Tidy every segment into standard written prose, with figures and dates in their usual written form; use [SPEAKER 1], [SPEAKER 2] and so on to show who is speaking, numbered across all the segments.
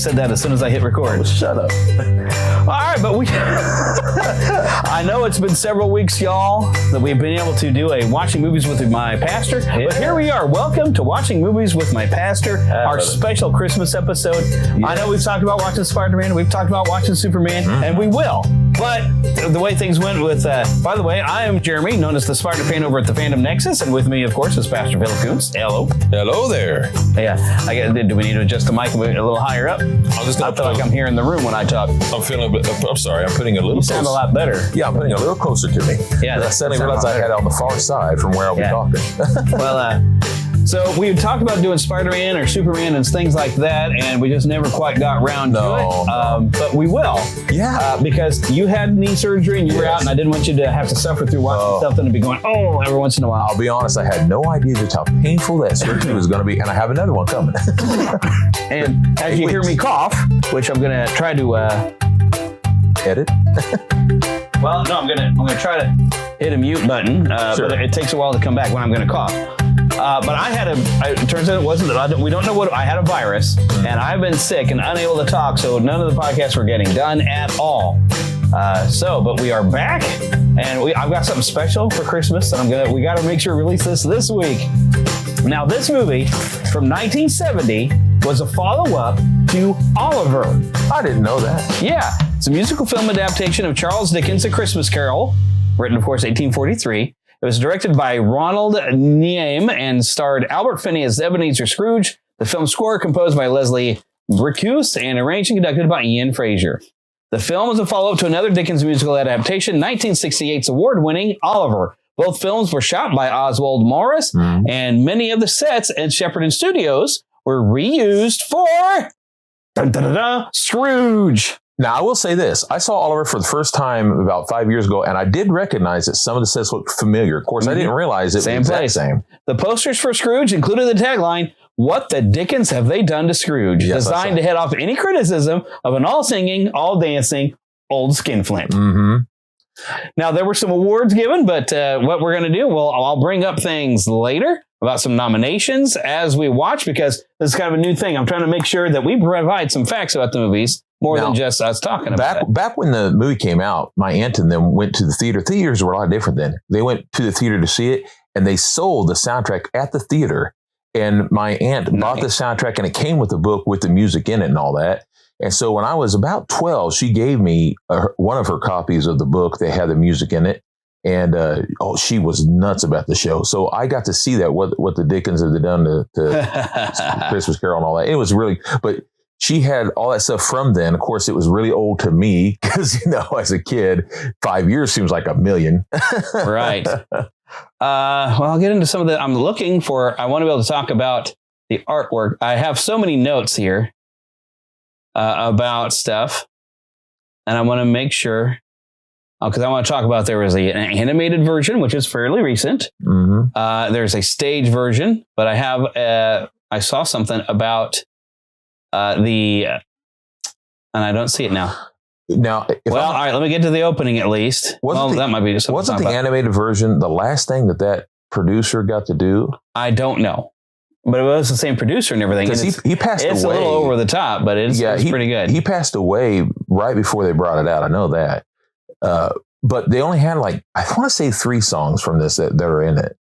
[SPEAKER 1] said that as soon as I hit record.
[SPEAKER 2] Oh, shut up.
[SPEAKER 1] All right, but I know it's been several weeks, y'all, that we've been able to do a Watching Movies with My Pastor. Yeah. But here we are. Welcome to Watching Movies with My Pastor, our special Christmas episode. Yes. I know we've talked about watching Spider-Man, we've talked about watching Superman, and we will. But the way things went with, by the way, I am Jeremy, known as the Spider-Fan over at the Fandom Nexus, and with me, of course, is Pastor Philip Kuntz. Hello.
[SPEAKER 2] Hello there.
[SPEAKER 1] Yeah, do we need to adjust the mic a little higher up? I feel like I'm here in the room when I talk.
[SPEAKER 2] I'm sorry, I'm putting a little
[SPEAKER 1] closer. You sound a lot better.
[SPEAKER 2] Yeah, I'm putting a little closer to me.
[SPEAKER 1] Yeah.
[SPEAKER 2] I suddenly realized I had it on the far side from where I'll be talking.
[SPEAKER 1] Well, so we talked about doing Spider-Man or Superman and things like that, and we just never quite got around to it. But we will.
[SPEAKER 2] Yeah.
[SPEAKER 1] Because you had knee surgery and you were out, and I didn't want you to have to suffer through watching something and be going, every once in a while.
[SPEAKER 2] I'll be honest, I had no idea just how painful that surgery was going to be, and I have another one coming.
[SPEAKER 1] And as you hear me cough, which I'm going to try to
[SPEAKER 2] edit.
[SPEAKER 1] Well, no, I'm gonna try to hit a mute button,
[SPEAKER 2] sure.
[SPEAKER 1] But it takes a while to come back when I'm going to cough. But I had it turns out it wasn't, we don't know what, I had a virus, and I've been sick and unable to talk, so none of the podcasts were getting done at all. But we are back, and I've got something special for Christmas, and we got to make sure to release this week. Now, this movie from 1970 was a follow-up to Oliver.
[SPEAKER 2] I didn't know that.
[SPEAKER 1] Yeah. It's a musical film adaptation of Charles Dickens' A Christmas Carol, written, of course, 1843. It was directed by Ronald Neame and starred Albert Finney as Ebenezer Scrooge. The film score composed by Leslie Bricusse and arranged and conducted by Ian Fraser. The film was a follow-up to another Dickens musical adaptation, 1968's award-winning Oliver. Both films were shot by Oswald Morris, and many of the sets at Shepperton Studios were reused for Scrooge.
[SPEAKER 2] Now, I will say this. I saw Oliver for the first time about 5 years ago, and I did recognize that some of the sets looked familiar. Of course, I didn't realize it was the same.
[SPEAKER 1] The posters for Scrooge included the tagline, "What the Dickens have they done to Scrooge?" Yes, designed to head off any criticism of an all-singing, all-dancing old skinflint. Now, there were some awards given, but what we're going to do, I'll bring up things later about some nominations as we watch, because this is kind of a new thing. I'm trying to make sure that we provide some facts about the movies more than just us talking about it.
[SPEAKER 2] Back when the movie came out, my aunt and them went to the theater. Theaters were a lot different then. They went to the theater to see it, and they sold the soundtrack at the theater. And my aunt bought the soundtrack, and it came with the book with the music in it and all that. And so when I was about 12, she gave me one of her copies of the book that had the music in it. And she was nuts about the show. So I got to see that, what the Dickens had done to Christmas Carol and all that. It was really, but she had all that stuff from then. Of course, it was really old to me because, as a kid, 5 years seems like a million.
[SPEAKER 1] Right. I'll get into some of the, I want to be able to talk about the artwork. I have so many notes here about stuff, and I want to make sure, because I want to talk about, there was an animated version, which is fairly recent. There's a stage version, but I saw something about and I don't see it now.
[SPEAKER 2] Now,
[SPEAKER 1] all right, let me get to the opening at least. That might be something.
[SPEAKER 2] Wasn't the animated version the last thing that producer got to do?
[SPEAKER 1] I don't know. But it was the same producer and everything.
[SPEAKER 2] Because he passed away.
[SPEAKER 1] It's a little over the top, but it's pretty good.
[SPEAKER 2] He passed away right before they brought it out. I know that. But they only had I want to say 3 songs from this that are in it.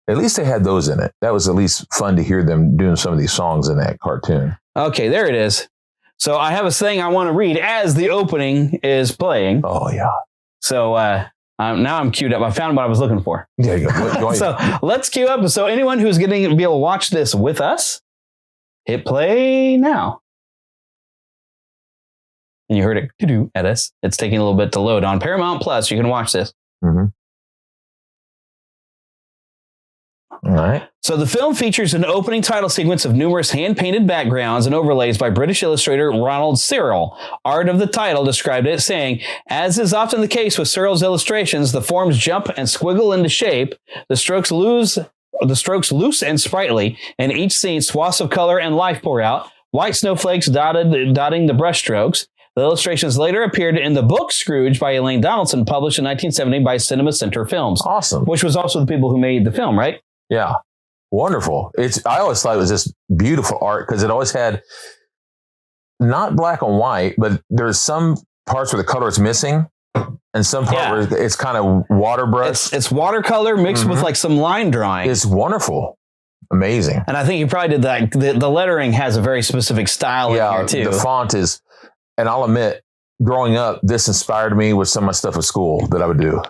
[SPEAKER 2] At least they had those in it. That was at least fun to hear them doing some of these songs in that cartoon.
[SPEAKER 1] Okay, there it is. So I have a thing I want to read as the opening is playing.
[SPEAKER 2] Oh, yeah.
[SPEAKER 1] So now I'm queued up. I found what I was looking for.
[SPEAKER 2] Yeah, you go.
[SPEAKER 1] So let's queue up. So anyone who's going to be able to watch this with us, hit play now. And you heard it at us. It's taking a little bit to load. On Paramount Plus, you can watch this.
[SPEAKER 2] All right.
[SPEAKER 1] So the film features an opening title sequence of numerous hand-painted backgrounds and overlays by British illustrator Ronald Searle. Art of the title described it, saying, "As is often the case with Searle's illustrations, the forms jump and squiggle into shape, the strokes loose and sprightly, and each scene swaths of color and life pour out, white snowflakes dotting the brushstrokes. The illustrations later appeared in the book Scrooge by Elaine Donaldson, published in 1970 by Cinema Center Films."
[SPEAKER 2] Awesome.
[SPEAKER 1] Which was also the people who made the film, right?
[SPEAKER 2] Yeah. Wonderful. I always thought it was just beautiful art because it always had not black and white, but there's some parts where the color is missing. And some part where it's kind of water brush.
[SPEAKER 1] It's watercolor mixed with like some line drawing.
[SPEAKER 2] It's wonderful. Amazing.
[SPEAKER 1] And I think you probably did that. The lettering has a very specific style in here too.
[SPEAKER 2] The font is, and I'll admit, growing up, this inspired me with some of my stuff at school that I would do.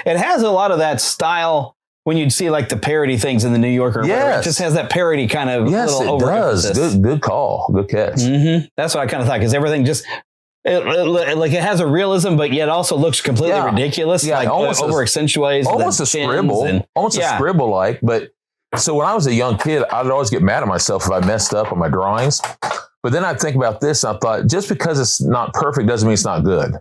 [SPEAKER 1] It has a lot of that style when you'd see like the parody things in the New Yorker. Yes. It just has that parody kind of little over-emphasis.
[SPEAKER 2] Yes, it does. Good call. Good catch.
[SPEAKER 1] Mm-hmm. That's what I kind of thought, because everything just... It has a realism, but yet also looks completely ridiculous.
[SPEAKER 2] Yeah,
[SPEAKER 1] like
[SPEAKER 2] almost
[SPEAKER 1] over accentuates.
[SPEAKER 2] Almost a scribble. Almost a scribble like. But so when I was a young kid, I'd always get mad at myself if I messed up on my drawings. But then I'd think about this and I thought, just because it's not perfect doesn't mean it's not good.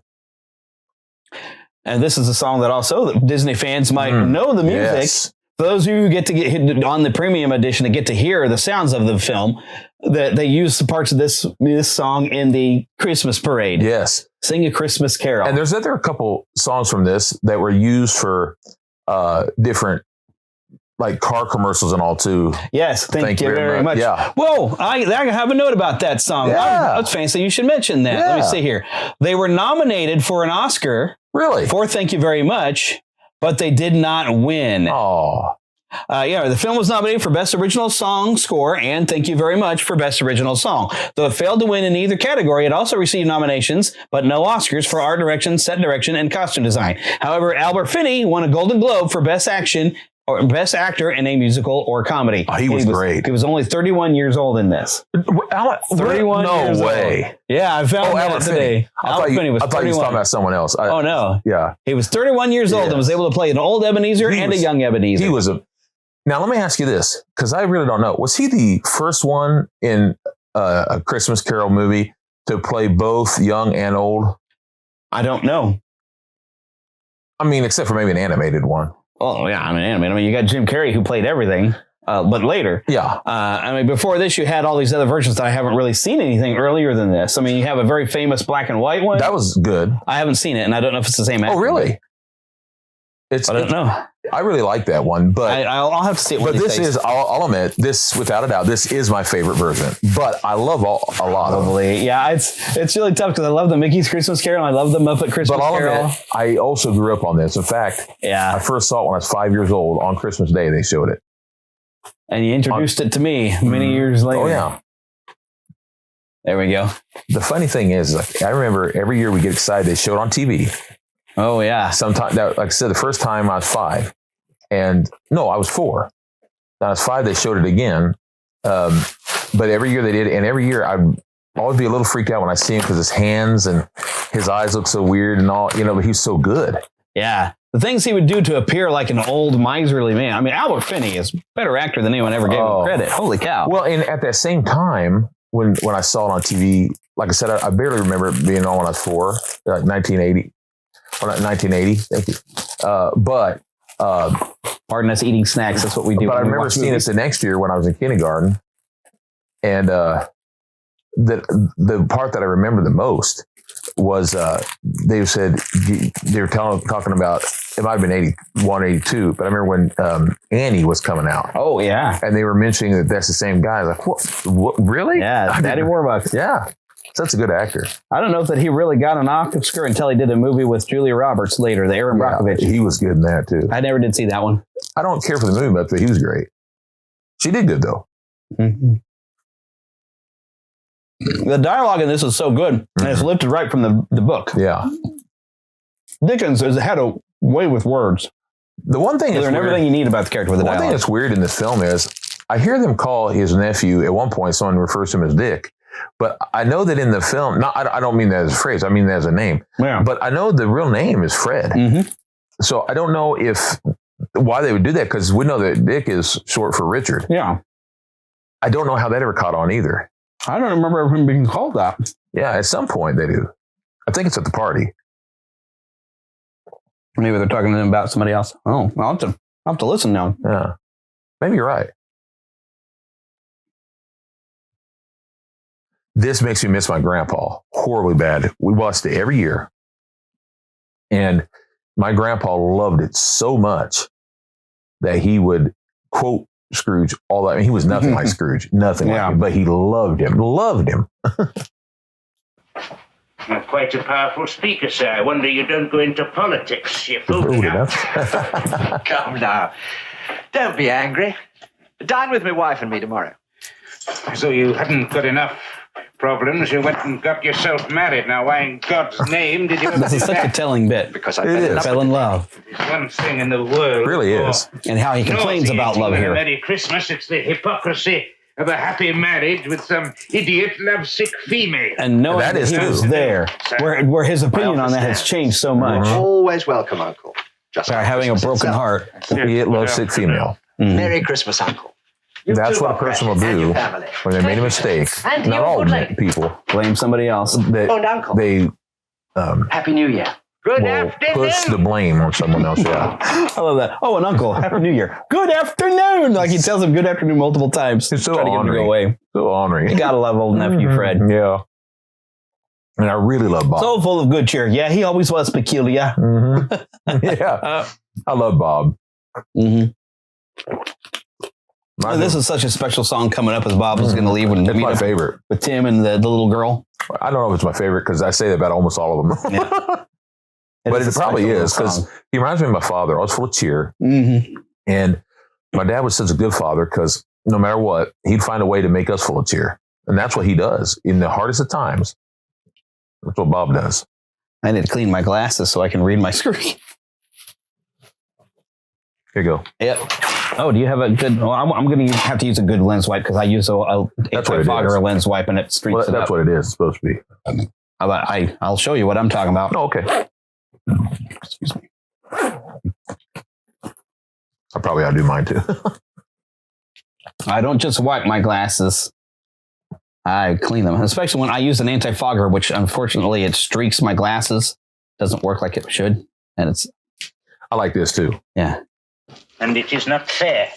[SPEAKER 1] And this is a song that also Disney fans might know the music. Yes. For those of you who get to get on the premium edition to get to hear the sounds of the film, that they use the parts of this song in the Christmas parade.
[SPEAKER 2] Yes.
[SPEAKER 1] Sing a Christmas Carol.
[SPEAKER 2] And there's a couple songs from this that were used for different like car commercials and all too.
[SPEAKER 1] Yes. Thank you very much.
[SPEAKER 2] Yeah.
[SPEAKER 1] Whoa. I have a note about that song.
[SPEAKER 2] Yeah.
[SPEAKER 1] That's fancy. You should mention that.
[SPEAKER 2] Yeah.
[SPEAKER 1] Let me see here. They were nominated for an Oscar.
[SPEAKER 2] Really?
[SPEAKER 1] For Thank You Very Much, but they did not win.
[SPEAKER 2] Oh.
[SPEAKER 1] The film was nominated for Best Original Song Score and Thank You Very Much for Best Original Song. Though it failed to win in either category, it also received nominations, but no Oscars for art direction, set direction, and costume design. However, Albert Finney won a Golden Globe for Best Action or Best Actor in a Musical or Comedy.
[SPEAKER 2] Oh, he was great.
[SPEAKER 1] He was only 31 years old in this. 31 years
[SPEAKER 2] way.
[SPEAKER 1] Old. Yeah, I found that today.
[SPEAKER 2] Albert Finney was 31. I thought you were talking about someone else.
[SPEAKER 1] Oh, no.
[SPEAKER 2] Yeah.
[SPEAKER 1] He was 31 years old and was able to play an old Ebenezer and a young Ebenezer.
[SPEAKER 2] He was Now, let me ask you this, because I really don't know. Was he the first one in a Christmas Carol movie to play both young and old?
[SPEAKER 1] I don't know.
[SPEAKER 2] I mean, except for maybe an animated one.
[SPEAKER 1] Oh, yeah. I mean, you got Jim Carrey who played everything, but later.
[SPEAKER 2] Yeah.
[SPEAKER 1] Before this, you had all these other versions that I haven't really seen anything earlier than this. I mean, you have a very famous black and white one.
[SPEAKER 2] That was good.
[SPEAKER 1] I haven't seen it, and I don't know if it's the same actor.
[SPEAKER 2] Oh, really?
[SPEAKER 1] I don't know.
[SPEAKER 2] I really like that one, but
[SPEAKER 1] I'll have to see it.
[SPEAKER 2] But this is, I'll admit, this without a doubt, this is my favorite version. But I love a lot of them.
[SPEAKER 1] Yeah, it's really tough because I love the Mickey's Christmas Carol and I love the Muppet Christmas Carol.
[SPEAKER 2] Admit, I also grew up on this. In fact, I first saw it when I was 5 years old. On Christmas Day, they showed it,
[SPEAKER 1] and you introduced it to me many years later.
[SPEAKER 2] Oh yeah.
[SPEAKER 1] There we go.
[SPEAKER 2] The funny thing is, I remember every year we get excited. They show it on TV.
[SPEAKER 1] Oh yeah.
[SPEAKER 2] Sometimes, like I said, the first time I was 5, and no, I was 4. When I was 5, they showed it again. But every year they did, and every year I'd always be a little freaked out when I see him because his hands and his eyes look so weird and all, but he's so good.
[SPEAKER 1] Yeah. The things he would do to appear like an old miserly man. I mean, Albert Finney is a better actor than anyone ever gave him credit. Holy cow.
[SPEAKER 2] Well, and at that same time, when I saw it on TV, like I said, I barely remember it being on when I was 4, like 1980. Or not 1980, thank you.
[SPEAKER 1] Pardon us eating snacks. That's what we do.
[SPEAKER 2] But I remember seeing it the next year when I was in kindergarten, and the part that I remember the most was they said they were talking about, it might have been 81, 82, but I remember when Annie was coming out.
[SPEAKER 1] Oh yeah,
[SPEAKER 2] and they were mentioning that's the same guy. I was like, what really?
[SPEAKER 1] Yeah, Daddy Warbucks.
[SPEAKER 2] Yeah. That's a good actor.
[SPEAKER 1] I don't know that he really got an Oscar until he did a movie with Julia Roberts later, the Aaron Brockovich.
[SPEAKER 2] He was good in that too.
[SPEAKER 1] I never did see that one.
[SPEAKER 2] I don't care for the movie much, but he was great. She did good though.
[SPEAKER 1] Mm-hmm. The dialogue in this is so good, and it's lifted right from the book.
[SPEAKER 2] Yeah.
[SPEAKER 1] Dickens has had a way with words.
[SPEAKER 2] The one thing
[SPEAKER 1] learn everything you need about the character with the dialogue.
[SPEAKER 2] One thing that's weird in this film is I hear them call his nephew at one point. Someone refers to him as Dick. But I know that in the film, I don't mean that as a phrase. I mean that as a name.
[SPEAKER 1] Yeah.
[SPEAKER 2] But I know the real name is Fred.
[SPEAKER 1] Mm-hmm.
[SPEAKER 2] So I don't know why they would do that, because we know that Dick is short for Richard.
[SPEAKER 1] Yeah.
[SPEAKER 2] I don't know how that ever caught on either.
[SPEAKER 1] I don't remember him being called that.
[SPEAKER 2] Yeah, at some point they do. I think it's at the party.
[SPEAKER 1] Maybe they're talking to him about somebody else. Oh, I'll have to listen now.
[SPEAKER 2] Yeah. Maybe you're right. This makes me miss my grandpa horribly bad. We watched it every year. And my grandpa loved it so much that he would quote Scrooge all that. I mean, he was nothing like Scrooge, nothing like him, but he loved him.
[SPEAKER 3] Quite a powerful speaker, sir. I wonder you don't go into politics. You're fool enough.
[SPEAKER 4] Come now. Don't be angry. Dine with my wife and me tomorrow.
[SPEAKER 3] So you hadn't got enough problems. You went and got yourself married. Now, why in God's name did you ever
[SPEAKER 1] This is
[SPEAKER 3] do
[SPEAKER 1] such a
[SPEAKER 3] that?
[SPEAKER 1] telling bit.
[SPEAKER 4] Because I
[SPEAKER 1] Fell in love.
[SPEAKER 3] There's one thing in the world.
[SPEAKER 2] It really is.
[SPEAKER 1] And how he complains about love here.
[SPEAKER 3] Merry Christmas. It's the hypocrisy of a happy marriage with some idiot lovesick female.
[SPEAKER 1] And knowing
[SPEAKER 2] That is
[SPEAKER 1] he
[SPEAKER 2] true.
[SPEAKER 1] was there, where his opinion on that has changed so much.
[SPEAKER 4] Always welcome, Uncle. Just
[SPEAKER 1] By
[SPEAKER 4] like
[SPEAKER 1] having a
[SPEAKER 4] Christmas
[SPEAKER 1] broken
[SPEAKER 4] itself.
[SPEAKER 1] heart.
[SPEAKER 2] He loved sick female.
[SPEAKER 4] Merry Christmas, Uncle. You
[SPEAKER 2] That's
[SPEAKER 4] too,
[SPEAKER 2] what a
[SPEAKER 4] Bob
[SPEAKER 2] person will
[SPEAKER 4] Cratchit, and
[SPEAKER 2] do
[SPEAKER 4] your family.
[SPEAKER 2] when they made a mistake.
[SPEAKER 4] And
[SPEAKER 2] Not
[SPEAKER 4] you,
[SPEAKER 2] all
[SPEAKER 4] good lady.
[SPEAKER 2] people.
[SPEAKER 1] Blame somebody else.
[SPEAKER 2] They,
[SPEAKER 4] Oh, and Uncle.
[SPEAKER 2] they
[SPEAKER 4] Happy New Year.
[SPEAKER 3] Good
[SPEAKER 2] will
[SPEAKER 3] afternoon.
[SPEAKER 2] push the blame on someone else. Yeah.
[SPEAKER 1] I love that. Oh, and Uncle, Happy New Year. Good afternoon. Like he tells him good afternoon multiple times.
[SPEAKER 2] It's so
[SPEAKER 1] trying to get him to go
[SPEAKER 2] ornery.
[SPEAKER 1] away.
[SPEAKER 2] So ornery.
[SPEAKER 1] You gotta love old nephew Fred.
[SPEAKER 2] Yeah. And I really love Bob.
[SPEAKER 1] So full of good cheer. Yeah, he always was peculiar.
[SPEAKER 2] Yeah. I love Bob.
[SPEAKER 1] Mm-hmm. This is such a special song coming up as Bob is going to leave when
[SPEAKER 2] It's
[SPEAKER 1] meet
[SPEAKER 2] my
[SPEAKER 1] up
[SPEAKER 2] favorite.
[SPEAKER 1] with Tim and the little girl.
[SPEAKER 2] I don't know if it's my favorite because I say that about almost all of them.
[SPEAKER 1] Yeah.
[SPEAKER 2] But
[SPEAKER 1] is
[SPEAKER 2] it
[SPEAKER 1] a
[SPEAKER 2] probably
[SPEAKER 1] special
[SPEAKER 2] is because
[SPEAKER 1] song.
[SPEAKER 2] he reminds me of my father. I was full of cheer.
[SPEAKER 1] Mm-hmm.
[SPEAKER 2] And my dad was such a good father because no matter what, he'd find a way to make us full of cheer. And that's what he does in the hardest of times. That's what Bob does.
[SPEAKER 1] I need to clean my glasses so I can read my screen.
[SPEAKER 2] Here you go.
[SPEAKER 1] Yep. Oh, do you have a good? Well, I'm going to have to use a good lens wipe because I use a
[SPEAKER 2] That's what it
[SPEAKER 1] fogger
[SPEAKER 2] is.
[SPEAKER 1] lens wipe and it streaks
[SPEAKER 2] Well,
[SPEAKER 1] it
[SPEAKER 2] that's
[SPEAKER 1] up.
[SPEAKER 2] what it is. It's supposed to be.
[SPEAKER 1] I'll show you what I'm talking about.
[SPEAKER 2] Oh, okay.
[SPEAKER 1] Excuse me.
[SPEAKER 2] I probably ought to do mine too.
[SPEAKER 1] I don't just wipe my glasses. I clean them, especially when I use an anti-fogger, which unfortunately it streaks my glasses. Doesn't work like it should. And it's,
[SPEAKER 2] I like this too.
[SPEAKER 1] yeah.
[SPEAKER 3] And it is not fair.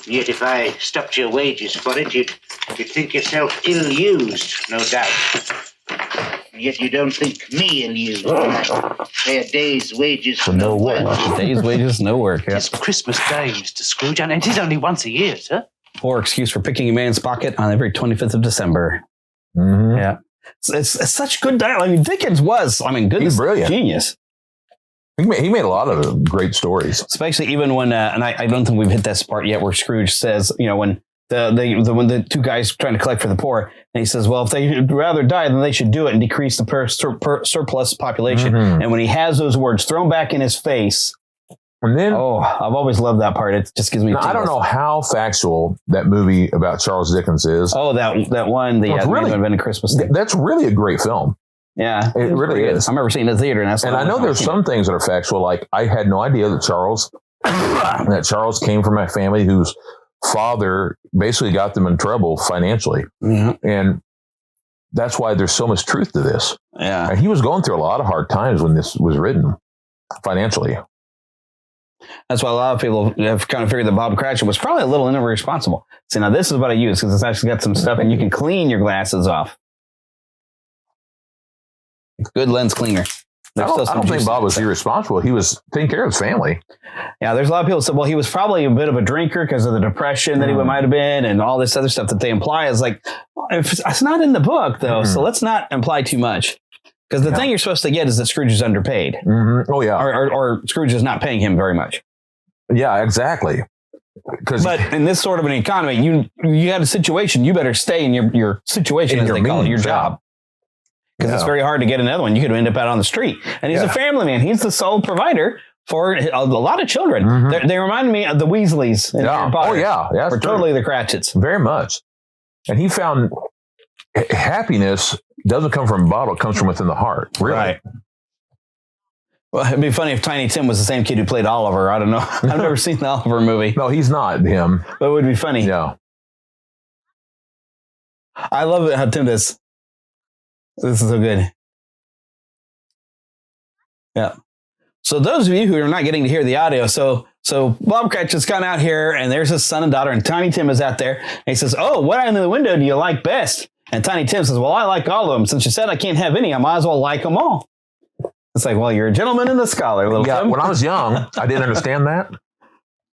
[SPEAKER 3] Yet if I stopped your wages for it, you'd think yourself ill-used, no doubt. And yet you don't think me ill-used. Pay a day's wages for no work.
[SPEAKER 1] Day's wages, no work. Yeah.
[SPEAKER 4] It's Christmas Day, Mr. Scrooge, and it is only once a year, sir.
[SPEAKER 1] Or excuse for picking a man's pocket on every 25th of December.
[SPEAKER 2] Mm-hmm.
[SPEAKER 1] Yeah. It's such good dialogue. I mean, Dickens was, goodness,
[SPEAKER 2] He's brilliant.
[SPEAKER 1] genius.
[SPEAKER 2] He made a lot of great stories.
[SPEAKER 1] Especially even when, and I don't think we've hit this part yet, where Scrooge says, when when the two guys trying to collect for the poor, and he says, well, if they'd rather die, then they should do it and decrease the surplus population.
[SPEAKER 2] Mhm.
[SPEAKER 1] And when he has those words thrown back in his face,
[SPEAKER 2] And then
[SPEAKER 1] I've always loved that part. It just gives me.
[SPEAKER 2] now, I don't
[SPEAKER 1] tingles.
[SPEAKER 2] know how factual that movie about Charles Dickens is.
[SPEAKER 1] Oh, that one, the
[SPEAKER 2] Well, it's
[SPEAKER 1] Man
[SPEAKER 2] really-
[SPEAKER 1] Who Invented Christmas thing.
[SPEAKER 2] That's really a great film.
[SPEAKER 1] Yeah,
[SPEAKER 2] It really is.
[SPEAKER 1] I remember seeing it in the theater, and
[SPEAKER 2] And I know there's some things that are factual. Like I had no idea that Charles came from a family whose father basically got them in trouble financially.
[SPEAKER 1] Yeah.
[SPEAKER 2] And that's why there's so much truth to this.
[SPEAKER 1] Yeah.
[SPEAKER 2] And he was going through a lot of hard times when this was written financially.
[SPEAKER 1] That's why a lot of people have kind of figured that Bob Cratchit was probably a little irresponsible. See, now this is what I use because it's actually got some stuff and you can clean your glasses off. Good lens cleaner.
[SPEAKER 2] I
[SPEAKER 1] There's still
[SPEAKER 2] don't
[SPEAKER 1] some
[SPEAKER 2] think
[SPEAKER 1] juice.
[SPEAKER 2] Bob was irresponsible. He was taking care of his family.
[SPEAKER 1] Yeah, there's a lot of people who said, well, he was probably a bit of a drinker because of the depression that he might have been and all this other stuff that they imply is like, well, it's not in the book, though, so let's not imply too much. Because the thing you're supposed to get is that Scrooge is underpaid.
[SPEAKER 2] Mm-hmm. Oh, yeah.
[SPEAKER 1] Or Scrooge is not paying him very much.
[SPEAKER 2] Yeah, exactly.
[SPEAKER 1] But in this sort of an economy, you had a situation, you better stay in your situation,
[SPEAKER 2] In
[SPEAKER 1] as
[SPEAKER 2] your
[SPEAKER 1] they call it, your
[SPEAKER 2] means,
[SPEAKER 1] job. Because it's very hard to get another one. You could end up out on the street. And he's a family man. He's the sole provider for a lot of children.
[SPEAKER 2] Mhm.
[SPEAKER 1] They remind me of the Weasleys in Harry Potter.
[SPEAKER 2] Oh, yeah. That's
[SPEAKER 1] We're
[SPEAKER 2] true.
[SPEAKER 1] totally the Cratchits.
[SPEAKER 2] Very much. And he found happiness doesn't come from a bottle, it comes from within the heart. Really.
[SPEAKER 1] Right. Well, it'd be funny if Tiny Tim was the same kid who played Oliver. I don't know. I've never seen the Oliver movie.
[SPEAKER 2] No, he's not him.
[SPEAKER 1] But it would be funny.
[SPEAKER 2] Yeah.
[SPEAKER 1] I love it how Tim does. This is so good. Yeah. So those of you who are not getting to hear the audio, so Bob Cratchit's gone out here, and there's his son and daughter, and Tiny Tim is out there, and he says, "Oh, what in the window do you like best?" And Tiny Tim says, "Well, I like all of them. Since you said I can't have any, I might as well like them all." It's like, well, you're a gentleman and a scholar, little
[SPEAKER 2] Yeah.
[SPEAKER 1] Tim.
[SPEAKER 2] When I was young, I didn't understand that.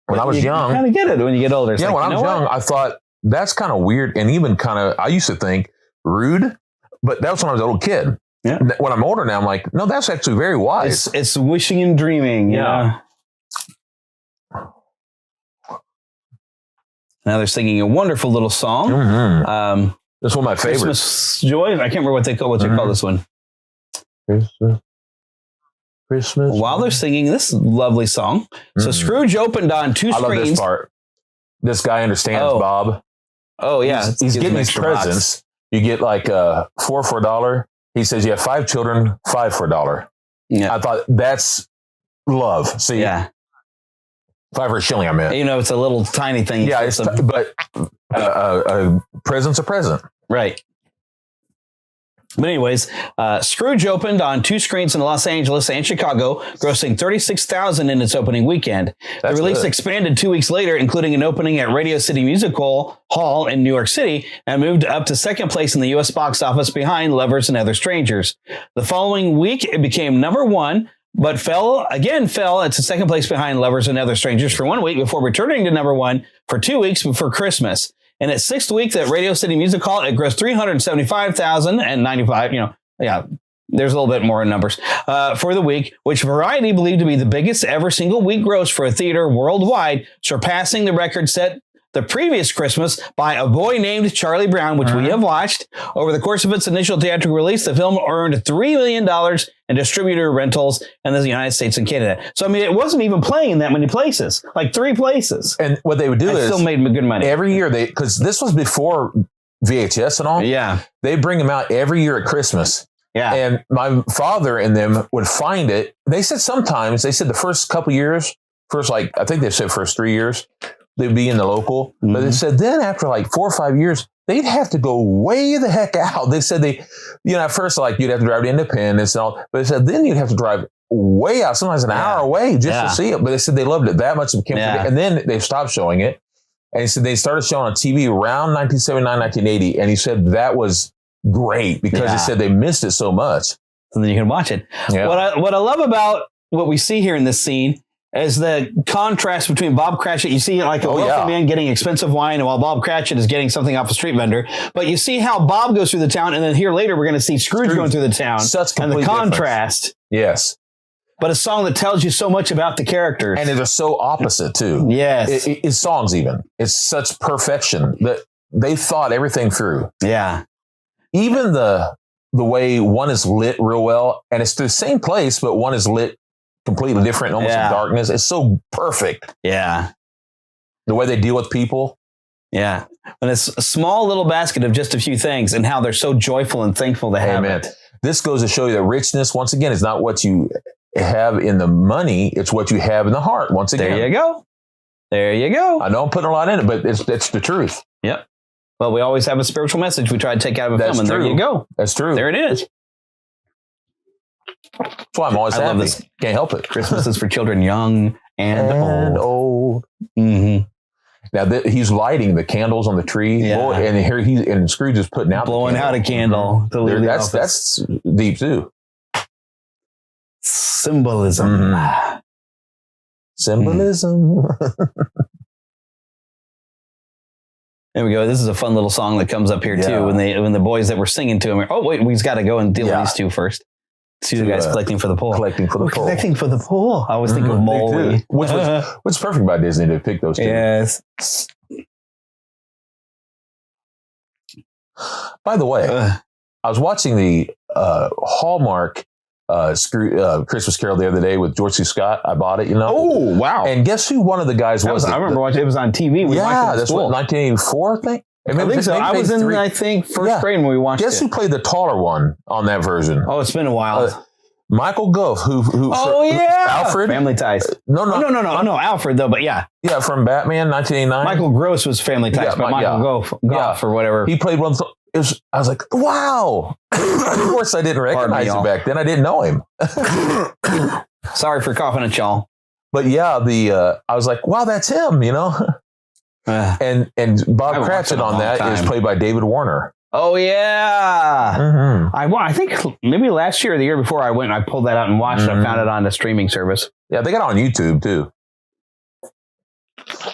[SPEAKER 2] When I was young,
[SPEAKER 1] you kind of get it when you get older. It's
[SPEAKER 2] yeah,
[SPEAKER 1] like,
[SPEAKER 2] when I was young, I thought that's kind of weird and even kind of, I used to think rude, but that was when I was a little kid.
[SPEAKER 1] Yeah.
[SPEAKER 2] When I'm older now, I'm like, no, that's actually very wise.
[SPEAKER 1] It's wishing and dreaming.
[SPEAKER 2] Yeah.
[SPEAKER 1] Now they're singing a wonderful little song.
[SPEAKER 2] Mm-hmm. That's one of my favorites.
[SPEAKER 1] Christmas Joy. I can't remember what they call this one.
[SPEAKER 2] Christmas.
[SPEAKER 1] While they're singing this lovely song, so Scrooge opened on two
[SPEAKER 2] I
[SPEAKER 1] screens.
[SPEAKER 2] love this part. This guy understands Bob.
[SPEAKER 1] Oh yeah,
[SPEAKER 2] he's getting his presents. Box. You get like 4 for $1. He says you have 5 children, 5 for $1.
[SPEAKER 1] Yeah,
[SPEAKER 2] I thought that's love. See,
[SPEAKER 1] yeah,
[SPEAKER 2] 5 for a shilling. I meant.
[SPEAKER 1] You know, it's a little tiny thing.
[SPEAKER 2] Yeah, but a present's a present,
[SPEAKER 1] right? But anyways, Scrooge opened on 2 screens in Los Angeles and Chicago, grossing $36,000 in its opening weekend. The release expanded 2 weeks later, including an opening at Radio City Music Hall in New York City, and moved up to second place in the U.S. box office behind Lovers and Other Strangers. The following week, it became number 1, but fell to second place behind Lovers and Other Strangers for 1 week before returning to number 1 for 2 weeks before Christmas. In its 6th week at Radio City Music Hall, it grossed $375,095. There's a little bit more in numbers for the week, which Variety believed to be the biggest ever single week gross for a theater worldwide, surpassing the record set the previous Christmas by A Boy Named Charlie Brown, which we have watched. Over the course of its initial theatrical release, the film earned $3 million in distributor rentals in the United States and Canada. So, I mean, it wasn't even playing in that many places, like 3 places.
[SPEAKER 2] And what they would do is
[SPEAKER 1] still made good money.
[SPEAKER 2] Every year, because this was before VHS and all. Yeah. They bring them out every year at Christmas. Yeah. And my father and them would find it. They said the first couple years, I think they said first 3 years, they'd be in the local. But they said then after like 4 or 5 years, they'd have to go way the heck out. They said at first, you'd have to drive to Independence and all. But they said then you'd have to drive way out, sometimes an hour away just to see it. But they said they loved it that much. It became and then they stopped showing it. And he said they started showing on TV around 1979, 1980. And he said that was great because he said they missed it so much.
[SPEAKER 1] And then you can watch it. Yeah. What I love about what we see here in this scene is the contrast between Bob Cratchit. You see like a wealthy man getting expensive wine while Bob Cratchit is getting something off a street vendor. But you see how Bob goes through the town, and then here later we're going to see Scrooge going through the town.
[SPEAKER 2] Such
[SPEAKER 1] and the contrast.
[SPEAKER 2] Difference. Yes.
[SPEAKER 1] But a song that tells you so much about the characters.
[SPEAKER 2] And they're so opposite too.
[SPEAKER 1] Yes.
[SPEAKER 2] It's songs even. It's such perfection that they thought everything through.
[SPEAKER 1] Yeah.
[SPEAKER 2] Even the way one is lit real well, and it's the same place, but one is lit completely different, almost in darkness. It's so perfect.
[SPEAKER 1] Yeah.
[SPEAKER 2] The way they deal with people.
[SPEAKER 1] Yeah. And it's a small little basket of just a few things and how they're so joyful and thankful to have it.
[SPEAKER 2] This goes to show you that richness, once again, is not what you have in the money. It's what you have in the heart. Once again.
[SPEAKER 1] There you go. There you go.
[SPEAKER 2] I know I'm putting a lot in it, but it's the truth.
[SPEAKER 1] Yep. Well, we always have a spiritual message we try to take out of a film, and there you go.
[SPEAKER 2] That's true.
[SPEAKER 1] There it is.
[SPEAKER 2] That's why I'm always happy. Love this. Can't help it.
[SPEAKER 1] Christmas is for children young and old.
[SPEAKER 2] Mm-hmm. Now he's lighting the candles on the tree, and here and Scrooge is putting out
[SPEAKER 1] blowing out a candle.
[SPEAKER 2] Mm-hmm. That's deep too.
[SPEAKER 1] Symbolism.
[SPEAKER 2] Mm-hmm. Symbolism.
[SPEAKER 1] There we go. This is a fun little song that comes up here too. When the boys that were singing to him are, oh wait, we've got to go and deal with these two first. See the guys collecting for the pool.
[SPEAKER 2] Collecting for the pool.
[SPEAKER 1] I always think of Molly.
[SPEAKER 2] What's perfect by Disney to pick those two.
[SPEAKER 1] Yes.
[SPEAKER 2] By the way, I was watching the Hallmark Christmas Carol the other day with George C. Scott. I bought it,
[SPEAKER 1] Oh, wow.
[SPEAKER 2] And guess who one of the guys was?
[SPEAKER 1] I remember watching it. It was on TV.
[SPEAKER 2] That's what, 1984, I think?
[SPEAKER 1] I think so. I was in, first grade when we watched it.
[SPEAKER 2] Guess who played the taller one on that version?
[SPEAKER 1] Oh, it's been a while.
[SPEAKER 2] Michael Gove, who
[SPEAKER 1] Alfred? Family Ties. No, Alfred, though, but yeah.
[SPEAKER 2] Yeah, from Batman, 1989.
[SPEAKER 1] Michael Gross was Family Ties, but Michael Goff or whatever.
[SPEAKER 2] He played one. I was like, wow. Of course, I didn't recognize him back then. I didn't know him.
[SPEAKER 1] Sorry for coughing at y'all.
[SPEAKER 2] But yeah, I was like, wow, that's him, and Bob Cratchit on that is played by David Warner.
[SPEAKER 1] Oh yeah,
[SPEAKER 2] mm-hmm.
[SPEAKER 1] I think maybe last year or the year before I went and I pulled that out and watched it. I found it on the streaming service.
[SPEAKER 2] Yeah, they got it on YouTube too.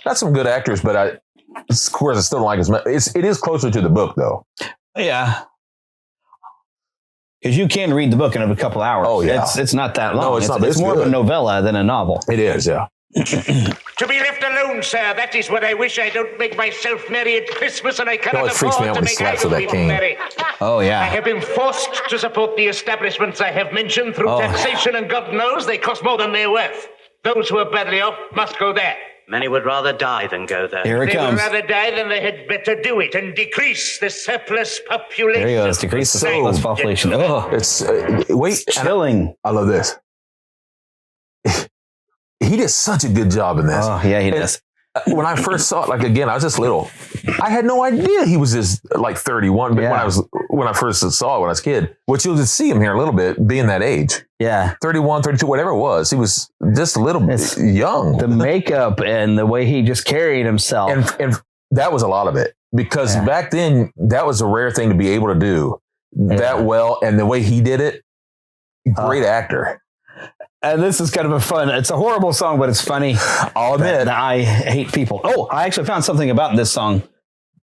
[SPEAKER 2] That's some good actors, but of course, I still don't like as much. It is closer to the book, though.
[SPEAKER 1] Yeah. Because you can read the book in a couple hours.
[SPEAKER 2] Oh, yeah.
[SPEAKER 1] It's not that long.
[SPEAKER 2] No, it's not.
[SPEAKER 1] It's more
[SPEAKER 2] good.
[SPEAKER 1] of a novella than a novel.
[SPEAKER 2] It is, yeah.
[SPEAKER 3] To be left alone, sir, that is what I wish. I don't make myself merry at Christmas, and I cannot
[SPEAKER 2] It freaks me
[SPEAKER 3] afford
[SPEAKER 2] out
[SPEAKER 3] to
[SPEAKER 2] when he
[SPEAKER 3] make
[SPEAKER 2] slaps
[SPEAKER 3] idle
[SPEAKER 2] with that
[SPEAKER 3] people
[SPEAKER 2] cane.
[SPEAKER 3] merry.
[SPEAKER 1] Oh,
[SPEAKER 3] I
[SPEAKER 1] yeah.
[SPEAKER 3] have been forced to support the establishments I have mentioned through taxation, and God knows they cost more than they're worth. Those who are badly off must go there.
[SPEAKER 5] Many would rather die than go there.
[SPEAKER 1] Here it
[SPEAKER 3] They would
[SPEAKER 1] comes.
[SPEAKER 3] rather die than they had better do it and decrease the surplus population.
[SPEAKER 1] There he goes. Decrease the surplus population. Oh,
[SPEAKER 2] It's wait,
[SPEAKER 1] chilling.
[SPEAKER 2] I love this. He did such a good job in this.
[SPEAKER 1] Oh, yeah, he does.
[SPEAKER 2] When I first saw it, like again, I was just little. I had no idea he was just like 31. But
[SPEAKER 1] Yeah.
[SPEAKER 2] when I first saw it when I was a kid, which you'll just see him here a little bit, being that age,
[SPEAKER 1] Yeah.
[SPEAKER 2] 31, 32, whatever it was, he was just a little bit young.
[SPEAKER 1] The makeup and the way he just carried himself.
[SPEAKER 2] And that was a lot of it because back then that was a rare thing to be able to do that well, and the way he did it, great actor.
[SPEAKER 1] And this is kind of it's a horrible song, but it's funny.
[SPEAKER 2] I'll admit.
[SPEAKER 1] That I hate people. Oh, I actually found something about this song.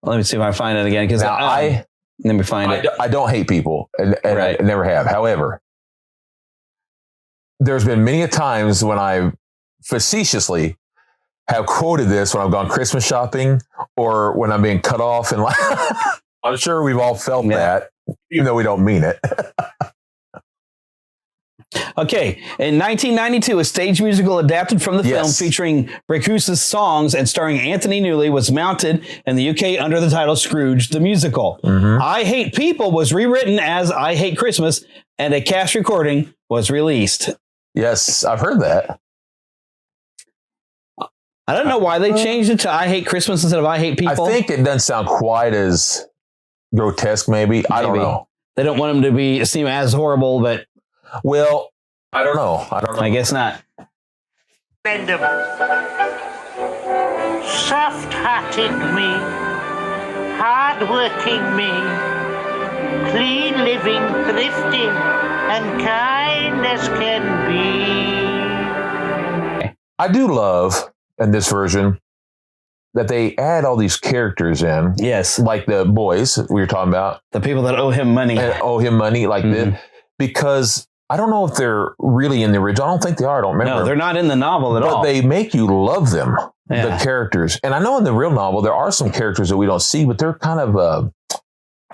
[SPEAKER 1] Let me see if I find it again. Because let me find it.
[SPEAKER 2] I don't hate people, and
[SPEAKER 1] Right.
[SPEAKER 2] I never have. However, there's been many a times when I facetiously have quoted this when I've gone Christmas shopping or when I'm being cut off. And I'm sure we've all felt that, even though we don't mean it.
[SPEAKER 1] Okay, in 1992, a stage musical adapted from the film featuring Bracuse's songs and starring Anthony Newley was mounted in the UK under the title Scrooge the Musical. I Hate People was rewritten as I Hate Christmas, and a cast recording was released.
[SPEAKER 2] Yes, I've heard that.
[SPEAKER 1] I don't know why they changed it to I Hate Christmas instead of I Hate People.
[SPEAKER 2] I think it doesn't sound quite as grotesque, maybe. I don't know.
[SPEAKER 1] They don't want him to seem as horrible, but...
[SPEAKER 2] Well, I don't know.
[SPEAKER 1] I guess not.
[SPEAKER 3] Random. Soft-hearted me, hard-working me, clean-living, thrifty, and kind as can be.
[SPEAKER 2] I do love, in this version, that they add all these characters in.
[SPEAKER 1] Yes.
[SPEAKER 2] Like the boys we were talking about.
[SPEAKER 1] The people that owe him money.
[SPEAKER 2] Like this. Because I don't know if they're really in the original. I don't think they are. I don't remember.
[SPEAKER 1] No, they're not in the novel at all.
[SPEAKER 2] But they make you love them, the characters. And I know in the real novel, there are some characters that we don't see, but they're kind of,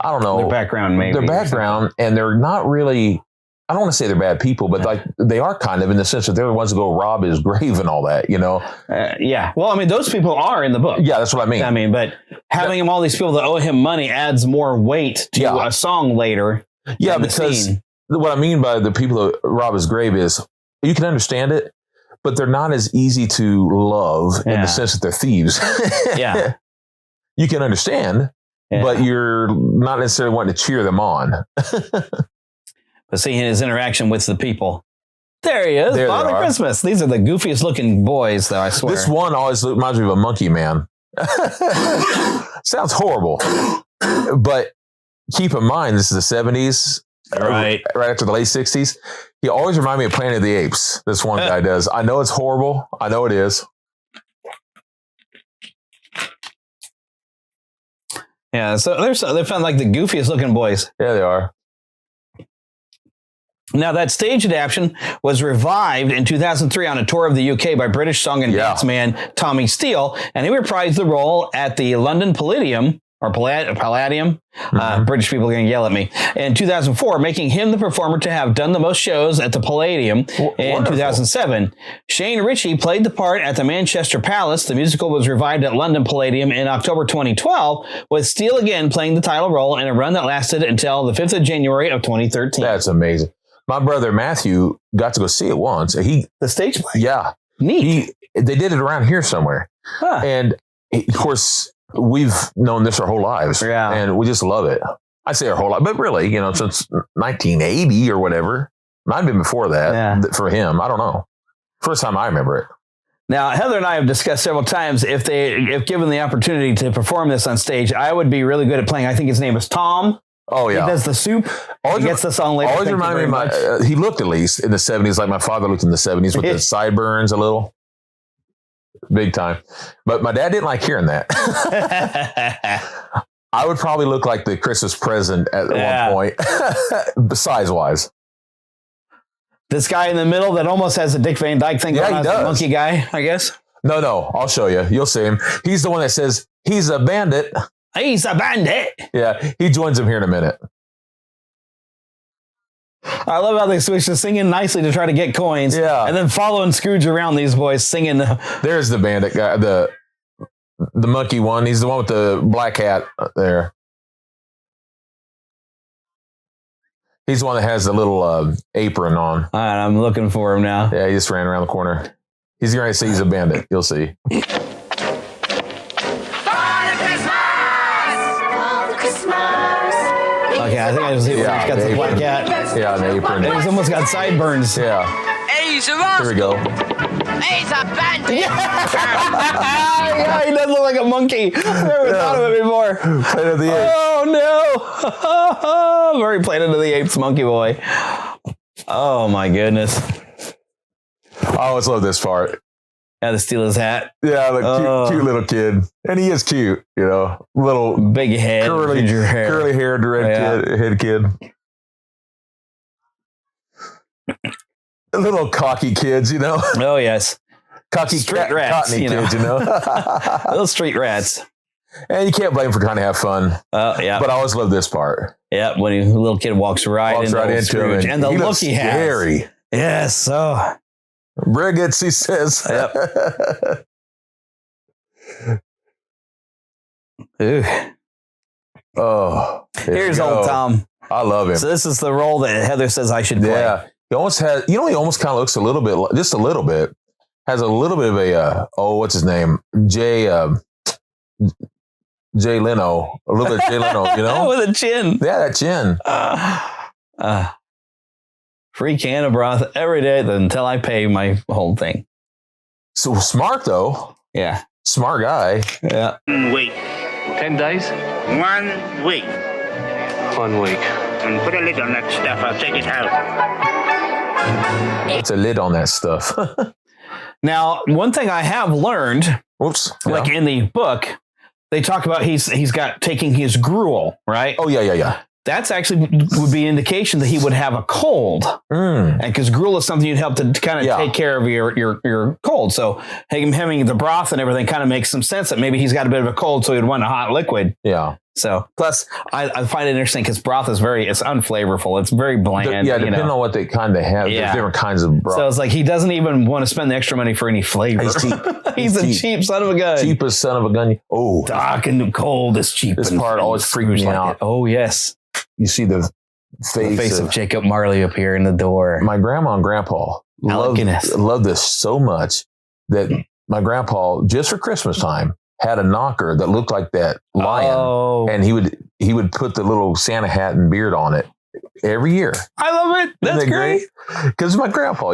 [SPEAKER 2] I don't know.
[SPEAKER 1] Their background, maybe.
[SPEAKER 2] Their background, and they're not really, I don't want to say they're bad people, but like they are kind of in the sense that they're the ones that go rob his grave and all that, you know?
[SPEAKER 1] Yeah. Well, I mean, those people are in the book.
[SPEAKER 2] Yeah, that's what I mean.
[SPEAKER 1] But having him all these people that owe him money adds more weight to a song later.
[SPEAKER 2] Yeah, because what I mean by the people that rob his grave is you can understand it, but they're not as easy to love in the sense that they're thieves.
[SPEAKER 1] Yeah.
[SPEAKER 2] You can understand, but you're not necessarily wanting to cheer them on.
[SPEAKER 1] But seeing his interaction with the people. There he is. Father Christmas. These are the goofiest looking boys, though, I swear.
[SPEAKER 2] This one always reminds me of a monkey man. Sounds horrible. But keep in mind, this is the 70s. Right after the late 60s. He always reminded me of Planet of the Apes. This one guy does. I know it's horrible. I know it is.
[SPEAKER 1] Yeah, so they found like the goofiest looking boys.
[SPEAKER 2] Yeah, they are.
[SPEAKER 1] Now, that stage adaptation was revived in 2003 on a tour of the UK by British song and dance man Tommy Steele, and he reprised the role at the London Palladium, or Palladium. British people are going to yell at me. In 2004, making him the performer to have done the most shows at the Palladium. In 2007, Shane Ritchie played the part at the Manchester Palace. The musical was revived at London Palladium in October 2012, with Steele again playing the title role in a run that lasted until the 5th of January of 2013.
[SPEAKER 2] That's amazing. My brother Matthew got to go see it once.
[SPEAKER 1] The stage play?
[SPEAKER 2] Yeah.
[SPEAKER 1] Neat.
[SPEAKER 2] They did it around here somewhere. Huh. And of course, we've known this our whole lives. Yeah. And we just love it. I say our whole life, but really, since 1980 or whatever. Might have been before that for him. I don't know. First time I remember it.
[SPEAKER 1] Now, Heather and I have discussed several times if given the opportunity to perform this on stage, I would be really good at playing. I think his name is Tom.
[SPEAKER 2] Oh, yeah.
[SPEAKER 1] He does the soup. He gets the song later.
[SPEAKER 2] Always remind me of he looked at least in the 70s like my father looked in the 70s with the sideburns a little. big time. But my dad didn't like hearing that. I would probably look like the Christmas present at one point, size-wise.
[SPEAKER 1] This guy in the middle that almost has a Dick Van Dyke thing going on,
[SPEAKER 2] does.
[SPEAKER 1] the monkey guy, I guess.
[SPEAKER 2] No, I'll show you. You'll see him. He's the one that says he's a bandit.
[SPEAKER 1] He's a bandit.
[SPEAKER 2] Yeah, he joins him here in a minute.
[SPEAKER 1] I love how they switch to singing nicely to try to get coins.
[SPEAKER 2] Yeah.
[SPEAKER 1] And then following Scrooge around, these boys singing.
[SPEAKER 2] There's the bandit guy, the monkey one. He's the one with the black hat there. He's the one that has the little apron on.
[SPEAKER 1] All right, I'm looking for him now.
[SPEAKER 2] Yeah, he just ran around the corner. He's going to say he's a bandit. You'll see.
[SPEAKER 1] Okay, I think I just see where he's got the black hat.
[SPEAKER 2] Yeah, an apron.
[SPEAKER 1] And he's almost got sideburns.
[SPEAKER 2] Yeah.
[SPEAKER 6] He's a rascal.
[SPEAKER 2] Here we go.
[SPEAKER 6] He's a bandit.
[SPEAKER 1] Yeah, he does look like a monkey. I never thought of it before.
[SPEAKER 2] Planet of the Apes.
[SPEAKER 1] Oh, no. Very Planet of the Apes monkey boy. Oh, my goodness.
[SPEAKER 2] I always love this part.
[SPEAKER 1] Had to steal his hat.
[SPEAKER 2] Yeah, the cute little kid. And he is cute, little
[SPEAKER 1] big head, ginger hair.
[SPEAKER 2] Curly haired head kid. Little cocky kids,
[SPEAKER 1] Oh, yes.
[SPEAKER 2] Cocky
[SPEAKER 1] street rats,
[SPEAKER 2] kids,
[SPEAKER 1] Little street rats.
[SPEAKER 2] And you can't blame them for trying to have fun.
[SPEAKER 1] Yeah.
[SPEAKER 2] But I always love this part.
[SPEAKER 1] Yeah, when the little kid walks right into Scrooge. And the look he has.
[SPEAKER 2] Scary.
[SPEAKER 1] Yes. Oh.
[SPEAKER 2] Briggets, he says.
[SPEAKER 1] Yep. Ooh.
[SPEAKER 2] Oh.
[SPEAKER 1] Here's old Tom.
[SPEAKER 2] I love him.
[SPEAKER 1] So this is the role that Heather says I should play.
[SPEAKER 2] Yeah. He almost has, he almost kind of looks a little bit, just a little bit, has a little bit of a, what's his name? Jay Leno. A little bit of Jay Leno,
[SPEAKER 1] With a chin.
[SPEAKER 2] Yeah, that chin.
[SPEAKER 1] Free can of broth every day until I pay my whole thing.
[SPEAKER 2] So smart, though.
[SPEAKER 1] Yeah.
[SPEAKER 2] Smart guy.
[SPEAKER 1] Yeah.
[SPEAKER 3] Wait.
[SPEAKER 5] 10 days?
[SPEAKER 3] 1 week.
[SPEAKER 5] 1 week.
[SPEAKER 3] And put a lid on that stuff. I'll take it out.
[SPEAKER 2] It's a lid on that stuff.
[SPEAKER 1] Now, one thing I have learned,
[SPEAKER 2] Whoops.
[SPEAKER 1] like in the book, they talk about he's got taking his gruel, right?
[SPEAKER 2] Oh, yeah.
[SPEAKER 1] That's actually would be indication that he would have a cold. And because gruel is something you'd help to kind of take care of your cold. So him having the broth and everything kind of makes some sense that maybe he's got a bit of a cold, so he'd want a hot liquid.
[SPEAKER 2] Yeah.
[SPEAKER 1] So plus I find it interesting because broth is it's unflavorful. It's very bland.
[SPEAKER 2] Depending on what they kind of have. There's different kinds of broth.
[SPEAKER 1] So it's like he doesn't even want to spend the extra money for any flavor.
[SPEAKER 2] He's cheap.
[SPEAKER 1] He's a cheap son of a gun.
[SPEAKER 2] Cheapest son of a gun. Oh.
[SPEAKER 1] Dark and cold is cheap.
[SPEAKER 2] This part always freaked me out.
[SPEAKER 1] Oh, yes.
[SPEAKER 2] You see the face
[SPEAKER 1] of Jacob Marley appear in the door.
[SPEAKER 2] My grandma and grandpa loved this so much that my grandpa, just for Christmas time, had a knocker that looked like that lion, and he would put the little Santa hat and beard on it every year.
[SPEAKER 1] I love it. That's great.
[SPEAKER 2] Because my grandpa,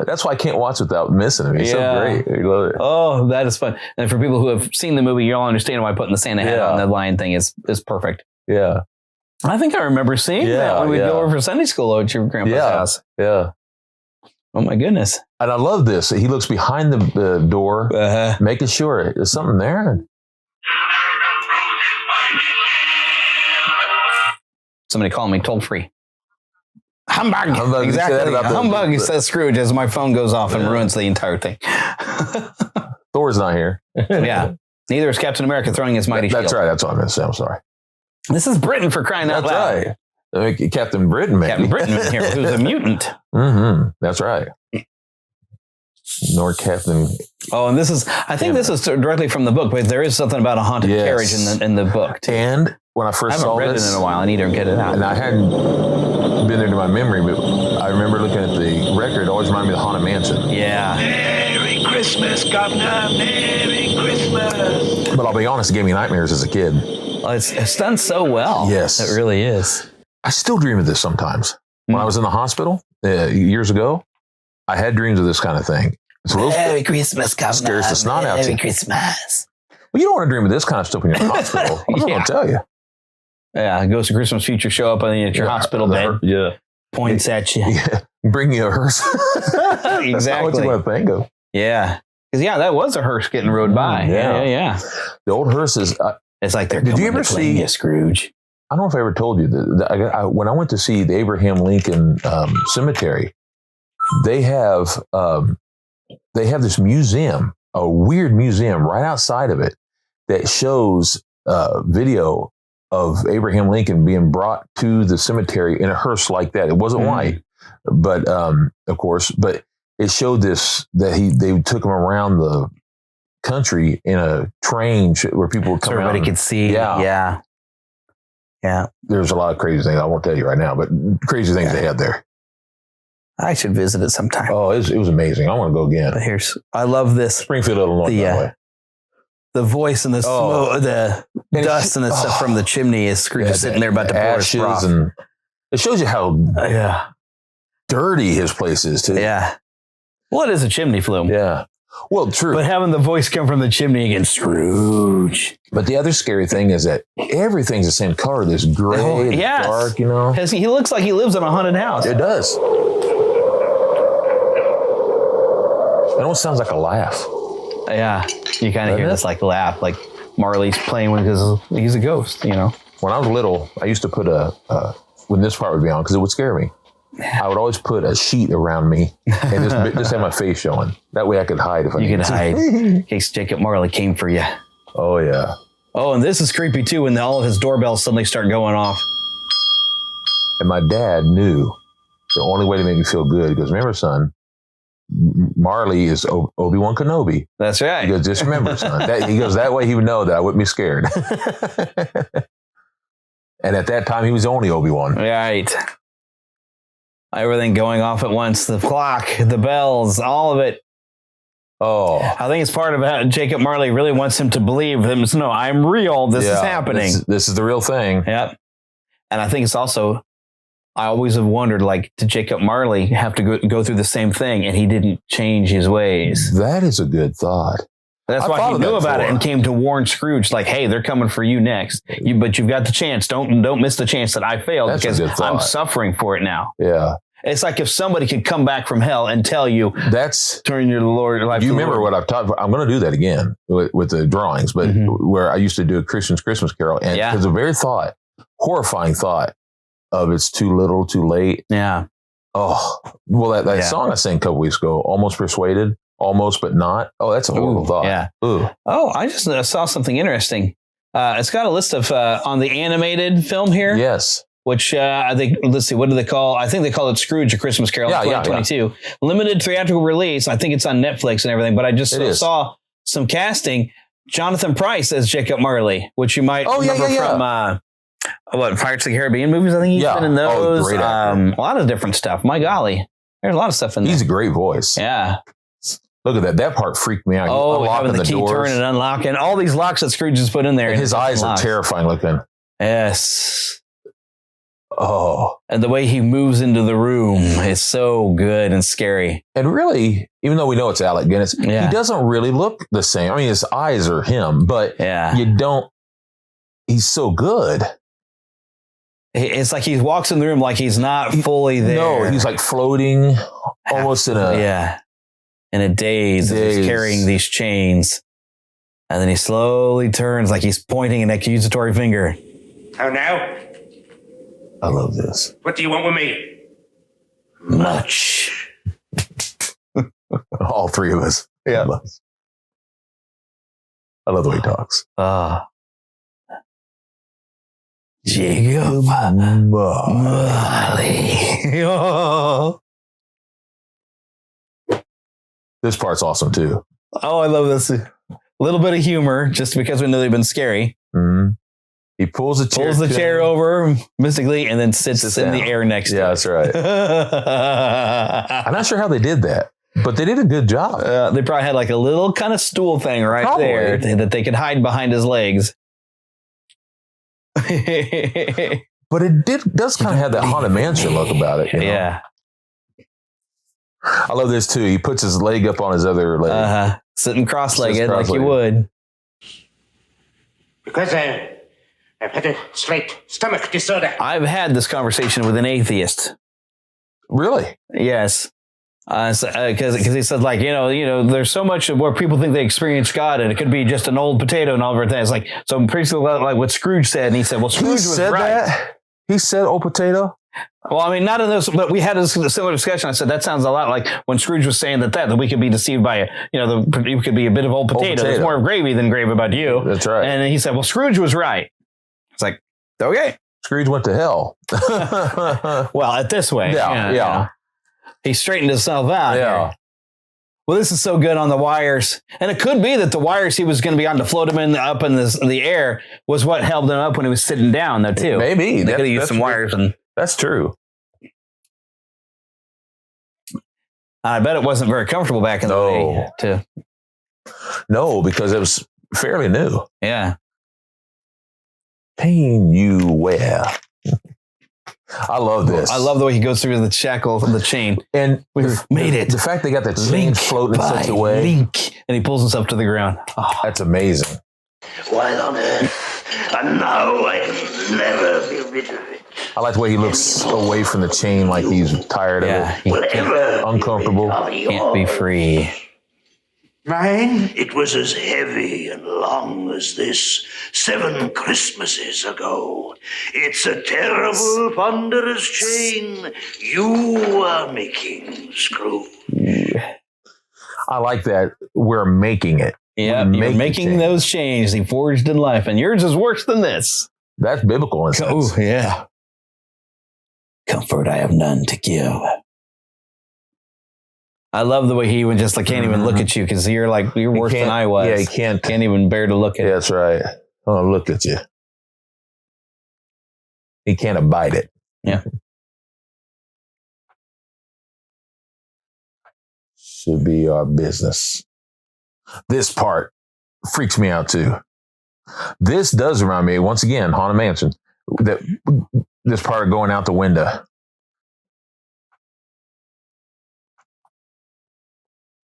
[SPEAKER 2] that's why I can't watch without missing him. He's so great. I love it.
[SPEAKER 1] Oh, that is fun. And for people who have seen the movie, you'll understand why putting the Santa hat on the lion thing is perfect.
[SPEAKER 2] Yeah.
[SPEAKER 1] I think I remember seeing that when we'd go over for Sunday school at your grandpa's house.
[SPEAKER 2] Yeah.
[SPEAKER 1] Oh, my goodness.
[SPEAKER 2] And I love this. He looks behind the door, making sure there's something there.
[SPEAKER 1] Somebody calling me toll free. Humbug. Exactly. Humbug, says Scrooge as my phone goes off and ruins the entire thing.
[SPEAKER 2] Thor's not here.
[SPEAKER 1] Yeah. Neither is Captain America throwing his mighty shield.
[SPEAKER 2] That's right. That's what I'm going to say. I'm sorry.
[SPEAKER 1] This is Britain for crying out loud.
[SPEAKER 2] That's right. Captain Britain, maybe.
[SPEAKER 1] Captain Britain here, who's a mutant.
[SPEAKER 2] Mm-hmm. That's right. Nor Captain.
[SPEAKER 1] Oh, and I think this is directly from the book, but there is something about a haunted carriage in the book, too.
[SPEAKER 2] And when I first saw this. I haven't read it
[SPEAKER 1] in a while. I need to get it out.
[SPEAKER 2] And I hadn't been there to my memory, but I remember looking at the record. It always reminded me of the Haunted Mansion.
[SPEAKER 1] Yeah.
[SPEAKER 7] Merry Christmas, Governor. Merry Christmas.
[SPEAKER 2] But I'll be honest, it gave me nightmares as a kid.
[SPEAKER 1] Well, it's done so well.
[SPEAKER 2] Yes.
[SPEAKER 1] It really is.
[SPEAKER 2] I still dream of this sometimes. When I was in the hospital years ago, I had dreams of this kind of thing.
[SPEAKER 1] Merry Christmas, Governor.
[SPEAKER 2] Scares the snot out of you.
[SPEAKER 1] Merry Christmas.
[SPEAKER 2] Well, you don't want to dream of this kind of stuff when you're in the hospital. I'm going to tell you.
[SPEAKER 1] Yeah, Ghost of Christmas Future show up at your hospital bed.
[SPEAKER 2] Yeah.
[SPEAKER 1] Points at you.
[SPEAKER 2] Yeah. Bring you a hearse.
[SPEAKER 1] Exactly.
[SPEAKER 2] That's what you want to think of.
[SPEAKER 1] Yeah. Because that was a hearse getting rode by. Yeah.
[SPEAKER 2] The old hearses.
[SPEAKER 1] It's like they're.
[SPEAKER 2] Did you ever see
[SPEAKER 1] Scrooge?
[SPEAKER 2] I don't know if I ever told you that when I went to see the Abraham Lincoln Cemetery, they have this museum, a weird museum right outside of it that shows video of Abraham Lincoln being brought to the cemetery in a hearse like that. It wasn't white, but of course, but it showed this that they took him around the country in a train where people would come
[SPEAKER 1] so everybody
[SPEAKER 2] out
[SPEAKER 1] could see. Yeah.
[SPEAKER 2] There's a lot of crazy things I won't tell you right now, but crazy things they had there.
[SPEAKER 1] I should visit it sometime.
[SPEAKER 2] Oh, it was amazing. I want to go again.
[SPEAKER 1] But I love this
[SPEAKER 2] Springfield, Illinois. By the way.
[SPEAKER 1] The voice and the smoke, the dust and the stuff from the chimney as Scrooge is sitting there about to pour his broth.
[SPEAKER 2] And it shows you how dirty his place is too.
[SPEAKER 1] Yeah. Well, it is a chimney flume.
[SPEAKER 2] Yeah. Well, true.
[SPEAKER 1] But having the voice come from the chimney against Scrooge.
[SPEAKER 2] But the other scary thing is that everything's the same color. This gray, dark, you know.
[SPEAKER 1] He looks like he lives in a haunted house.
[SPEAKER 2] It does. It almost sounds like a laugh.
[SPEAKER 1] Yeah. You kind of hear this like laugh, like Marley's playing with he's a ghost, you know.
[SPEAKER 2] When I was little, I used to put when this part would be on, because it would scare me. I would always put a sheet around me and just have my face showing. That way I could hide if I needed to. You could hide in
[SPEAKER 1] case Jacob Marley came for you.
[SPEAKER 2] Oh, yeah.
[SPEAKER 1] Oh, and this is creepy, too, when all of his doorbells suddenly start going off.
[SPEAKER 2] And my dad knew the only way to make me feel good, because remember, son, Marley is Obi-Wan Kenobi.
[SPEAKER 1] That's right.
[SPEAKER 2] He goes, just remember, son. That way he would know that I wouldn't be scared. And at that time, he was only Obi-Wan.
[SPEAKER 1] Right. Everything going off at once, the clock, the bells, all of it.
[SPEAKER 2] Oh.
[SPEAKER 1] I think it's part of how Jacob Marley really wants him to believe him. No, I'm real. This is happening.
[SPEAKER 2] This is the real thing.
[SPEAKER 1] Yep. And I think it's also, I always have wondered, like, did Jacob Marley have to go through the same thing and he didn't change his ways?
[SPEAKER 2] That is a good thought.
[SPEAKER 1] That's why he knew about it and came to warn Scrooge, like, hey, they're coming for you next. But you've got the chance. Don't miss the chance that I failed, because I'm suffering for it now.
[SPEAKER 2] Yeah.
[SPEAKER 1] It's like if somebody could come back from hell and tell you, turn your life.
[SPEAKER 2] You remember what I've taught? I'm going to do that again with the drawings, but where I used to do a Christian's Christmas Carol. And because the very horrifying thought of it's too little, too late.
[SPEAKER 1] Yeah.
[SPEAKER 2] Oh, well, that song I sang a couple weeks ago, Almost Persuaded. Almost, but not. Oh, that's a horrible thought.
[SPEAKER 1] Yeah.
[SPEAKER 2] Ooh.
[SPEAKER 1] Oh, I just saw something interesting. It's got a list of on the animated film here.
[SPEAKER 2] Yes.
[SPEAKER 1] Which I think, let's see, what do they call? I think they call it Scrooge: A Christmas Carol, 2022. Limited theatrical release. I think it's on Netflix and everything. But I just saw some casting. Jonathan Pryce as Jacob Marley, which you might remember from Pirates of the Caribbean movies. I think he's been in those.
[SPEAKER 2] Great
[SPEAKER 1] a lot of different stuff. My golly, there's a lot of stuff in there.
[SPEAKER 2] He's a great voice.
[SPEAKER 1] Yeah.
[SPEAKER 2] Look at that. That part freaked me out.
[SPEAKER 1] Having the key turn and unlocking. All these locks that Scrooge has put in there.
[SPEAKER 2] And his eyes are terrifying looking.
[SPEAKER 1] Yes.
[SPEAKER 2] Oh.
[SPEAKER 1] And the way he moves into the room is so good and scary.
[SPEAKER 2] And really, even though we know it's Alec Guinness, he doesn't really look the same. I mean, his eyes are him, but he's so good.
[SPEAKER 1] It's like he walks in the room like he's not fully there.
[SPEAKER 2] No, he's like floating almost in a daze.
[SPEAKER 1] As he's carrying these chains. And then he slowly turns like he's pointing an accusatory finger.
[SPEAKER 3] How now?
[SPEAKER 2] I love this.
[SPEAKER 3] What do you want with me?
[SPEAKER 1] Much.
[SPEAKER 2] All three of us. Yeah. I love the way he talks.
[SPEAKER 1] Jacob Marley.
[SPEAKER 2] This part's awesome too.
[SPEAKER 1] Oh, I love this. A little bit of humor, just because we know they've been scary.
[SPEAKER 2] Mm-hmm. He pulls the
[SPEAKER 1] chair over mystically and then sits in the air next to it.
[SPEAKER 2] Yeah, that's right. I'm not sure how they did that, but they did a good job.
[SPEAKER 1] They probably had like a little kind of stool thing there that they could hide behind his legs.
[SPEAKER 2] But it does kind of have that Haunted Mansion look about it. You know?
[SPEAKER 1] Yeah.
[SPEAKER 2] I love this too. He puts his leg up on his other leg.
[SPEAKER 1] Sitting cross-legged like you would.
[SPEAKER 3] Because I've had a slight stomach disorder.
[SPEAKER 1] I've had this conversation with an atheist.
[SPEAKER 2] Really?
[SPEAKER 1] Yes. Because he said, like, there's so much of where people think they experience God, and it could be just an old potato and all of that. It's like, so basically like what Scrooge said, and he said, well, Scrooge was right.
[SPEAKER 2] That? He said old potato?
[SPEAKER 1] Well, I mean, not in this, but we had a similar discussion. I said, that sounds a lot like when Scrooge was saying that we could be deceived by, you could be a bit of old potato. There's more gravy than gravy about you.
[SPEAKER 2] That's right.
[SPEAKER 1] And he said, well, Scrooge was right. It's like, okay.
[SPEAKER 2] Scrooge went to hell.
[SPEAKER 1] Well, at this way.
[SPEAKER 2] Yeah.
[SPEAKER 1] He straightened himself out.
[SPEAKER 2] Yeah.
[SPEAKER 1] Here. Well, this is so good on the wires. And it could be that the wires he was going to be on to float him up in the air was what held him up when he was sitting down, though, too.
[SPEAKER 2] Maybe.
[SPEAKER 1] They could have used some wires.
[SPEAKER 2] That's true.
[SPEAKER 1] I bet it wasn't very comfortable back in the day.
[SPEAKER 2] No, because it was fairly new.
[SPEAKER 1] Yeah.
[SPEAKER 2] Pain you wear. I love this.
[SPEAKER 1] I love the way he goes through the shackle from the chain.
[SPEAKER 2] And
[SPEAKER 1] we've made it.
[SPEAKER 2] The fact they got the chain floating in such a way.
[SPEAKER 1] Link. And he pulls himself to the ground. Oh.
[SPEAKER 2] That's amazing.
[SPEAKER 7] While on earth, and now I'll never be rid of it.
[SPEAKER 2] I like the way he looks away from the chain like he's tired of it. Uncomfortable.
[SPEAKER 1] Can't be free.
[SPEAKER 7] Mine? It was as heavy and long as this 7 Christmases ago. It's a terrible, ponderous chain you are making, Scrooge.
[SPEAKER 2] I like that. We're making it.
[SPEAKER 1] Yeah, you're making those chains he forged in life, and yours is worse than this.
[SPEAKER 2] That's biblical in a sense.
[SPEAKER 1] Oh, yeah. Comfort I have none to give. I love the way he even just can't even look at you because you're worse than I was.
[SPEAKER 2] Yeah, he can't
[SPEAKER 1] even bear to look at you.
[SPEAKER 2] That's right. Oh, look at you. He can't abide it.
[SPEAKER 1] Yeah.
[SPEAKER 2] Should be our business. This part freaks me out too. This does remind me, once again, Haunted Mansion, that this part of going out the window.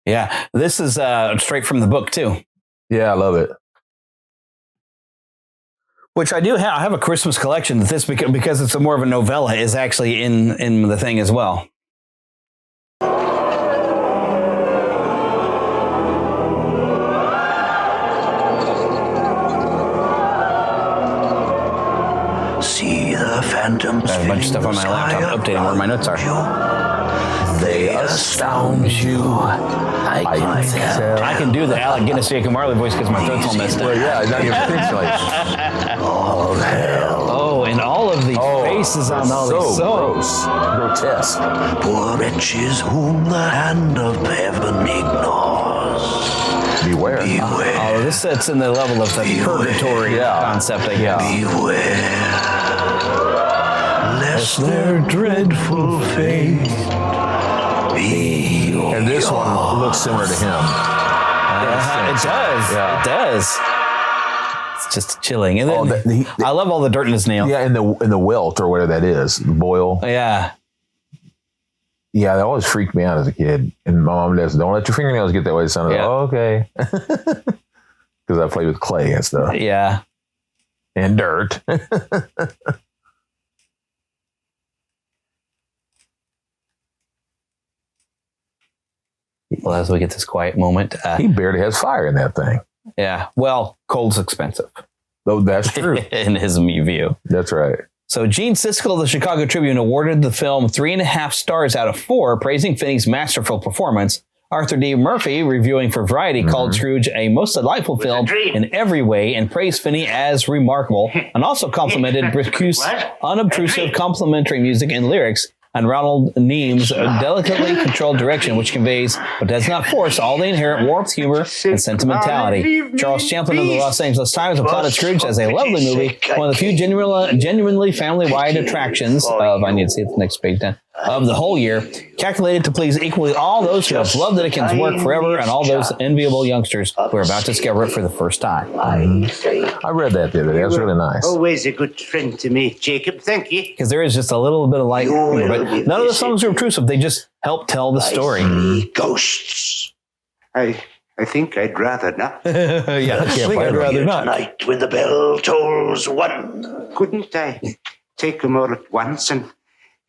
[SPEAKER 1] Yeah, this is straight from the book too.
[SPEAKER 2] Yeah, I love it.
[SPEAKER 1] Which I do have. I have a Christmas collection that this, because it's more of a novella, is actually in the thing as well.
[SPEAKER 7] See the phantoms.
[SPEAKER 1] I have a bunch of stuff on my laptop updating where my notes are.
[SPEAKER 7] They astound you.
[SPEAKER 1] I can do the Alec Guinness Jake and Marley voice because my throat's all messed up.
[SPEAKER 2] Well, yeah, now you're
[SPEAKER 7] All hell.
[SPEAKER 1] Oh, and all of these faces on all these
[SPEAKER 2] gross, grotesque.
[SPEAKER 7] Poor wretches whom the hand of heaven ignores.
[SPEAKER 2] Beware.
[SPEAKER 1] Oh, this sets in the level of the purgatory concept, I guess.
[SPEAKER 7] Beware, lest their dreadful fate be your.
[SPEAKER 2] And this one looks similar to him.
[SPEAKER 1] It does.
[SPEAKER 2] Yeah.
[SPEAKER 1] It does. It's just chilling. And then I love all the dirt in his nail.
[SPEAKER 2] Yeah, in the welt or whatever that is, the boil.
[SPEAKER 1] Yeah.
[SPEAKER 2] Yeah, that always freaked me out as a kid. And my mom does, don't let your fingernails get that way, son.
[SPEAKER 1] Yeah.
[SPEAKER 2] Oh, okay. Because I played with clay and stuff.
[SPEAKER 1] Yeah.
[SPEAKER 2] And dirt.
[SPEAKER 1] Well, as we get this quiet moment.
[SPEAKER 2] He barely has fire in that thing.
[SPEAKER 1] Yeah. Well, coal's expensive.
[SPEAKER 2] Oh, that's true.
[SPEAKER 1] In his view.
[SPEAKER 2] That's right.
[SPEAKER 1] So Gene Siskel of the Chicago Tribune awarded the film 3.5 stars out of 4, praising Finney's masterful performance. Arthur D. Murphy, reviewing for Variety, called Scrooge a most delightful film in every way and praised Finney as remarkable, and also complimented Bricuse's unobtrusive complimentary music and lyrics and Ronald Neam's delicately controlled direction, which conveys but does not force all the inherent warmth, humor, and sentimentality. Charles Champlin of the Los Angeles Times applauded Scrooge as a lovely movie, one of the few genuinely family-wide attractions of, I need to see the next page then, of the whole year, calculated to please equally all those who have loved the Dickens work forever and all those enviable youngsters who are about to discover it for the first time.
[SPEAKER 2] I read that the other day. That's really nice.
[SPEAKER 3] Always a good friend to me, Jacob. Thank you.
[SPEAKER 1] Because there is just a little bit of light humor, but none of the songs are obtrusive. They just help tell the story.
[SPEAKER 3] Ghosts. I think I'd rather not.
[SPEAKER 1] Yeah, I think I'd rather not.
[SPEAKER 7] Tonight when the bell tolls 1.
[SPEAKER 3] Couldn't I take them all at once and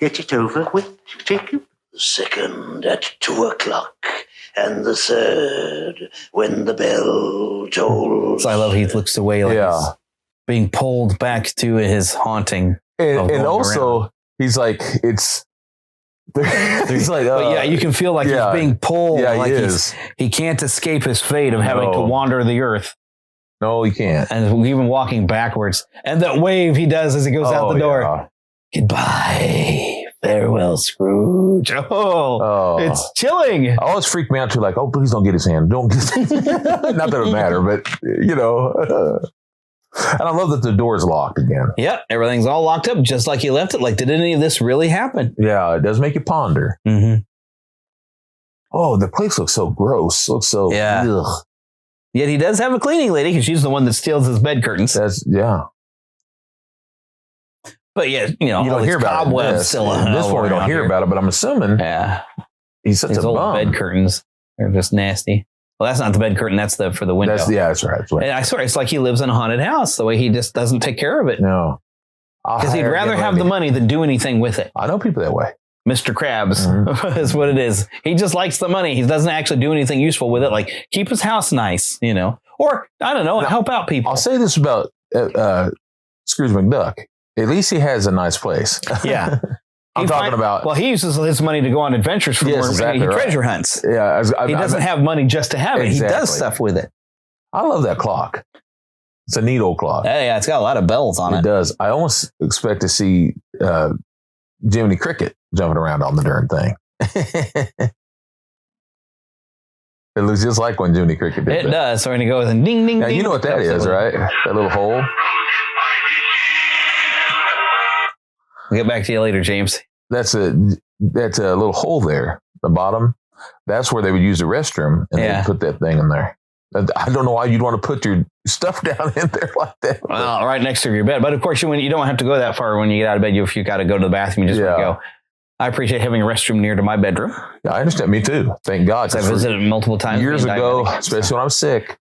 [SPEAKER 3] get it over with, Jacob?
[SPEAKER 7] the second at 2 o'clock, and the third when the bell tolls.
[SPEAKER 1] So I love he looks away like he's being pulled back to his haunting.
[SPEAKER 2] And also, he's like, it's... he's like,
[SPEAKER 1] but yeah, you can feel like he's being pulled.
[SPEAKER 2] Yeah,
[SPEAKER 1] like
[SPEAKER 2] he is.
[SPEAKER 1] He can't escape his fate of having to wander the earth.
[SPEAKER 2] No, he can't.
[SPEAKER 1] And even walking backwards. And that wave he does as he goes out the door.
[SPEAKER 2] Yeah.
[SPEAKER 1] Goodbye. Farewell, Scrooge. Oh, it's chilling.
[SPEAKER 2] I always freak me out too, like, oh, please don't get his hand. Don't get his hand. Not that it matter, but, you know. And I love that the door is locked again.
[SPEAKER 1] Yep, everything's all locked up just like he left it. Like, did any of this really happen?
[SPEAKER 2] Yeah, it does make you ponder.
[SPEAKER 1] Mm-hmm.
[SPEAKER 2] Oh, the place looks so gross. Looks so... Ugh.
[SPEAKER 1] Yet he does have a cleaning lady because she's the one that steals his bed curtains. But yeah, you
[SPEAKER 2] don't hear about
[SPEAKER 1] cobwebs still.
[SPEAKER 2] This one we don't hear about it, but I'm assuming he's such
[SPEAKER 1] his
[SPEAKER 2] a
[SPEAKER 1] old
[SPEAKER 2] bum.
[SPEAKER 1] bed curtains. They're just nasty. Well, that's not the bed curtain. That's for the window.
[SPEAKER 2] That's right.
[SPEAKER 1] And I swear, it's like he lives in a haunted house. The way he just doesn't take care of it.
[SPEAKER 2] No,
[SPEAKER 1] because he'd rather have the money than do anything with it.
[SPEAKER 2] I know people that way.
[SPEAKER 1] Mr. Krabs is what it is. He just likes the money. He doesn't actually do anything useful with it. Like keep his house nice, or I don't know, help out people.
[SPEAKER 2] I'll say this about Scrooge McDuck. At least he has a nice place.
[SPEAKER 1] Yeah.
[SPEAKER 2] I'm talking about...
[SPEAKER 1] Well, he uses his money to go on adventures for more. Exactly he treasure hunts.
[SPEAKER 2] Yeah.
[SPEAKER 1] He doesn't have money just to have it. Exactly. He does stuff with it.
[SPEAKER 2] I love that clock. It's a neat old clock.
[SPEAKER 1] Yeah, it's got a lot of bells on it.
[SPEAKER 2] It does. I almost expect to see Jiminy Cricket jumping around on the darn thing. It looks just like when Jiminy Cricket did
[SPEAKER 1] it. It does. So when he goes and ding, ding,
[SPEAKER 2] now,
[SPEAKER 1] ding.
[SPEAKER 2] You know what that is, right? That little hole.
[SPEAKER 1] I'll get back to you later, James.
[SPEAKER 2] That's a little hole there, the bottom. That's where they would use the restroom, and they'd put that thing in there. I don't know why you'd want to put your stuff down in there like that.
[SPEAKER 1] Well, right next to your bed. But of course, you don't have to go that far when you get out of bed. If you got to go to the bathroom, you just want to go. I appreciate having a restroom near to my bedroom.
[SPEAKER 2] Yeah, I understand. Me too. Thank God.
[SPEAKER 1] I visited multiple times.
[SPEAKER 2] Years ago, especially when I was sick,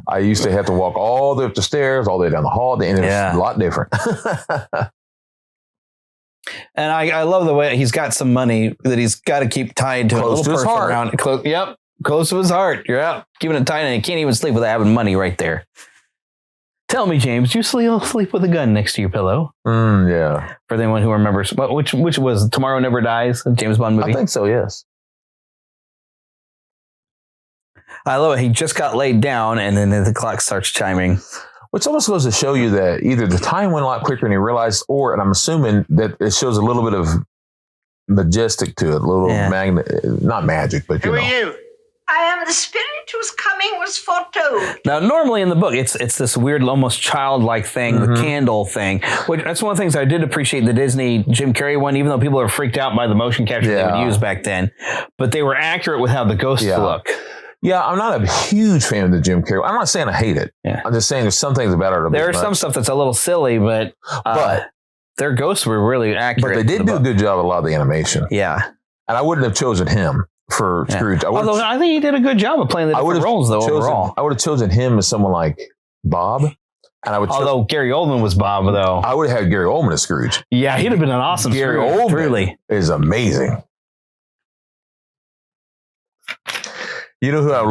[SPEAKER 2] I used to have to walk all the way up the stairs, all the way down the hall, and it was a lot different.
[SPEAKER 1] And I love the way he's got some money that he's got to keep tied to
[SPEAKER 2] close
[SPEAKER 1] a little purse around. Close to his heart. You're out keeping it tight, and you can't even sleep without having money right there. Tell me, James, you sleep with a gun next to your pillow?
[SPEAKER 2] Yeah. For
[SPEAKER 1] anyone who remembers, which was Tomorrow Never Dies, a James Bond movie?
[SPEAKER 2] I think so, yes.
[SPEAKER 1] I love it. He just got laid down, and then the clock starts chiming.
[SPEAKER 2] Which almost goes to show you that either the time went a lot quicker than he realized, and I'm assuming that it shows a little bit of majestic to it, a little not magic, but
[SPEAKER 6] Who are you? I am the spirit whose coming was foretold.
[SPEAKER 1] Now, normally in the book, it's this weird, almost childlike thing, the candle thing. Which that's one of the things I did appreciate the Disney Jim Carrey one, even though people are freaked out by the motion capture they would use back then. But they were accurate with how the ghosts look.
[SPEAKER 2] Yeah, I'm not a huge fan of the Jim Carrey. I'm not saying I hate it. Yeah. I'm just saying there's some things about it.
[SPEAKER 1] There's some stuff that's a little silly, but their ghosts were really accurate.
[SPEAKER 2] But they did do a good job of a lot of the animation.
[SPEAKER 1] Yeah.
[SPEAKER 2] And I wouldn't have chosen him for Scrooge.
[SPEAKER 1] Although I think he did a good job of playing the different roles, though, overall.
[SPEAKER 2] I would have chosen him as someone like Bob. And
[SPEAKER 1] although Gary Oldman was Bob, though.
[SPEAKER 2] I would have had Gary Oldman as Scrooge.
[SPEAKER 1] Yeah, he'd have been an awesome
[SPEAKER 2] Gary
[SPEAKER 1] Scrooge.
[SPEAKER 2] Oldman
[SPEAKER 1] truly
[SPEAKER 2] is amazing. You know who I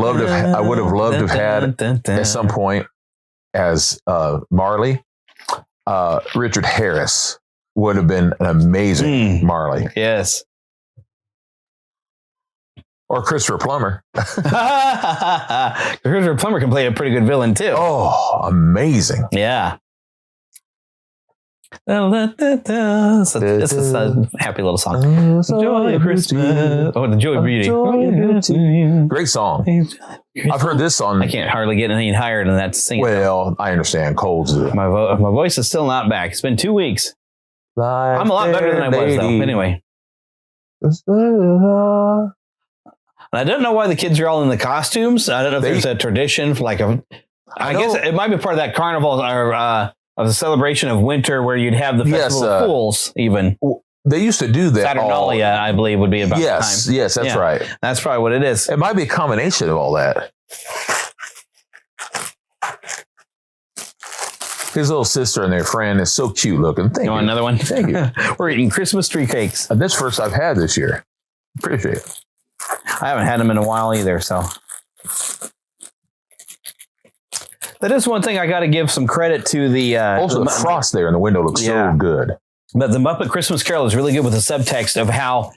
[SPEAKER 2] would have loved to have had at some point as Marley? Richard Harris would have been an amazing Marley.
[SPEAKER 1] Yes.
[SPEAKER 2] Or Christopher Plummer.
[SPEAKER 1] Christopher Plummer can play a pretty good villain, too.
[SPEAKER 2] Oh, amazing.
[SPEAKER 1] Yeah. So this is a happy little song. Joy of Christmas. Oh, the Joy of Beauty.
[SPEAKER 2] Great song. I've heard this song.
[SPEAKER 1] I can't hardly get anything higher than that to sing.
[SPEAKER 2] Well, I understand. Cold's
[SPEAKER 1] my voice is still not back. It's been 2 weeks. I'm a lot better than I was, though. Anyway. And I don't know why the kids are all in the costumes. I don't know if there's a tradition for like I guess it might be part of that carnival or of the celebration of winter where you'd have the Festival of Fools even.
[SPEAKER 2] They used to do that.
[SPEAKER 1] Saturnalia, I believe, would be about the time.
[SPEAKER 2] Yes, that's right.
[SPEAKER 1] That's probably what it is.
[SPEAKER 2] It might be a combination of all that. His little sister and their friend is so cute looking. Thank you.
[SPEAKER 1] Want another one?
[SPEAKER 2] Thank you.
[SPEAKER 1] We're eating Christmas tree cakes.
[SPEAKER 2] This first I've had this year. Appreciate it.
[SPEAKER 1] I haven't had them in a while either, so. That is one thing I got to give some credit to the...
[SPEAKER 2] Also, the frost there in the window looks so good.
[SPEAKER 1] But the Muppet Christmas Carol is really good with the subtext of how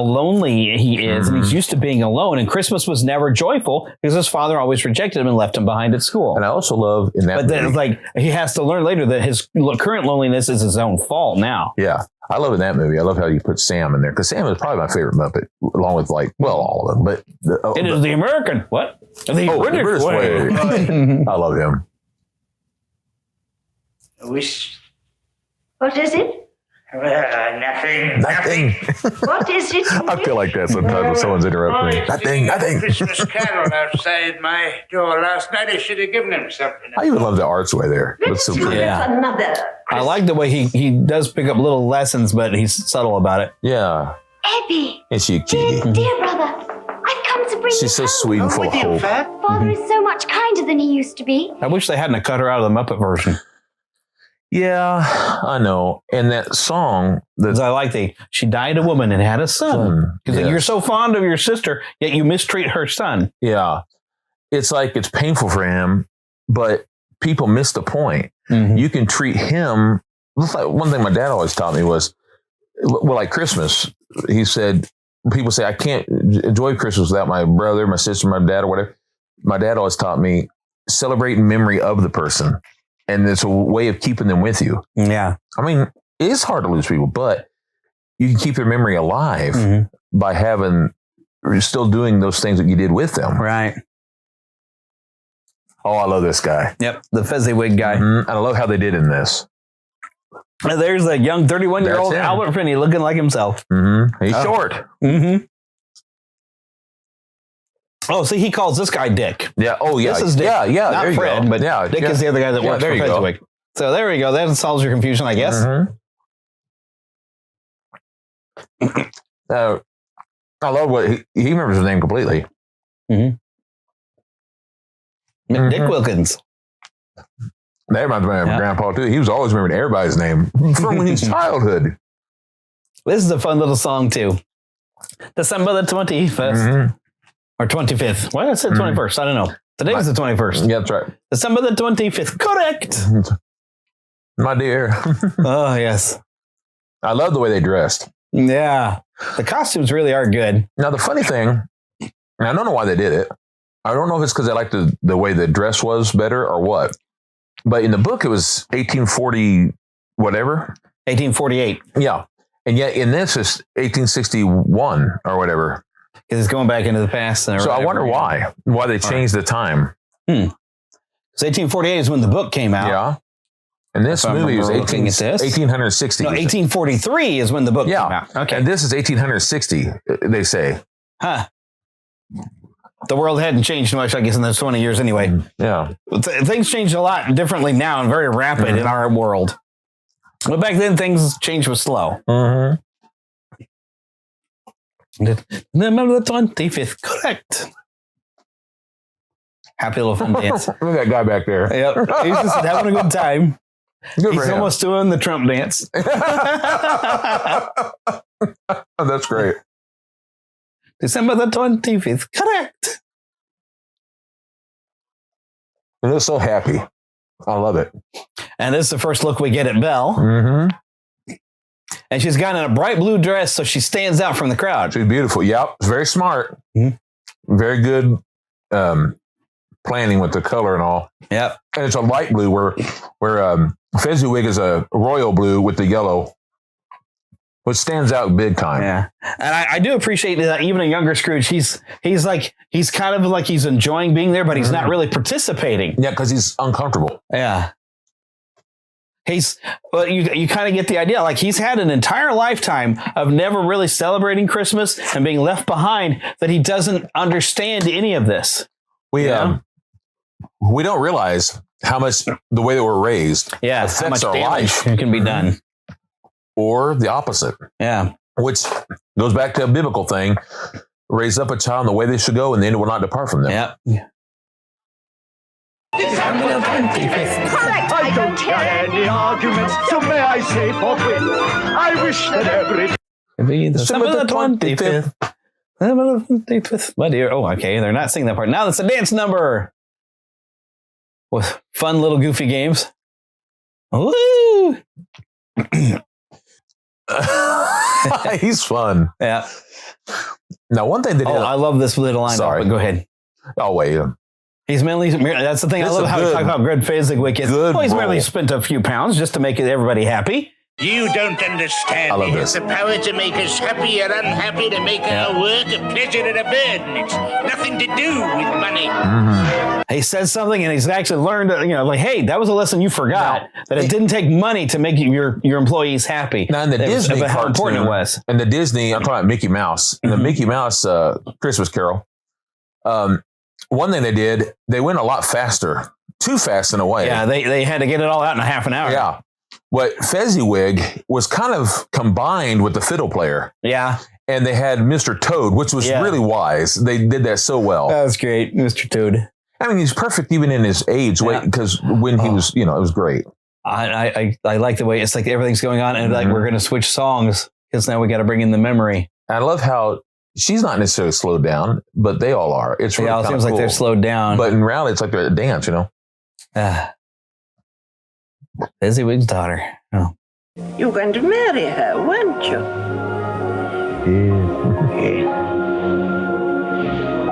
[SPEAKER 1] lonely he is, and he's used to being alone, and Christmas was never joyful because his father always rejected him and left him behind at school.
[SPEAKER 2] And I also love in that
[SPEAKER 1] But then it's like he has to learn later that his current loneliness is his own fault now.
[SPEAKER 2] Yeah. I love in that movie. I love how you put Sam in there because Sam is probably my favorite Muppet, along with all of them. But
[SPEAKER 1] it is the American the British way.
[SPEAKER 2] I love him.
[SPEAKER 6] What is it?
[SPEAKER 3] Nothing.
[SPEAKER 6] What is it?
[SPEAKER 2] I feel like that sometimes when someone's interrupting me. Nothing.
[SPEAKER 3] Christmas carol outside my door last night. I should have given him something.
[SPEAKER 2] I even love the archway there. It's so pretty.
[SPEAKER 6] Another.
[SPEAKER 1] I like the way he does pick up little lessons, but he's subtle about it.
[SPEAKER 2] Yeah.
[SPEAKER 6] Ebbie.
[SPEAKER 2] And she cutie.
[SPEAKER 6] Dear brother, I've come to bring
[SPEAKER 2] She's so sweet and full of hope.
[SPEAKER 6] Father is so much kinder than he used to be.
[SPEAKER 1] I wish they hadn't cut her out of the Muppet version.
[SPEAKER 2] Yeah, I know. And that song,
[SPEAKER 1] I like she died a woman and had a son. Because you're so fond of your sister, yet you mistreat her son.
[SPEAKER 2] Yeah. It's like it's painful for him, but people miss the point. You can treat him. Like one thing my dad always taught me was, well, like Christmas, he said, people say, I can't enjoy Christmas without my brother, my sister, my dad, or whatever. My dad always taught me, celebrate in memory of the person. And it's a way of keeping them with you.
[SPEAKER 1] Yeah.
[SPEAKER 2] I mean, it is hard to lose people, but you can keep their memory alive by still doing those things that you did with them.
[SPEAKER 1] Right.
[SPEAKER 2] Oh, I love this guy.
[SPEAKER 1] Yep. The Fezziwig guy.
[SPEAKER 2] And I love how they did in this.
[SPEAKER 1] And there's a young 31-year-old Albert Finney looking like himself.
[SPEAKER 2] He's short.
[SPEAKER 1] Oh, see, he calls this guy Dick.
[SPEAKER 2] Yeah. Oh, yeah.
[SPEAKER 1] This is Dick.
[SPEAKER 2] Yeah.
[SPEAKER 1] Not
[SPEAKER 2] there you
[SPEAKER 1] Fred,
[SPEAKER 2] go.
[SPEAKER 1] but Dick is the other guy that works for Fezziwig. So there we go. That solves your confusion, I guess.
[SPEAKER 2] I love what he remembers his name completely.
[SPEAKER 1] Dick Wilkins.
[SPEAKER 2] That reminds me of my grandpa, too. He was always remembering everybody's name from his childhood.
[SPEAKER 1] This is a fun little song, too. December the 21st. Or 25th. Why did I say 21st? I don't know. Today is the 21st.
[SPEAKER 2] Yeah, that's right.
[SPEAKER 1] December the 25th. Correct.
[SPEAKER 2] My dear.
[SPEAKER 1] Oh, yes.
[SPEAKER 2] I love the way they dressed.
[SPEAKER 1] Yeah. The costumes really are good.
[SPEAKER 2] Now, the funny thing, and I don't know why they did it. I don't know if it's because they liked the way the dress was better or what. But in the book, it was 1840 whatever.
[SPEAKER 1] 1848.
[SPEAKER 2] Yeah. And yet in this, it's 1861 or whatever.
[SPEAKER 1] Because it's going back into the past.
[SPEAKER 2] So I wonder why they changed the time.
[SPEAKER 1] Because 1848 is when the book came out.
[SPEAKER 2] Yeah. And this movie was 1860.
[SPEAKER 1] No, 1843 is when the book came out. Okay.
[SPEAKER 2] And this is 1860, they say.
[SPEAKER 1] Huh. The world hadn't changed much, I guess, in those 20 years anyway.
[SPEAKER 2] Yeah.
[SPEAKER 1] Things change a lot differently now and very rapid in our world. But back then, things change was slow. Remember the 25th. Correct. Happy little fun dance.
[SPEAKER 2] Look at that guy back there.
[SPEAKER 1] Yep. He's just having a good time. He's almost doing the Trump dance.
[SPEAKER 2] That's great.
[SPEAKER 1] December the 25th. Correct.
[SPEAKER 2] He looks so happy. I love it.
[SPEAKER 1] And this is the first look we get at Belle. And she's got in a bright blue dress, so she stands out from the crowd.
[SPEAKER 2] She's beautiful. Yep. It's very smart. Very good planning with the color and all.
[SPEAKER 1] Yep.
[SPEAKER 2] And it's a light blue where Fezziwig is a royal blue with the yellow, which stands out big time.
[SPEAKER 1] Yeah. And I do appreciate that even a younger Scrooge, he's kind of like he's enjoying being there, but he's not really participating.
[SPEAKER 2] Yeah, because he's uncomfortable.
[SPEAKER 1] Yeah. You kind of get the idea. Like he's had an entire lifetime of never really celebrating Christmas and being left behind that he doesn't understand any of this.
[SPEAKER 2] We don't realize how much the way that we're raised affects
[SPEAKER 1] how much
[SPEAKER 2] our
[SPEAKER 1] damage
[SPEAKER 2] life.
[SPEAKER 1] can be done.
[SPEAKER 2] Or the opposite.
[SPEAKER 1] Yeah.
[SPEAKER 2] Which goes back to a biblical thing. Raise up a child in the way they should go and the end will not depart from them.
[SPEAKER 1] Yeah.
[SPEAKER 6] December the 25th. Correct. I don't hear
[SPEAKER 8] any arguments, so may I say forthwith, I wish that every...
[SPEAKER 1] December the 25th. With my dear. Oh, okay. They're not singing that part. Now it's a dance number with fun little goofy games. Woo!
[SPEAKER 2] He's fun.
[SPEAKER 1] Yeah.
[SPEAKER 2] Now, one thing that
[SPEAKER 1] I love this little line.
[SPEAKER 2] Sorry.
[SPEAKER 1] But go ahead.
[SPEAKER 2] Oh, wait.
[SPEAKER 1] He's merely, that's the thing. I love how we talk about Greg Fezzik is. Well, he's merely spent a few pounds just to make everybody happy.
[SPEAKER 3] You don't understand.
[SPEAKER 2] I love
[SPEAKER 3] It
[SPEAKER 2] this.
[SPEAKER 3] has the power to make us happy or unhappy, to make our work a pleasure or a burden. It's nothing to do with money.
[SPEAKER 1] He says something and he's actually learned, like, hey, that was a lesson you forgot, that it didn't take money to make your employees happy.
[SPEAKER 2] Now, in the Disney
[SPEAKER 1] about how
[SPEAKER 2] cartoon,
[SPEAKER 1] important it was.
[SPEAKER 2] in the Disney, I'm talking about Mickey Mouse, in the Mickey Mouse Christmas Carol, one thing they did, they went a lot faster, too fast in a way.
[SPEAKER 1] Yeah, they had to get it all out in a half an hour.
[SPEAKER 2] Yeah. What Fezziwig was kind of combined with the fiddle player.
[SPEAKER 1] Yeah.
[SPEAKER 2] And they had Mr. Toad, which was really wise. They did that so well.
[SPEAKER 1] That was great, Mr. Toad.
[SPEAKER 2] I mean, he's perfect even in his age, because when he was, it was great.
[SPEAKER 1] I like the way it's like everything's going on and like we're going to switch songs because now we got to bring in the memory.
[SPEAKER 2] And I love how she's not necessarily slowed down, but they all are. It's really
[SPEAKER 1] it seems like they're slowed down.
[SPEAKER 2] But in reality, it's like a dance,
[SPEAKER 1] Fezziwig's daughter. Oh.
[SPEAKER 6] You're going to marry her, weren't you?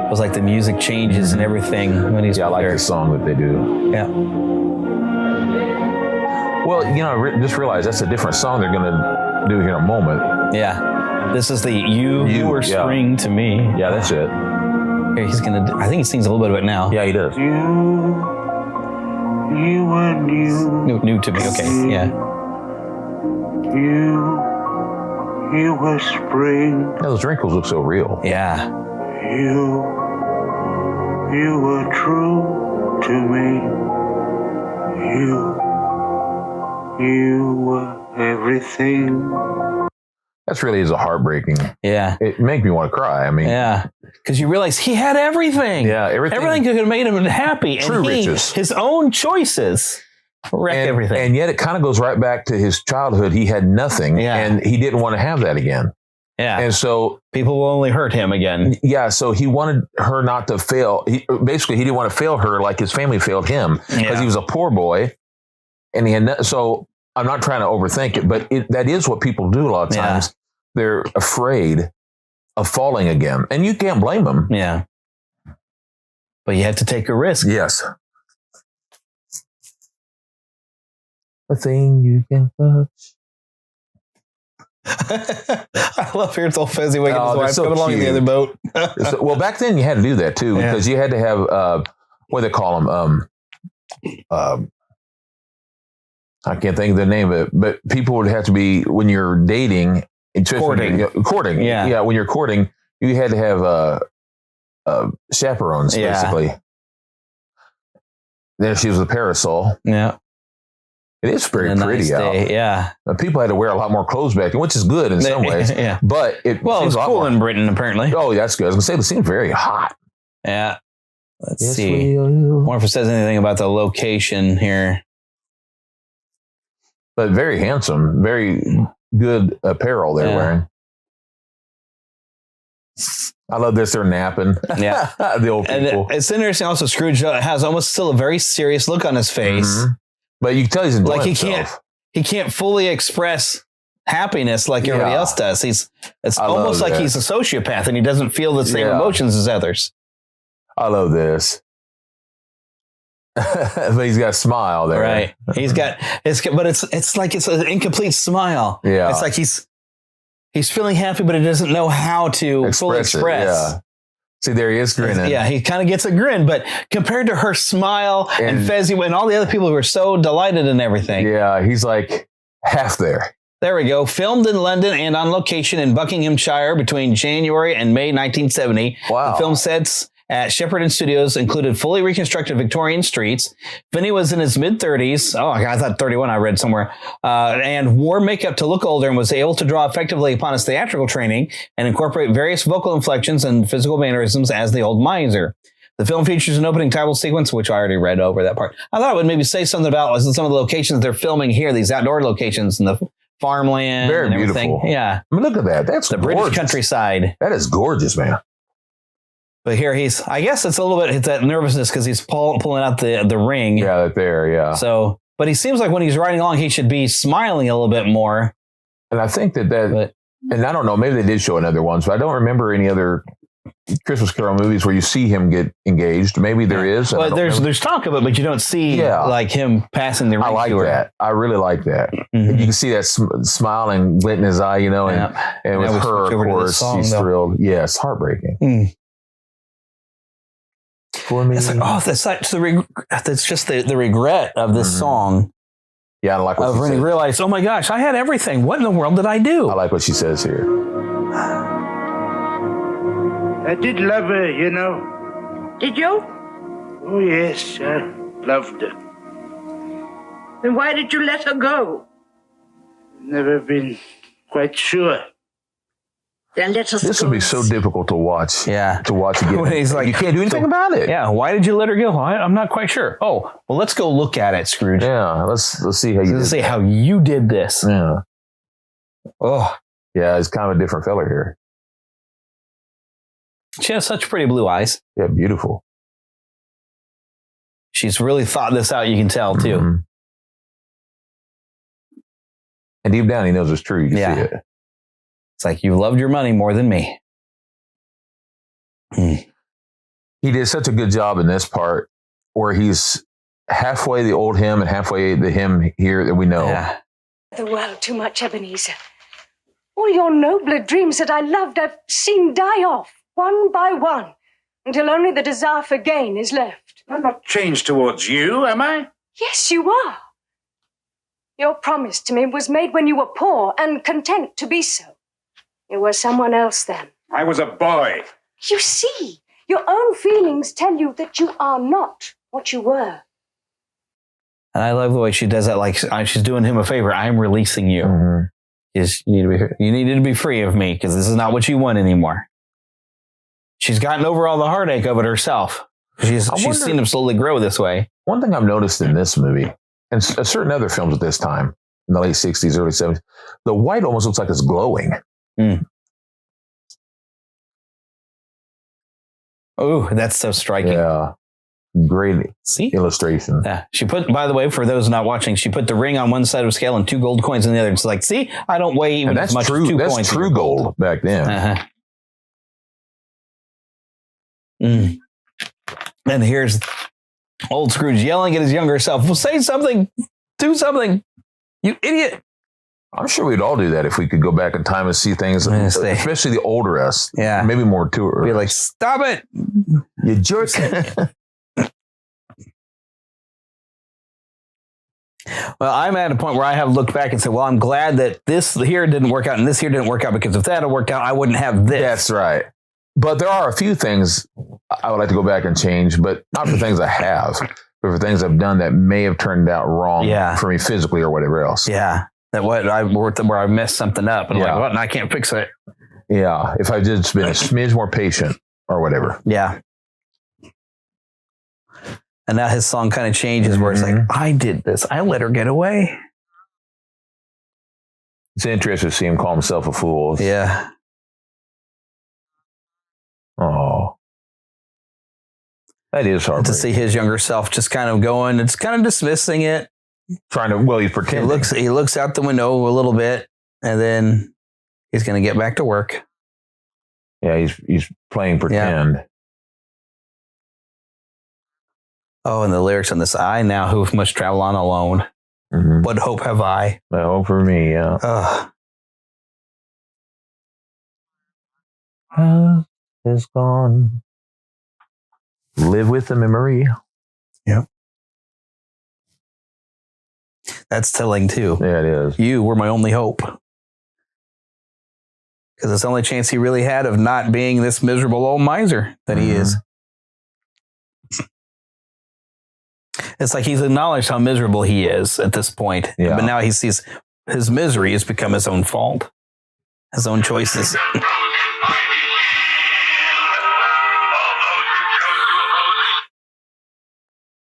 [SPEAKER 1] It was like the music changes and everything when he's
[SPEAKER 2] I like the song that they do.
[SPEAKER 1] Yeah.
[SPEAKER 2] Well, just realize that's a different song they're going to do here in a moment.
[SPEAKER 1] Yeah. This is the You Were Spring to Me.
[SPEAKER 2] Yeah, that's it.
[SPEAKER 1] Here, he's going to, I think he sings a little bit of it now.
[SPEAKER 2] Yeah, he does.
[SPEAKER 7] You were new.
[SPEAKER 1] New to me. Okay. Yeah.
[SPEAKER 7] You were spring.
[SPEAKER 2] Yeah, those wrinkles look so real.
[SPEAKER 1] Yeah.
[SPEAKER 7] You were true to me. You were everything.
[SPEAKER 2] That's really is a heartbreaking.
[SPEAKER 1] Yeah.
[SPEAKER 2] It made me want to cry. I mean.
[SPEAKER 1] Yeah. Because you realize he had everything.
[SPEAKER 2] Yeah, everything.
[SPEAKER 1] Everything could have made him happy.
[SPEAKER 2] True riches.
[SPEAKER 1] His own choices wrecked everything.
[SPEAKER 2] And yet it kind of goes right back to his childhood. He had nothing.
[SPEAKER 1] Yeah.
[SPEAKER 2] And he didn't want to have that again.
[SPEAKER 1] Yeah.
[SPEAKER 2] And so
[SPEAKER 1] people will only hurt him again.
[SPEAKER 2] Yeah. So he wanted her not to fail. He didn't want to fail her like his family failed him because he was a poor boy. And he had so I'm not trying to overthink it, but that is what people do a lot of times. They're afraid of falling again. And you can't blame them.
[SPEAKER 1] Yeah. But you have to take a risk.
[SPEAKER 2] Yes. A thing you can touch.
[SPEAKER 1] I love hearing old Fezziwig and his wife
[SPEAKER 2] so
[SPEAKER 1] coming along in the other boat.
[SPEAKER 2] Well, back then you had to do that too, because you had to have what do they call them? I can't think of the name of it, but people would have to be when you're dating, courting. Yeah, when you're courting, you had to have chaperones basically. Then she was a parasol.
[SPEAKER 1] Yeah.
[SPEAKER 2] It is very pretty out.
[SPEAKER 1] Yeah.
[SPEAKER 2] People had to wear a lot more clothes back then, which is good in some ways.
[SPEAKER 1] Yeah.
[SPEAKER 2] But it
[SPEAKER 1] was cool in Britain, apparently.
[SPEAKER 2] Oh, that's good. I was going to say, it seemed very hot.
[SPEAKER 1] Yeah. Let's see. I wonder if it says anything about the location here.
[SPEAKER 2] But very handsome, very good apparel they're wearing. I love this. They're napping.
[SPEAKER 1] Yeah.
[SPEAKER 2] The old people.
[SPEAKER 1] And it's interesting also, Scrooge has almost still a very serious look on his face. Mm-hmm.
[SPEAKER 2] But you can tell he's enjoying himself.
[SPEAKER 1] He can't fully express happiness like everybody else does. It's almost like he's a sociopath and he doesn't feel the same emotions as others.
[SPEAKER 2] I love this. But he's got a smile there.
[SPEAKER 1] Right. He's got but it's like it's an incomplete smile.
[SPEAKER 2] Yeah.
[SPEAKER 1] It's like he's feeling happy, but he doesn't know how to fully express.
[SPEAKER 2] Yeah. See, there he is grinning.
[SPEAKER 1] Yeah, he kind of gets a grin, but compared to her smile and Fezziwig and all the other people who were so delighted and everything.
[SPEAKER 2] Yeah, he's like half there.
[SPEAKER 1] There we go. Filmed in London and on location in Buckinghamshire between January and May 1970.
[SPEAKER 2] Wow.
[SPEAKER 1] The film sets at Shepperton Studios included fully reconstructed Victorian streets. Finney was in his mid-30s. Oh, I thought 31, I read somewhere. And wore makeup to look older and was able to draw effectively upon his theatrical training and incorporate various vocal inflections and physical mannerisms as the old miser. The film features an opening title sequence, which I already read over that part. I thought it would maybe say something about some of the locations they're filming here, these outdoor locations, and the farmland.
[SPEAKER 2] Very
[SPEAKER 1] and everything.
[SPEAKER 2] beautiful.
[SPEAKER 1] Yeah.
[SPEAKER 2] I mean, look at that. That's
[SPEAKER 1] The
[SPEAKER 2] gorgeous.
[SPEAKER 1] British countryside.
[SPEAKER 2] That is gorgeous, man.
[SPEAKER 1] But here I guess it's a little bit, it's that nervousness because he's pulling out the ring.
[SPEAKER 2] Yeah, right there, yeah.
[SPEAKER 1] So, but he seems like when he's riding along, he should be smiling a little bit more.
[SPEAKER 2] And I think and I don't know, maybe they did show another one, so I don't remember any other Christmas Carol movies where you see him get engaged. Maybe there is.
[SPEAKER 1] Well, there's talk of it, but you don't see like him passing the ring.
[SPEAKER 2] I like
[SPEAKER 1] to her.
[SPEAKER 2] that. I really like that.
[SPEAKER 1] Mm-hmm.
[SPEAKER 2] You can see that smile and glint in his eye, you know, and with her, of course, she's thrilled. Yeah, it's heartbreaking.
[SPEAKER 1] Mm.
[SPEAKER 2] For me.
[SPEAKER 1] It's like, that's just the regret of this song.
[SPEAKER 2] Yeah, I like what she
[SPEAKER 1] when he
[SPEAKER 2] says.
[SPEAKER 1] realized, oh my gosh, I had everything. What in the world did I do?
[SPEAKER 2] I like what she says here.
[SPEAKER 3] I did love her, you know.
[SPEAKER 6] Did you?
[SPEAKER 3] Oh, yes, I loved her.
[SPEAKER 6] Then why did you let her go?
[SPEAKER 3] Never been quite sure.
[SPEAKER 6] Then let us
[SPEAKER 2] This would be so difficult to watch.
[SPEAKER 1] Yeah.
[SPEAKER 2] To watch again.
[SPEAKER 1] When he's like,
[SPEAKER 2] you can't do anything about it.
[SPEAKER 1] Yeah. Why did you let her go? I'm not quite sure. Oh, well, let's go look at it, Scrooge.
[SPEAKER 2] Yeah. Let's see how you
[SPEAKER 1] Let's see how you did this.
[SPEAKER 2] Yeah.
[SPEAKER 1] Oh.
[SPEAKER 2] Yeah, it's kind of a different fella here.
[SPEAKER 1] She has such pretty blue eyes.
[SPEAKER 2] Yeah, beautiful.
[SPEAKER 1] She's really thought this out, you can tell, too.
[SPEAKER 2] Mm-hmm. And deep down, he knows it's true. You can see it.
[SPEAKER 1] It's like, you loved your money more than me.
[SPEAKER 2] He did such a good job in this part where he's halfway the old hymn and halfway the hymn here that we know.
[SPEAKER 1] Yeah.
[SPEAKER 9] The world too much, Ebenezer. All your nobler dreams that I loved, I've seen die off, one by one, until only the desire for gain is left.
[SPEAKER 3] I'm not changed towards you, am I?
[SPEAKER 9] Yes, you are. Your promise to me was made when you were poor and content to be so. You were someone else then.
[SPEAKER 3] I was a boy.
[SPEAKER 9] You see, your own feelings tell you that you are not what you were.
[SPEAKER 1] And I love the way she does that. Like she's doing him a favor. I'm releasing you.
[SPEAKER 2] Mm-hmm.
[SPEAKER 1] You needed to be free of me because this is not what you want anymore. She's gotten over all the heartache of it herself. She's seen him slowly grow this way.
[SPEAKER 2] One thing I've noticed in this movie, and certain other films at this time, in the late 60s, early 70s, the white almost looks like it's glowing.
[SPEAKER 1] Mm. Oh, that's so striking.
[SPEAKER 2] Yeah. Great illustration.
[SPEAKER 1] Yeah. She put, by the way, for those not watching, she put the ring on one side of the scale and 2 gold coins on the other. It's like, see, I don't weigh even as much as 2 coins.
[SPEAKER 2] That's true gold back then.
[SPEAKER 1] Uh-huh. Mm. And here's old Scrooge yelling at his younger self. Well, say something. Do something. You idiot.
[SPEAKER 2] I'm sure we'd all do that if we could go back in time and see things, especially the older us.
[SPEAKER 1] Yeah.
[SPEAKER 2] Maybe more to her.
[SPEAKER 1] Be like, stop it.
[SPEAKER 2] You jerk.
[SPEAKER 1] Well, I'm at a point where I have looked back and said, well, I'm glad that this here didn't work out and this here didn't work out, because if that had worked out, I wouldn't have this.
[SPEAKER 2] That's right. But there are a few things I would like to go back and change, but not for things I have, but for things I've done that may have turned out wrong for me physically or whatever else.
[SPEAKER 1] Yeah. Where I messed something up and I'm like, what? And I can't fix it.
[SPEAKER 2] Yeah. If I just been a smidge more patient or whatever.
[SPEAKER 1] Yeah. And now his song kind of changes where it's like, I did this. I let her get away.
[SPEAKER 2] It's interesting to see him call himself a fool.
[SPEAKER 1] Yeah.
[SPEAKER 2] Oh. That is hard
[SPEAKER 1] to see his younger self just kind of going, it's kind of dismissing it.
[SPEAKER 2] He's pretending.
[SPEAKER 1] He looks out the window a little bit and then he's going to get back to work.
[SPEAKER 2] Yeah, he's playing pretend. Yeah.
[SPEAKER 1] Oh, and the lyrics on this, I now who must travel on alone. Mm-hmm. What hope have I?
[SPEAKER 2] No hope for me, yeah. Is gone. Live with the memory.
[SPEAKER 1] Yep. That's telling too.
[SPEAKER 2] Yeah, it is.
[SPEAKER 1] You were my only hope. Because it's the only chance he really had of not being this miserable old miser that he is. It's like he's acknowledged how miserable he is at this point. Yeah. But now he sees his misery has become his own fault. His own choices.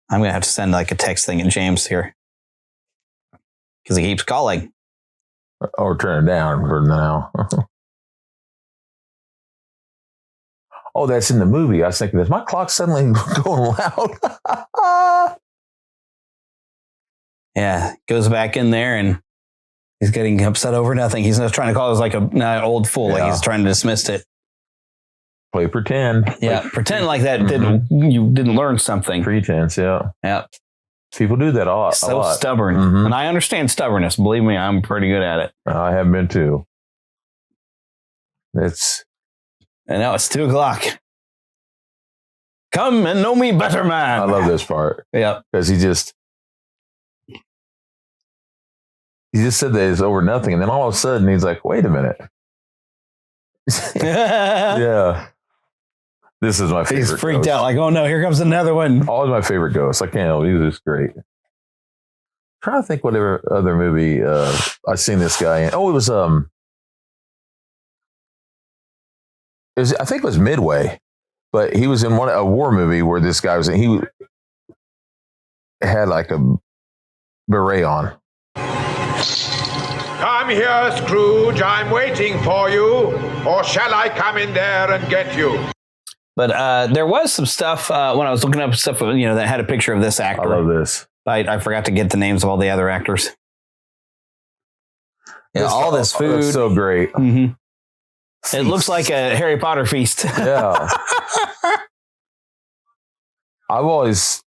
[SPEAKER 1] I'm going to have to send like a text thing at James here. Because he keeps calling.
[SPEAKER 2] or turn it down for now. Oh, that's in the movie. I was thinking, is my clock suddenly going loud?
[SPEAKER 1] Yeah, goes back in there and he's getting upset over nothing. He's not trying to call us like an old fool. Like he's trying to dismiss it.
[SPEAKER 2] Play pretend.
[SPEAKER 1] Yeah, pretend like that you didn't learn something.
[SPEAKER 2] Pretense, yeah.
[SPEAKER 1] Yeah.
[SPEAKER 2] People do that a lot.
[SPEAKER 1] So stubborn. And I understand stubbornness. Believe me, I'm pretty good at it.
[SPEAKER 2] I have been too.
[SPEAKER 1] And now it's 2:00. Come and know me better, man.
[SPEAKER 2] I love this part.
[SPEAKER 1] Yeah.
[SPEAKER 2] Because he just said that it's over nothing. And then all of a sudden he's like, wait a minute. Yeah. This is my favorite.
[SPEAKER 1] He's freaked out. Like, oh no, here comes another one.
[SPEAKER 2] Always my favorite ghost. I can't help it. He was just great. I'm trying to think whatever other movie I've seen this guy in. Oh, it was I think it was Midway, but he was in a war movie where this guy was in. He had like a beret on.
[SPEAKER 10] Come here, Scrooge. I'm waiting for you. Or shall I come in there and get you?
[SPEAKER 1] But there was some stuff when I was looking up stuff, that had a picture of this actor.
[SPEAKER 2] I love this.
[SPEAKER 1] I forgot to get the names of all the other actors. Yeah, all this food.
[SPEAKER 2] That's so great.
[SPEAKER 1] Mm-hmm. It looks like a Harry Potter feast.
[SPEAKER 2] Yeah. I've always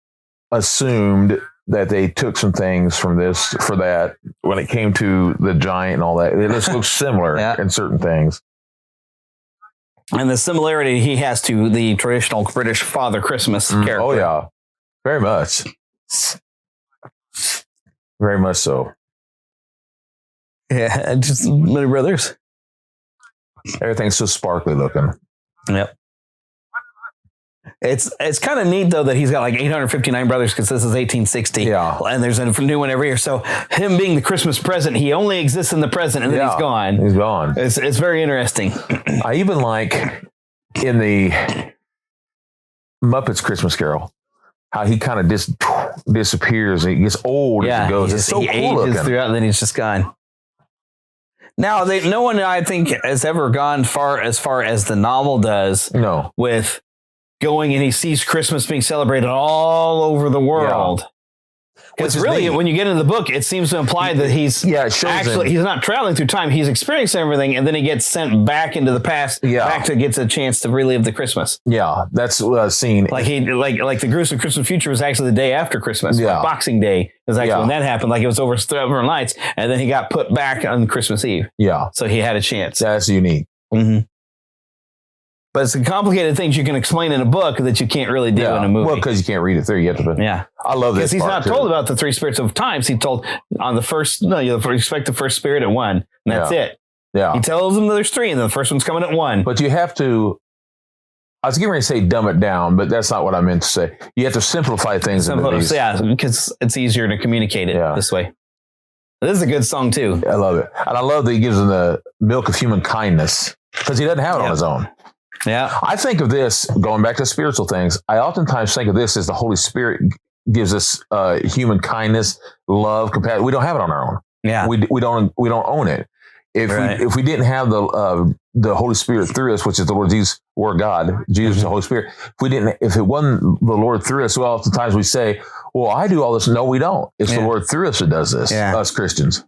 [SPEAKER 2] assumed that they took some things from this for that when it came to the giant and all that. It just looks similar in certain things.
[SPEAKER 1] And the similarity he has to the traditional British Father Christmas character.
[SPEAKER 2] Oh, yeah. Very much. Very much so.
[SPEAKER 1] Yeah, just little brothers.
[SPEAKER 2] Everything's so sparkly looking.
[SPEAKER 1] Yep. It's kind of neat, though, that he's got like 859 brothers because this is 1860. Yeah. And there's a new one every year. So him being the Christmas present, he only exists in the present and then he's gone.
[SPEAKER 2] He's gone.
[SPEAKER 1] It's very interesting.
[SPEAKER 2] I even like in the Muppets Christmas Carol, how he kind of disappears and he gets old as he goes. It's so cool
[SPEAKER 1] ages
[SPEAKER 2] looking.
[SPEAKER 1] Throughout and then he's just gone. Now, no one, I think, has ever gone as far as the novel does.
[SPEAKER 2] No.
[SPEAKER 1] With going and he sees Christmas being celebrated all over the world. Because really, when you get into the book, it seems to imply that he's he's not traveling through time. He's experiencing everything, and then he gets sent back into the past, back to gets a chance to relive the Christmas.
[SPEAKER 2] Yeah, that's what I've seen.
[SPEAKER 1] Like the gruesome Christmas future was actually the day after Christmas. Yeah. Like Boxing Day is actually when that happened. Like it was over several nights, and then he got put back on Christmas Eve. Yeah. So he had a chance.
[SPEAKER 2] That's unique.
[SPEAKER 1] Mm-hmm. But it's the complicated things you can explain in a book that you can't really do in a movie.
[SPEAKER 2] Well, because you can't read it through. You have to.
[SPEAKER 1] Yeah.
[SPEAKER 2] I love this.
[SPEAKER 1] Because he's not told about the three spirits of times. He's told on the first, you expect the first spirit at 1, and that's it. Yeah. He tells them that there's 3, and then the first one's coming at 1.
[SPEAKER 2] But you have to, I was getting ready to say dumb it down, but that's not what I meant to say. You have to simplify things.
[SPEAKER 1] Yeah, because it's easier to communicate it this way. This is a good song, too.
[SPEAKER 2] I love it. And I love that he gives them the milk of human kindness, because he doesn't have it on his own.
[SPEAKER 1] Yeah.
[SPEAKER 2] I think of this, going back to spiritual things, I oftentimes think of this as the Holy Spirit gives us human kindness, love, compassion. We don't have it on our own.
[SPEAKER 1] Yeah.
[SPEAKER 2] We don't own it. If we didn't have the Holy Spirit through us, which is the Lord Jesus, or God, Jesus, the Holy Spirit, if it wasn't the Lord through us, well, oftentimes we say, well, I do all this. No, we don't. It's the Lord through us that does this, us Christians.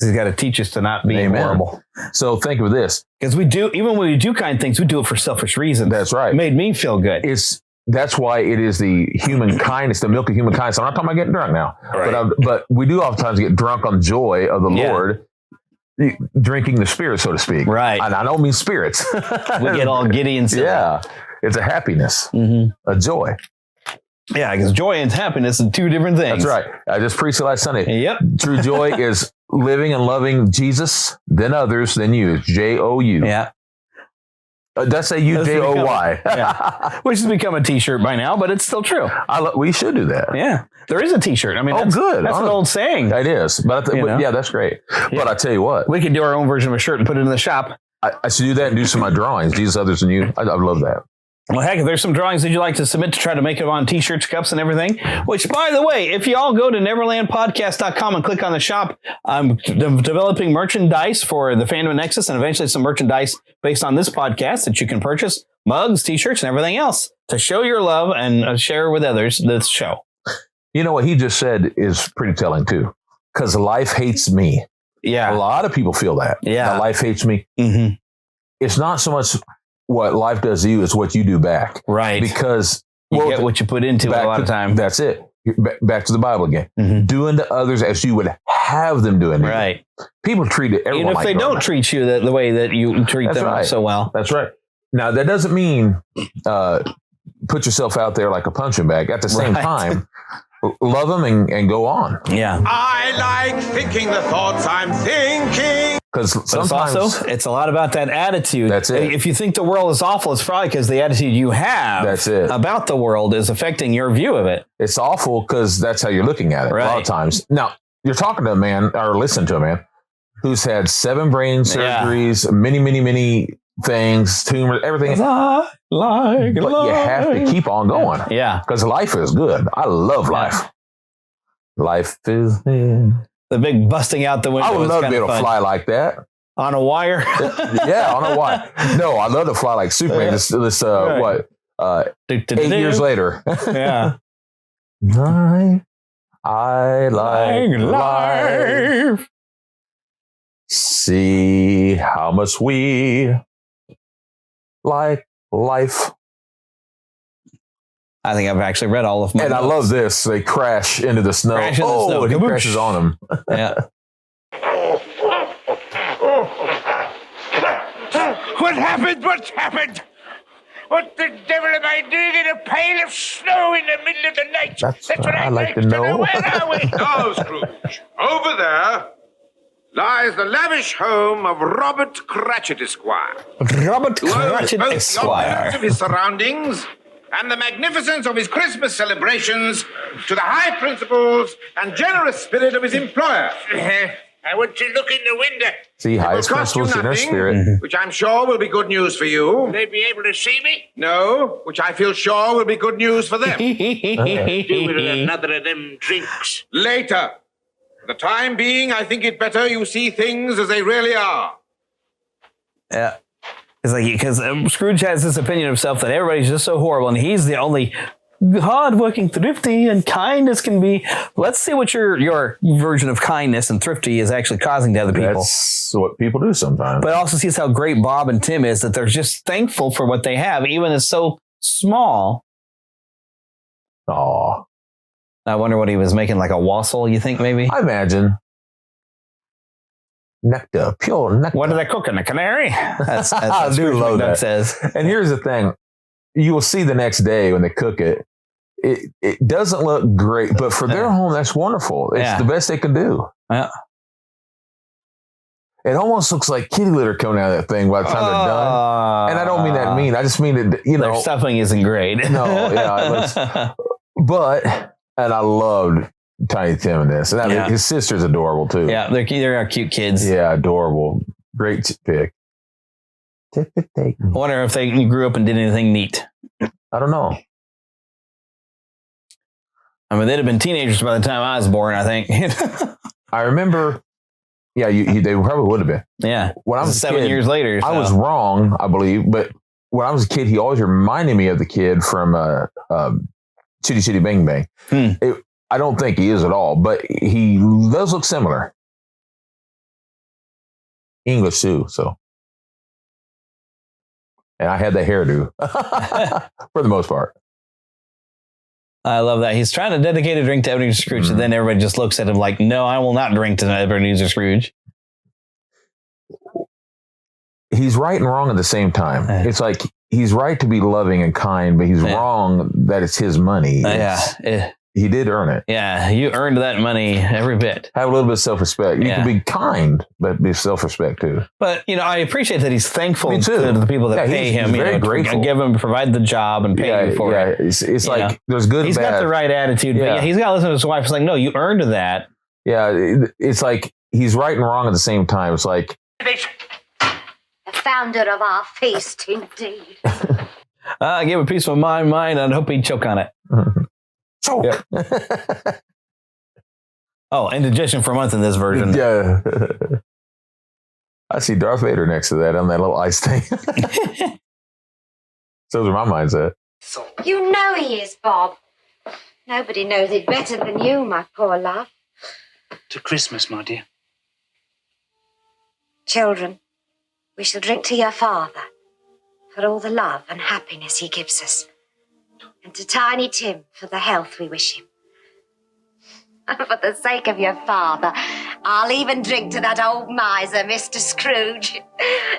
[SPEAKER 1] He's got to teach us to not be horrible.
[SPEAKER 2] So think of this.
[SPEAKER 1] Because even when we do kind things, we do it for selfish reasons.
[SPEAKER 2] That's right.
[SPEAKER 1] It made me feel good.
[SPEAKER 2] That's why it is the human kindness, the milk of human kindness. I'm not talking about getting drunk now, right. but we do oftentimes get drunk on joy of the Lord, drinking the Spirit, so to speak.
[SPEAKER 1] Right.
[SPEAKER 2] And I don't mean spirits.
[SPEAKER 1] We get all giddy and silly.
[SPEAKER 2] Yeah. It's a happiness, a joy.
[SPEAKER 1] Yeah, because joy and happiness are 2 different things.
[SPEAKER 2] That's right. I just preached it last Sunday.
[SPEAKER 1] Yep.
[SPEAKER 2] True joy is living and loving Jesus, then others, then you. It's J-O-U.
[SPEAKER 1] Yeah.
[SPEAKER 2] That's a U-J-O-Y.
[SPEAKER 1] Which has become a T-shirt by now, but it's still true.
[SPEAKER 2] We should do that.
[SPEAKER 1] Yeah. There is a T-shirt. I mean,
[SPEAKER 2] good.
[SPEAKER 1] That's an old saying.
[SPEAKER 2] It is. But that's great. Yeah. But I tell you what.
[SPEAKER 1] We could do our own version of a shirt and put it in the shop.
[SPEAKER 2] I should do that and do some of my drawings. Jesus, others, and you. I love that.
[SPEAKER 1] Well, heck, if there's some drawings that you'd like to submit to try to make it on T-shirts, cups, and everything, which, by the way, if you all go to neverlandpodcast.com and click on the shop, I'm developing merchandise for the Fandom Nexus and eventually some merchandise based on this podcast that you can purchase, mugs, T-shirts, and everything else to show your love and share with others this show.
[SPEAKER 2] You know, what he just said is pretty telling, too, because life hates me.
[SPEAKER 1] Yeah.
[SPEAKER 2] A lot of people feel that.
[SPEAKER 1] Yeah.
[SPEAKER 2] That life hates me.
[SPEAKER 1] Mm-hmm.
[SPEAKER 2] It's not so much what life does to you, it's what you do back.
[SPEAKER 1] Right.
[SPEAKER 2] Because
[SPEAKER 1] you get what you put into it a lot of time.
[SPEAKER 2] That's it. Back to the Bible again.
[SPEAKER 1] Mm-hmm.
[SPEAKER 2] Doing to others as you would have them doing to you.
[SPEAKER 1] Right.
[SPEAKER 2] People treat it everyone
[SPEAKER 1] even if
[SPEAKER 2] like
[SPEAKER 1] they don't treat you the way that you treat them so well.
[SPEAKER 2] That's right. Now, that doesn't mean put yourself out there like a punching bag. At the same time, love them and go on.
[SPEAKER 1] Yeah.
[SPEAKER 10] I like thinking the thoughts I'm thinking.
[SPEAKER 2] Because sometimes
[SPEAKER 1] it's a lot about that attitude.
[SPEAKER 2] That's it.
[SPEAKER 1] If you think the world is awful, it's probably because the attitude you have about the world is affecting your view of it.
[SPEAKER 2] It's awful because that's how you're looking at it a lot of times. Now, you're talking to a man or listening to a man who's had 7 brain surgeries, many things, tumors, everything.
[SPEAKER 1] But
[SPEAKER 2] you have to keep on going.
[SPEAKER 1] Yeah.
[SPEAKER 2] Because life is good. I love life. Life is good.
[SPEAKER 1] The big busting out the window.
[SPEAKER 2] I would love to be able to fly like that.
[SPEAKER 1] On a wire?
[SPEAKER 2] Yeah, on a wire. No, I'd love to fly like Superman. This 8 years later.
[SPEAKER 1] Yeah.
[SPEAKER 2] I like life. See how much we like life.
[SPEAKER 1] I think I've actually read all of them.
[SPEAKER 2] And I love this. They crash into the snow.
[SPEAKER 1] And he
[SPEAKER 2] crashes on them.
[SPEAKER 1] Yeah.
[SPEAKER 10] What happened? What's happened? What the devil am I doing in a pile of snow in the middle of the night?
[SPEAKER 2] That's what I'd like to know.
[SPEAKER 10] Where are we? Now, Scrooge, over there lies the lavish home of Robert Cratchit, Esquire.
[SPEAKER 1] Robert Cratchit,
[SPEAKER 10] Esquire.
[SPEAKER 1] Esquire.
[SPEAKER 10] Of his surroundings and the magnificence of his Christmas celebrations to the high principles and generous spirit of his employer. I want to look in the window.
[SPEAKER 2] See, highest principles, generous spirit.
[SPEAKER 10] Which I'm sure will be good news for you. Will they be able to see me? No, which I feel sure will be good news for them. Do with another of them drinks. Later. For the time being, I think it better you see things as they really are.
[SPEAKER 1] Yeah. It's like, because Scrooge has this opinion of himself that everybody's just so horrible, and he's the only hardworking, thrifty, and kind as can be. Let's see what your version of kindness and thrifty is actually causing to other people.
[SPEAKER 2] That's what people do sometimes.
[SPEAKER 1] But also sees how great Bob and Tim is, that they're just thankful for what they have, even as so small.
[SPEAKER 2] Aw.
[SPEAKER 1] I wonder what he was making, like a wassail, you think, maybe?
[SPEAKER 2] I imagine. Nectar, pure nectar.
[SPEAKER 1] What are they cooking? A canary? That's
[SPEAKER 2] I do love that.
[SPEAKER 1] Says.
[SPEAKER 2] And here's the thing. You will see the next day when they cook it. It doesn't look great, but for their home, that's wonderful. It's the best they can do.
[SPEAKER 1] Yeah.
[SPEAKER 2] It almost looks like kitty litter coming out of that thing by the time they're done. And I don't mean that mean. I just mean that,
[SPEAKER 1] their stuffing isn't great.
[SPEAKER 2] No, yeah. It looks, but, and I loved Tiny Tim in this. And his sister's adorable, too.
[SPEAKER 1] Yeah, they're cute kids.
[SPEAKER 2] Yeah, adorable. Great pick.
[SPEAKER 1] I wonder if they grew up and did anything neat.
[SPEAKER 2] I don't know.
[SPEAKER 1] I mean, they'd have been teenagers by the time I was born, I think.
[SPEAKER 2] I remember, they probably would have been.
[SPEAKER 1] Yeah.
[SPEAKER 2] When I was
[SPEAKER 1] 7 years later.
[SPEAKER 2] I was wrong, I believe, but when I was a kid, he always reminded me of the kid from Chitty Chitty Bang Bang. I don't think he is at all, but he does look similar. English too, so. And I had the hairdo for the most part.
[SPEAKER 1] I love that. He's trying to dedicate a drink to Ebenezer Scrooge, and then everybody just looks at him like, no, I will not drink to Ebenezer Scrooge.
[SPEAKER 2] He's right and wrong at the same time. It's like he's right to be loving and kind, but he's wrong that it's his money. He did earn it.
[SPEAKER 1] Yeah, you earned that money every bit.
[SPEAKER 2] Have a little bit of self-respect. You can be kind, but be self-respect too.
[SPEAKER 1] But, I appreciate that he's thankful to the people that pay him.
[SPEAKER 2] He's very grateful.
[SPEAKER 1] Give him, provide the job and pay him for it.
[SPEAKER 2] It's like there's good and bad.
[SPEAKER 1] He's got the right attitude. But he's got to listen to his wife. It's like, no, you earned that.
[SPEAKER 2] Yeah, it's like he's right and wrong at the same time. It's like...
[SPEAKER 6] The founder of our feast, indeed.
[SPEAKER 1] I gave a piece of my mind and I hope he'd choke on it.
[SPEAKER 2] Choke.
[SPEAKER 1] Yep. Oh, indigestion for a month in this version.
[SPEAKER 2] Yeah. I see Darth Vader next to that on that little ice thing. Those are my mindset.
[SPEAKER 11] You know he is, Bob. Nobody knows it better than you, my poor love.
[SPEAKER 12] To Christmas, my dear.
[SPEAKER 11] Children, we shall drink to your father for all the love and happiness he gives us. And to Tiny Tim for the health we wish him. For the sake of your father, I'll even drink to that old miser, Mr. Scrooge.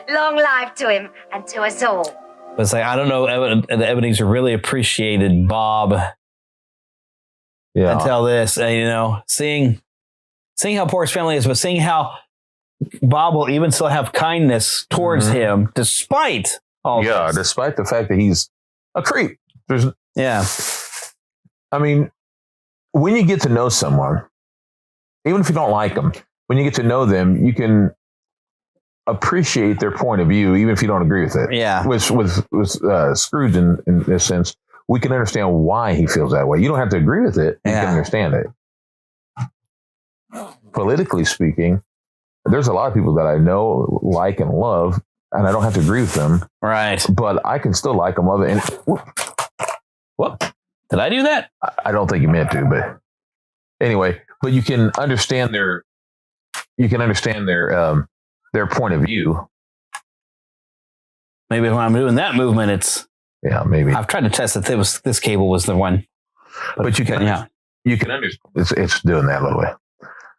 [SPEAKER 11] Long life to him and to us all.
[SPEAKER 1] But it's like, I don't know, the Ebenezer really appreciated Bob until this. Seeing how poor his family is, but seeing how Bob will even still have kindness towards him, despite all this.
[SPEAKER 2] Despite the fact that he's a creep. I mean, when you get to know someone, even if you don't like them, when you get to know them, you can appreciate their point of view, even if you don't agree with it.
[SPEAKER 1] Yeah.
[SPEAKER 2] With Scrooge, in this sense, we can understand why he feels that way. You don't have to agree with it. You can understand it. Politically speaking, there's a lot of people that I know, like, and love, and I don't have to agree with them.
[SPEAKER 1] Right.
[SPEAKER 2] But I can still like them, love it. And
[SPEAKER 1] what? Did I do that?
[SPEAKER 2] I don't think you meant to, but anyway. But you can understand their point of view.
[SPEAKER 1] Maybe when I'm doing that movement, it's
[SPEAKER 2] maybe
[SPEAKER 1] I've tried to test that this cable was the one,
[SPEAKER 2] but you can understand. It's doing that a little bit.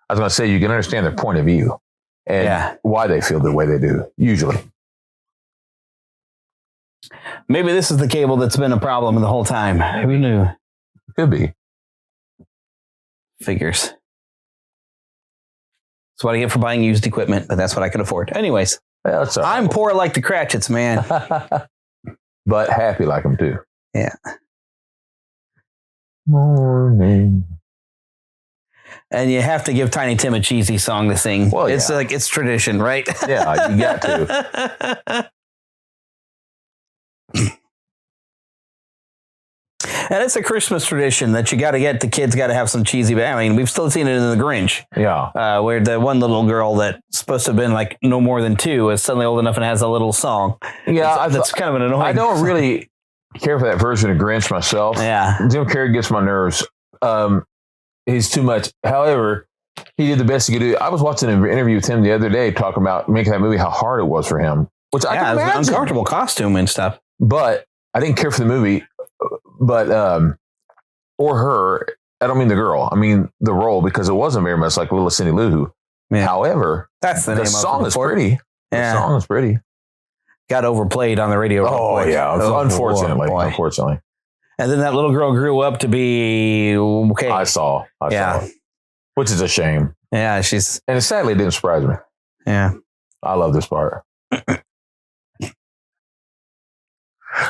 [SPEAKER 2] I was going to say you can understand their point of view and why they feel the way they do. Usually,
[SPEAKER 1] maybe this is the cable that's been a problem the whole time. Who knew?
[SPEAKER 2] Could be.
[SPEAKER 1] Figures. That's what I get for buying used equipment, but that's what I can afford. Anyways,
[SPEAKER 2] that's all right.
[SPEAKER 1] I'm poor like the Cratchits, man.
[SPEAKER 2] But happy like them too.
[SPEAKER 1] Yeah.
[SPEAKER 2] Morning.
[SPEAKER 1] And you have to give Tiny Tim a cheesy song to sing. Well, it's like it's tradition, right?
[SPEAKER 2] Yeah, you got to.
[SPEAKER 1] And it's a Christmas tradition that you got to get the kids got to have some cheesy. I mean, we've still seen it in The Grinch.
[SPEAKER 2] Yeah.
[SPEAKER 1] Where the one little girl that's supposed to have been like no more than 2 is suddenly old enough and has a little song.
[SPEAKER 2] Yeah.
[SPEAKER 1] That's kind of an annoying.
[SPEAKER 2] I don't really care for that version of Grinch myself.
[SPEAKER 1] Yeah.
[SPEAKER 2] Jim Carrey gets my nerves. He's too much. However, he did the best he could do. I was watching an interview with him the other day talking about making that movie, how hard it was for him. Which I can imagine.
[SPEAKER 1] It was an uncomfortable costume and stuff.
[SPEAKER 2] But I didn't care for the movie. But or her, I don't mean the girl. I mean the role, because it wasn't very much like Little Cindy Lou Who. Yeah. However,
[SPEAKER 1] that's the
[SPEAKER 2] song is pretty.
[SPEAKER 1] Yeah.
[SPEAKER 2] The song is pretty.
[SPEAKER 1] Got overplayed on the radio.
[SPEAKER 2] Unfortunately.
[SPEAKER 1] And then that little girl grew up to be okay.
[SPEAKER 2] I saw. Which is a shame.
[SPEAKER 1] Yeah,
[SPEAKER 2] and it sadly didn't surprise me.
[SPEAKER 1] Yeah,
[SPEAKER 2] I love this part.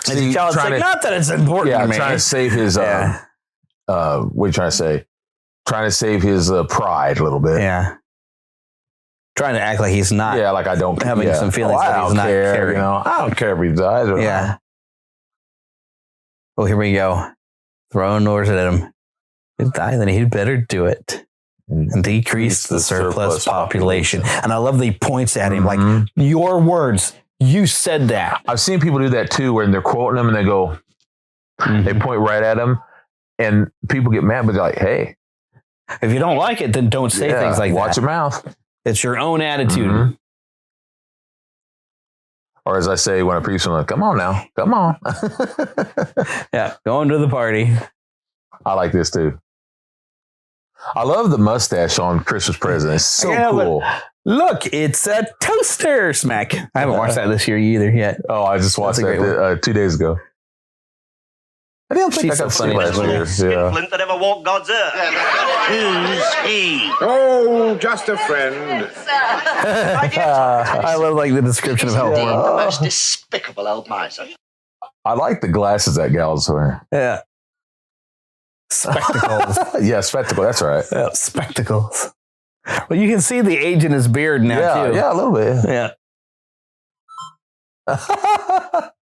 [SPEAKER 1] See, not that it's important to me.
[SPEAKER 2] Trying to save his what are you trying to say? Trying to save his pride a little bit.
[SPEAKER 1] Yeah. Trying to act like he's not.
[SPEAKER 2] Yeah, like I don't
[SPEAKER 1] having some feelings that he's not caring.
[SPEAKER 2] I don't care if he dies or not.
[SPEAKER 1] Oh, here we go. Throwing orders at him. He'd die, then he'd better do it. And decrease the surplus population. And I love that he points at him like, your words. You said that.
[SPEAKER 2] I've seen people do that too, where they're quoting them and they go, they point right at them, and people get mad, but they're like, hey.
[SPEAKER 1] If you don't like it, then don't say things like that.
[SPEAKER 2] Watch your mouth.
[SPEAKER 1] It's your own attitude.
[SPEAKER 2] Or as I say when I preach, I'm like, come on now. Come on.
[SPEAKER 1] Yeah, going to the party.
[SPEAKER 2] I like this too. I love the mustache on Christmas present. It's so cool.
[SPEAKER 1] Look, it's a toaster smack. I haven't watched that this year either yet.
[SPEAKER 2] Oh, I just watched that 2 days ago. I didn't think I got funny last year.
[SPEAKER 13] Skinflint that ever walked God's earth.
[SPEAKER 3] Who's he?
[SPEAKER 10] Oh, just a friend.
[SPEAKER 1] I love like the description of how
[SPEAKER 13] the most despicable old miser.
[SPEAKER 2] I like the glasses that gal's wearing.
[SPEAKER 1] Yeah. Spectacles.
[SPEAKER 2] Yeah, spectacle. That's right.
[SPEAKER 1] Yeah, spectacles. Well, you can see the age in his beard now, too.
[SPEAKER 2] Yeah, a little bit.
[SPEAKER 1] Yeah.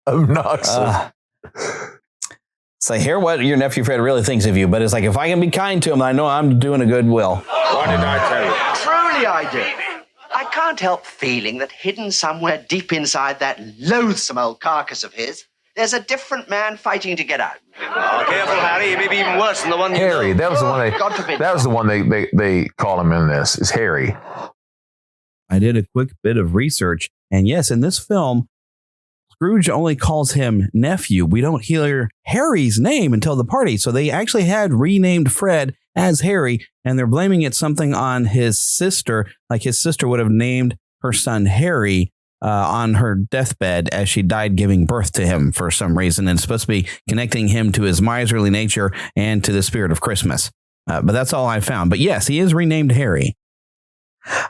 [SPEAKER 2] Obnoxious.
[SPEAKER 1] So I hear what your nephew Fred really thinks of you, but it's like, if I can be kind to him, I know I'm doing a good will.
[SPEAKER 10] What did I tell you?
[SPEAKER 13] Truly I do. I can't help feeling that hidden somewhere deep inside that loathsome old carcass of his, there's a different man fighting to get out. Oh, careful, Harry. It may be even worse than the one.
[SPEAKER 2] Harry. That was the one.
[SPEAKER 13] God forbid.
[SPEAKER 2] That was the one they call him in this. Is Harry.
[SPEAKER 1] I did a quick bit of research, and yes, in this film, Scrooge only calls him nephew. We don't hear Harry's name until the party. So they actually had renamed Fred as Harry, and they're blaming it something on his sister, like his sister would have named her son Harry on her deathbed as she died giving birth to him for some reason. And it's supposed to be connecting him to his miserly nature and to the spirit of Christmas. But that's all I found. But yes, he is renamed Harry.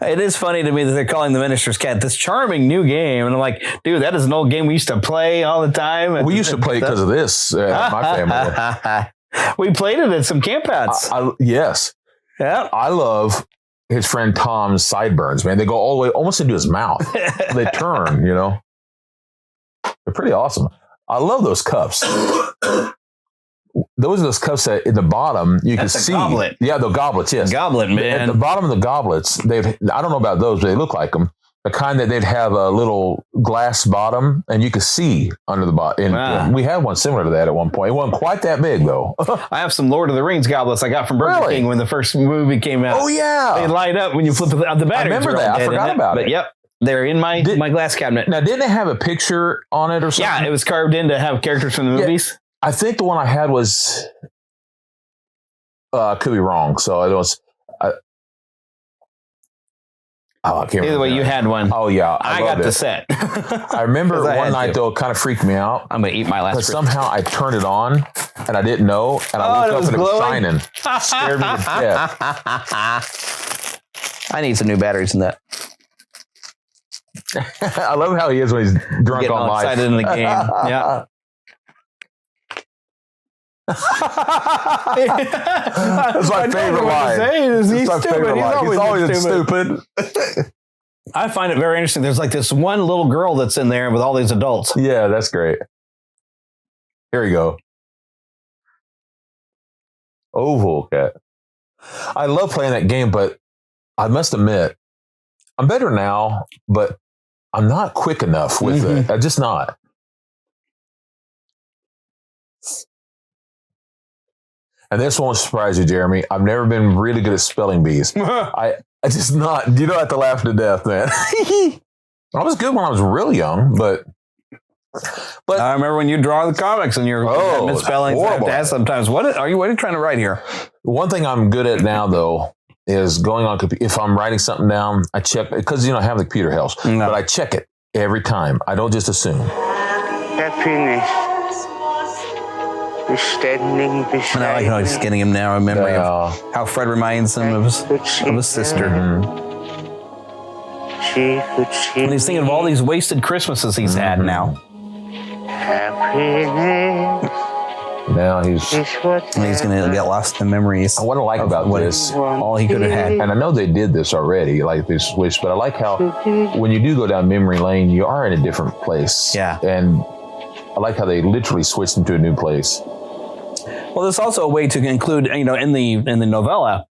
[SPEAKER 1] It is funny to me that they're calling the Minister's Cat this charming new game. And I'm like, dude, that is an old game we used to play all the time.
[SPEAKER 2] We used to play because of this, my family.
[SPEAKER 1] We played it at some campouts.
[SPEAKER 2] Yes.
[SPEAKER 1] Yeah.
[SPEAKER 2] I love his friend Tom's sideburns, man. They go all the way almost into his mouth. They turn, you know. They're pretty awesome. I love those cups. Those are those cups that in the bottom you can see.
[SPEAKER 1] Goblet.
[SPEAKER 2] Yeah, the goblets, yes.
[SPEAKER 1] Goblet, man.
[SPEAKER 2] At the bottom of the goblets, I don't know about those, but they look like them. The kind that they'd have a little glass bottom, and you could see under the bottom. And we had one similar to that at one point. It wasn't quite that big, though.
[SPEAKER 1] I have some Lord of the Rings goblets I got from Burger King when the first movie came out.
[SPEAKER 2] Oh, yeah.
[SPEAKER 1] They light up when you flip the batteries.
[SPEAKER 2] I remember that. I forgot about it.
[SPEAKER 1] But yep, they're in my glass cabinet.
[SPEAKER 2] Now, didn't they have a picture on it or something?
[SPEAKER 1] Yeah, it was carved in to have characters from the movies.
[SPEAKER 2] I think the one I had was, could be wrong. So it was, I can't remember.
[SPEAKER 1] Either way, you had one.
[SPEAKER 2] Oh, yeah.
[SPEAKER 1] I got the set.
[SPEAKER 2] I remember one night, though, it kind of freaked me out.
[SPEAKER 1] I'm going to eat my last.
[SPEAKER 2] But somehow I turned it on, and I didn't know, and I woke up and it was shining. Scared me to death.
[SPEAKER 1] I need some new batteries in that.
[SPEAKER 2] I love how he is when he's drunk on life.
[SPEAKER 1] Excited in the game. Yeah.
[SPEAKER 2] That's my favorite line.
[SPEAKER 1] He's stupid. He's always stupid. I find it very interesting. There's like this one little girl that's in there with all these adults.
[SPEAKER 2] Yeah, that's great. Here we go. Oval Cat. I love playing that game, but I must admit, I'm better now, but I'm not quick enough with it. I'm just not. And this won't surprise you, Jeremy. I've never been really good at spelling bees. I just not. You don't have to laugh to death, man. I was good when I was real young, but I remember when you draw the comics and you're misspelling. I have to ask sometimes, what are you trying to write here? One thing I'm good at now, though, is going on. If I'm writing something down, I check because I have the computer helps, but I check it every time. I don't just assume.
[SPEAKER 14] Happiness. Standing beside
[SPEAKER 1] and I like how he's getting him now a memory of how Fred reminds him of his sister. And he's thinking of all these wasted Christmases he's had now.
[SPEAKER 14] Happiness.
[SPEAKER 2] Now he's
[SPEAKER 1] going to get lost in memories.
[SPEAKER 2] What I like about this,
[SPEAKER 1] all he could have had.
[SPEAKER 2] And I know they did this already, like this wish, but I like how when you do go down memory lane, you are in a different place.
[SPEAKER 1] Yeah.
[SPEAKER 2] And I like how they literally switched them to a new place.
[SPEAKER 1] Well, there's also a way to include, in the novella,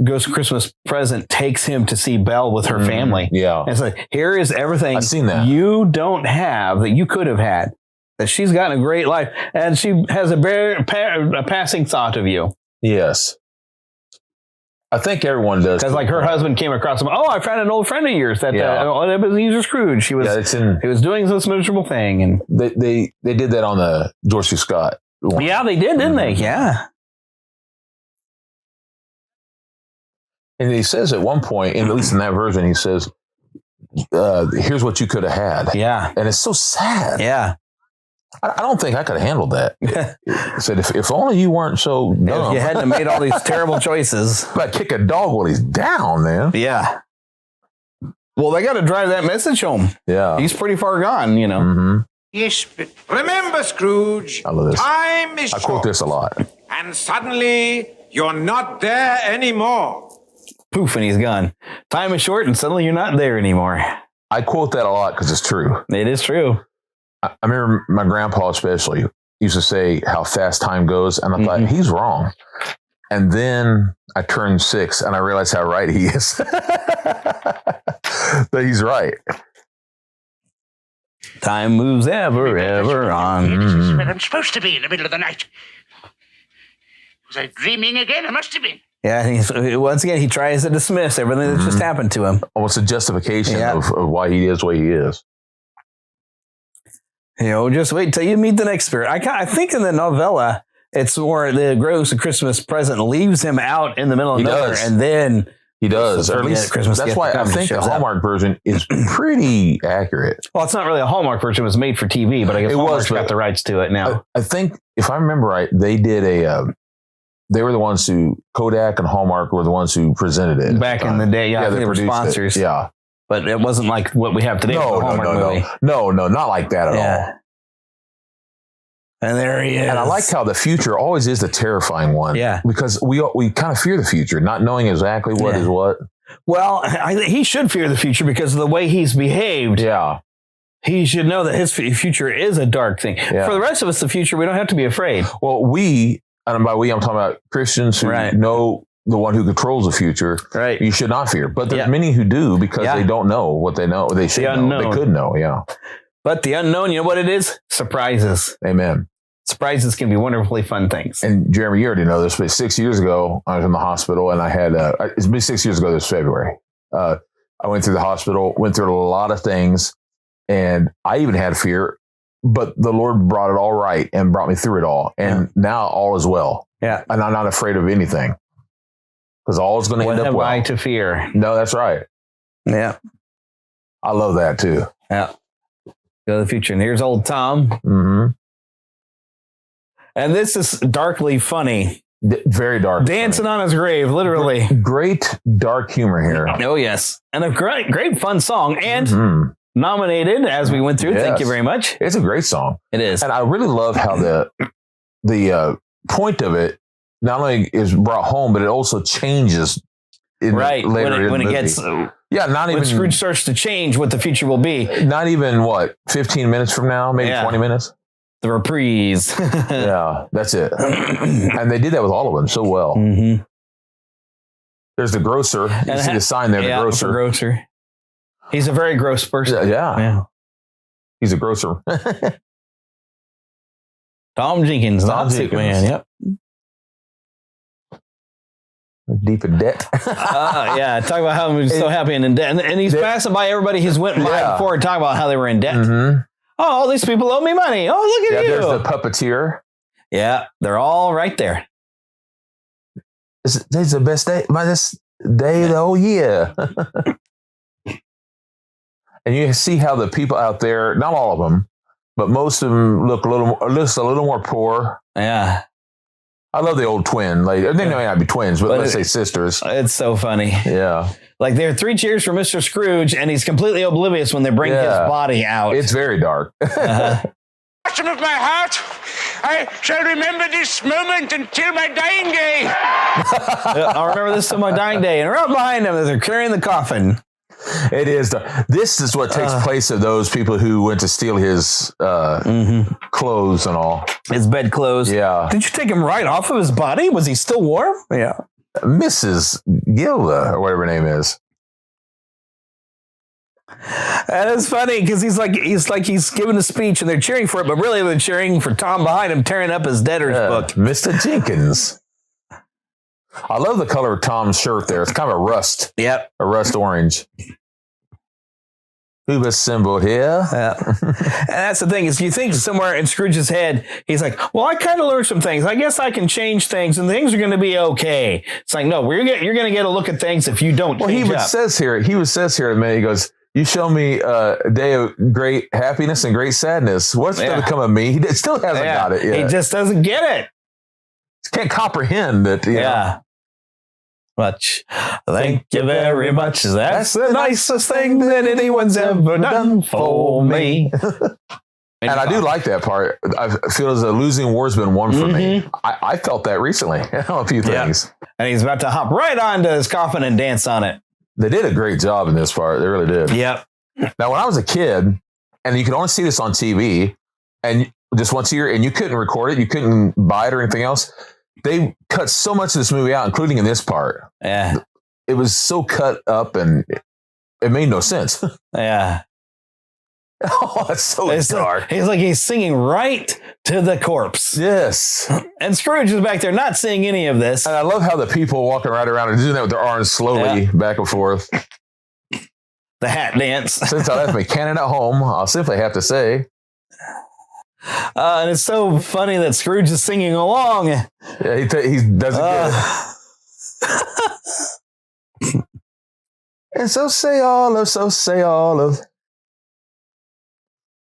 [SPEAKER 1] Ghost Christmas Present takes him to see Belle with her family.
[SPEAKER 2] Yeah.
[SPEAKER 1] And it's like, here is everything
[SPEAKER 2] I've seen that.
[SPEAKER 1] You don't have that you could have had. That she's gotten a great life. And she has a passing thought of you.
[SPEAKER 2] Yes. I think everyone does.
[SPEAKER 1] Because like her husband came across him. Oh, I found an old friend of yours that Ebenezer Scrooge. He was doing this miserable thing, and
[SPEAKER 2] they did that on the George C. Scott one.
[SPEAKER 1] Yeah, they did, didn't they? Yeah.
[SPEAKER 2] And he says at one point, at least in that version, he says, "Here's what you could have had."
[SPEAKER 1] Yeah,
[SPEAKER 2] and it's so sad.
[SPEAKER 1] Yeah.
[SPEAKER 2] I don't think I could have handled that. He said, if only you weren't so dumb.
[SPEAKER 1] If you hadn't made all these terrible choices.
[SPEAKER 2] But kick a dog while he's down, man.
[SPEAKER 1] Yeah. Well, they got to drive that message home.
[SPEAKER 2] Yeah.
[SPEAKER 1] He's pretty far gone,
[SPEAKER 10] Yes, but remember, Scrooge,
[SPEAKER 2] I love this.
[SPEAKER 10] time is short.
[SPEAKER 2] I quote this a lot.
[SPEAKER 10] And suddenly, you're not there anymore.
[SPEAKER 1] Poof, and he's gone. Time is short, and suddenly you're not there anymore.
[SPEAKER 2] I quote that a lot because it's true.
[SPEAKER 1] It is true.
[SPEAKER 2] I remember my grandpa especially used to say how fast time goes, and I thought he's wrong. And then I turned 6, and I realized how right he is. That he's right.
[SPEAKER 1] Time moves ever on.
[SPEAKER 3] This is where I'm supposed to be in the middle of the night. Was I dreaming again? I must have been.
[SPEAKER 1] Yeah, once again, he tries to dismiss everything that's just happened to him.
[SPEAKER 2] Almost a justification of why he is what he is.
[SPEAKER 1] Just wait till you meet the next spirit. I think in the novella, it's where the gross Christmas present leaves him out in the middle of nowhere, and then
[SPEAKER 2] he does. Or at least
[SPEAKER 1] Christmas.
[SPEAKER 2] That's why I think the Hallmark version is pretty accurate.
[SPEAKER 1] Well, it's not really a Hallmark version; it was made for TV, but I guess Hallmark's got the rights to it now.
[SPEAKER 2] I think, if I remember right, they did they were the ones who, Kodak and Hallmark were the ones who presented it.
[SPEAKER 1] Back in the day, yeah, they were sponsors.
[SPEAKER 2] Yeah.
[SPEAKER 1] But it wasn't like what we have today.
[SPEAKER 2] No, not like that at all.
[SPEAKER 1] And there he is.
[SPEAKER 2] And I like how the future always is the terrifying one.
[SPEAKER 1] Yeah.
[SPEAKER 2] Because we kind of fear the future, not knowing exactly what is what.
[SPEAKER 1] Well, he should fear the future because of the way he's behaved.
[SPEAKER 2] Yeah.
[SPEAKER 1] He should know that his future is a dark thing.
[SPEAKER 2] Yeah.
[SPEAKER 1] For the rest of us, the future, we don't have to be afraid.
[SPEAKER 2] Well, and by we, I'm talking about Christians who know the one who controls the future.
[SPEAKER 1] Right.
[SPEAKER 2] You should not fear. But there's many who do because they don't know what they know. They should know. They could know. Yeah.
[SPEAKER 1] But the unknown, you know what it is? Surprises.
[SPEAKER 2] Amen.
[SPEAKER 1] Surprises can be wonderfully fun things.
[SPEAKER 2] And Jeremy, you already know this, but 6 years ago, I was in the hospital and I had, it's been 6 years ago this February. I went through the hospital, went through a lot of things, and I even had fear, but the Lord brought it all right and brought me through it all. And now all is well.
[SPEAKER 1] Yeah.
[SPEAKER 2] And I'm not afraid of anything because all is going to end up well.
[SPEAKER 1] What have I to fear?
[SPEAKER 2] No, that's right.
[SPEAKER 1] Yeah.
[SPEAKER 2] I love that too.
[SPEAKER 1] Yeah. Go to the future. And here's old Tom.
[SPEAKER 2] Mm-hmm.
[SPEAKER 1] And this is darkly funny.
[SPEAKER 2] Very dark.
[SPEAKER 1] Dancing on his grave, literally.
[SPEAKER 2] Great dark humor here.
[SPEAKER 1] Oh, yes. And a great fun song. And nominated as we went through. Yes. Thank you very much.
[SPEAKER 2] It's a great song.
[SPEAKER 1] It is.
[SPEAKER 2] And I really love how the point of it not only is brought home, but it also changes
[SPEAKER 1] later when it gets... when Scrooge starts to change what the future will be.
[SPEAKER 2] Not even, 15 minutes from now? Maybe 20 minutes?
[SPEAKER 1] The reprise.
[SPEAKER 2] Yeah, that's it. And they did that with all of them so well.
[SPEAKER 1] Mm-hmm.
[SPEAKER 2] There's the grocer. You see the sign there, the grocer.
[SPEAKER 1] The grocer. He's a very gross person.
[SPEAKER 2] Yeah. He's a grocer.
[SPEAKER 1] Tom Jenkins, sick man. Yep.
[SPEAKER 2] Deep in debt.
[SPEAKER 1] Talk about how he's so happy and in debt. And he's passing by everybody he's went by before and talking about how they were in debt.
[SPEAKER 2] Mm-hmm.
[SPEAKER 1] Oh, all these people owe me money. Oh, look at you.
[SPEAKER 2] There's the puppeteer.
[SPEAKER 1] Yeah, they're all right there.
[SPEAKER 2] This is the best day, of the whole year. And you see how the people out there, not all of them, but most of them look a little more poor.
[SPEAKER 1] Yeah.
[SPEAKER 2] I love the old twin. Like, they may not be twins, but let's say sisters.
[SPEAKER 1] It's so funny.
[SPEAKER 2] Yeah.
[SPEAKER 1] Like, there are 3 cheers for Mr. Scrooge, and he's completely oblivious when they bring his body out.
[SPEAKER 2] It's very dark.
[SPEAKER 8] Bottom of my heart, I shall remember this moment until my dying day.
[SPEAKER 1] I'll remember this till my dying day. And right behind him, they're carrying the coffin.
[SPEAKER 2] It is. This is what takes place of those people who went to steal his clothes and all.
[SPEAKER 1] His bed clothes.
[SPEAKER 2] Yeah.
[SPEAKER 1] Did you take him right off of his body? Was he still warm? Yeah.
[SPEAKER 2] Mrs. Gilda, or whatever her name is.
[SPEAKER 1] And it's funny because he's giving a speech and they're cheering for it, but really they're cheering for Tom behind him tearing up his debtor's book.
[SPEAKER 2] Mr. Jenkins. I love the color of Tom's shirt there. It's kind of a rust.
[SPEAKER 1] Yep.
[SPEAKER 2] A rust orange. Uber symbol here.
[SPEAKER 1] Yeah. And that's the thing is you think somewhere in Scrooge's head, he's like, well, I kind of learned some things. I guess I can change things and things are going to be okay. It's like, no, you're going to get a look at things if you don't change up.
[SPEAKER 2] He says here, a minute, he goes, you show me a day of great happiness and great sadness. What's going to come of me? He still hasn't got it yet.
[SPEAKER 1] He just doesn't get it.
[SPEAKER 2] Can't comprehend that. Know.
[SPEAKER 1] Much. Thank you very much. That's the nicest thing that anyone's ever done for me.
[SPEAKER 2] And I do like that part. I feel as a losing war's been won for me. I felt that recently. A few things.
[SPEAKER 1] And he's about to hop right onto his coffin and dance on it.
[SPEAKER 2] They did a great job in this part. They really did.
[SPEAKER 1] Yep.
[SPEAKER 2] Now, when I was a kid, and you could only see this on TV, and just once a year, and you couldn't record it, you couldn't buy it or anything else. They cut so much of this movie out, including in this part.
[SPEAKER 1] Yeah.
[SPEAKER 2] It was so cut up, and it made no sense.
[SPEAKER 1] Yeah.
[SPEAKER 2] Oh, that's so dark.
[SPEAKER 1] He's like he's singing right to the corpse.
[SPEAKER 2] Yes.
[SPEAKER 1] And Scrooge is back there not seeing any of this.
[SPEAKER 2] And I love how the people walking right around and doing that with their arms slowly back and forth.
[SPEAKER 1] The hat dance.
[SPEAKER 2] Since I left my cannon at home, I'll simply have to say.
[SPEAKER 1] And it's so funny that Scrooge is singing along.
[SPEAKER 2] Yeah, he doesn't get it. And so say Olive.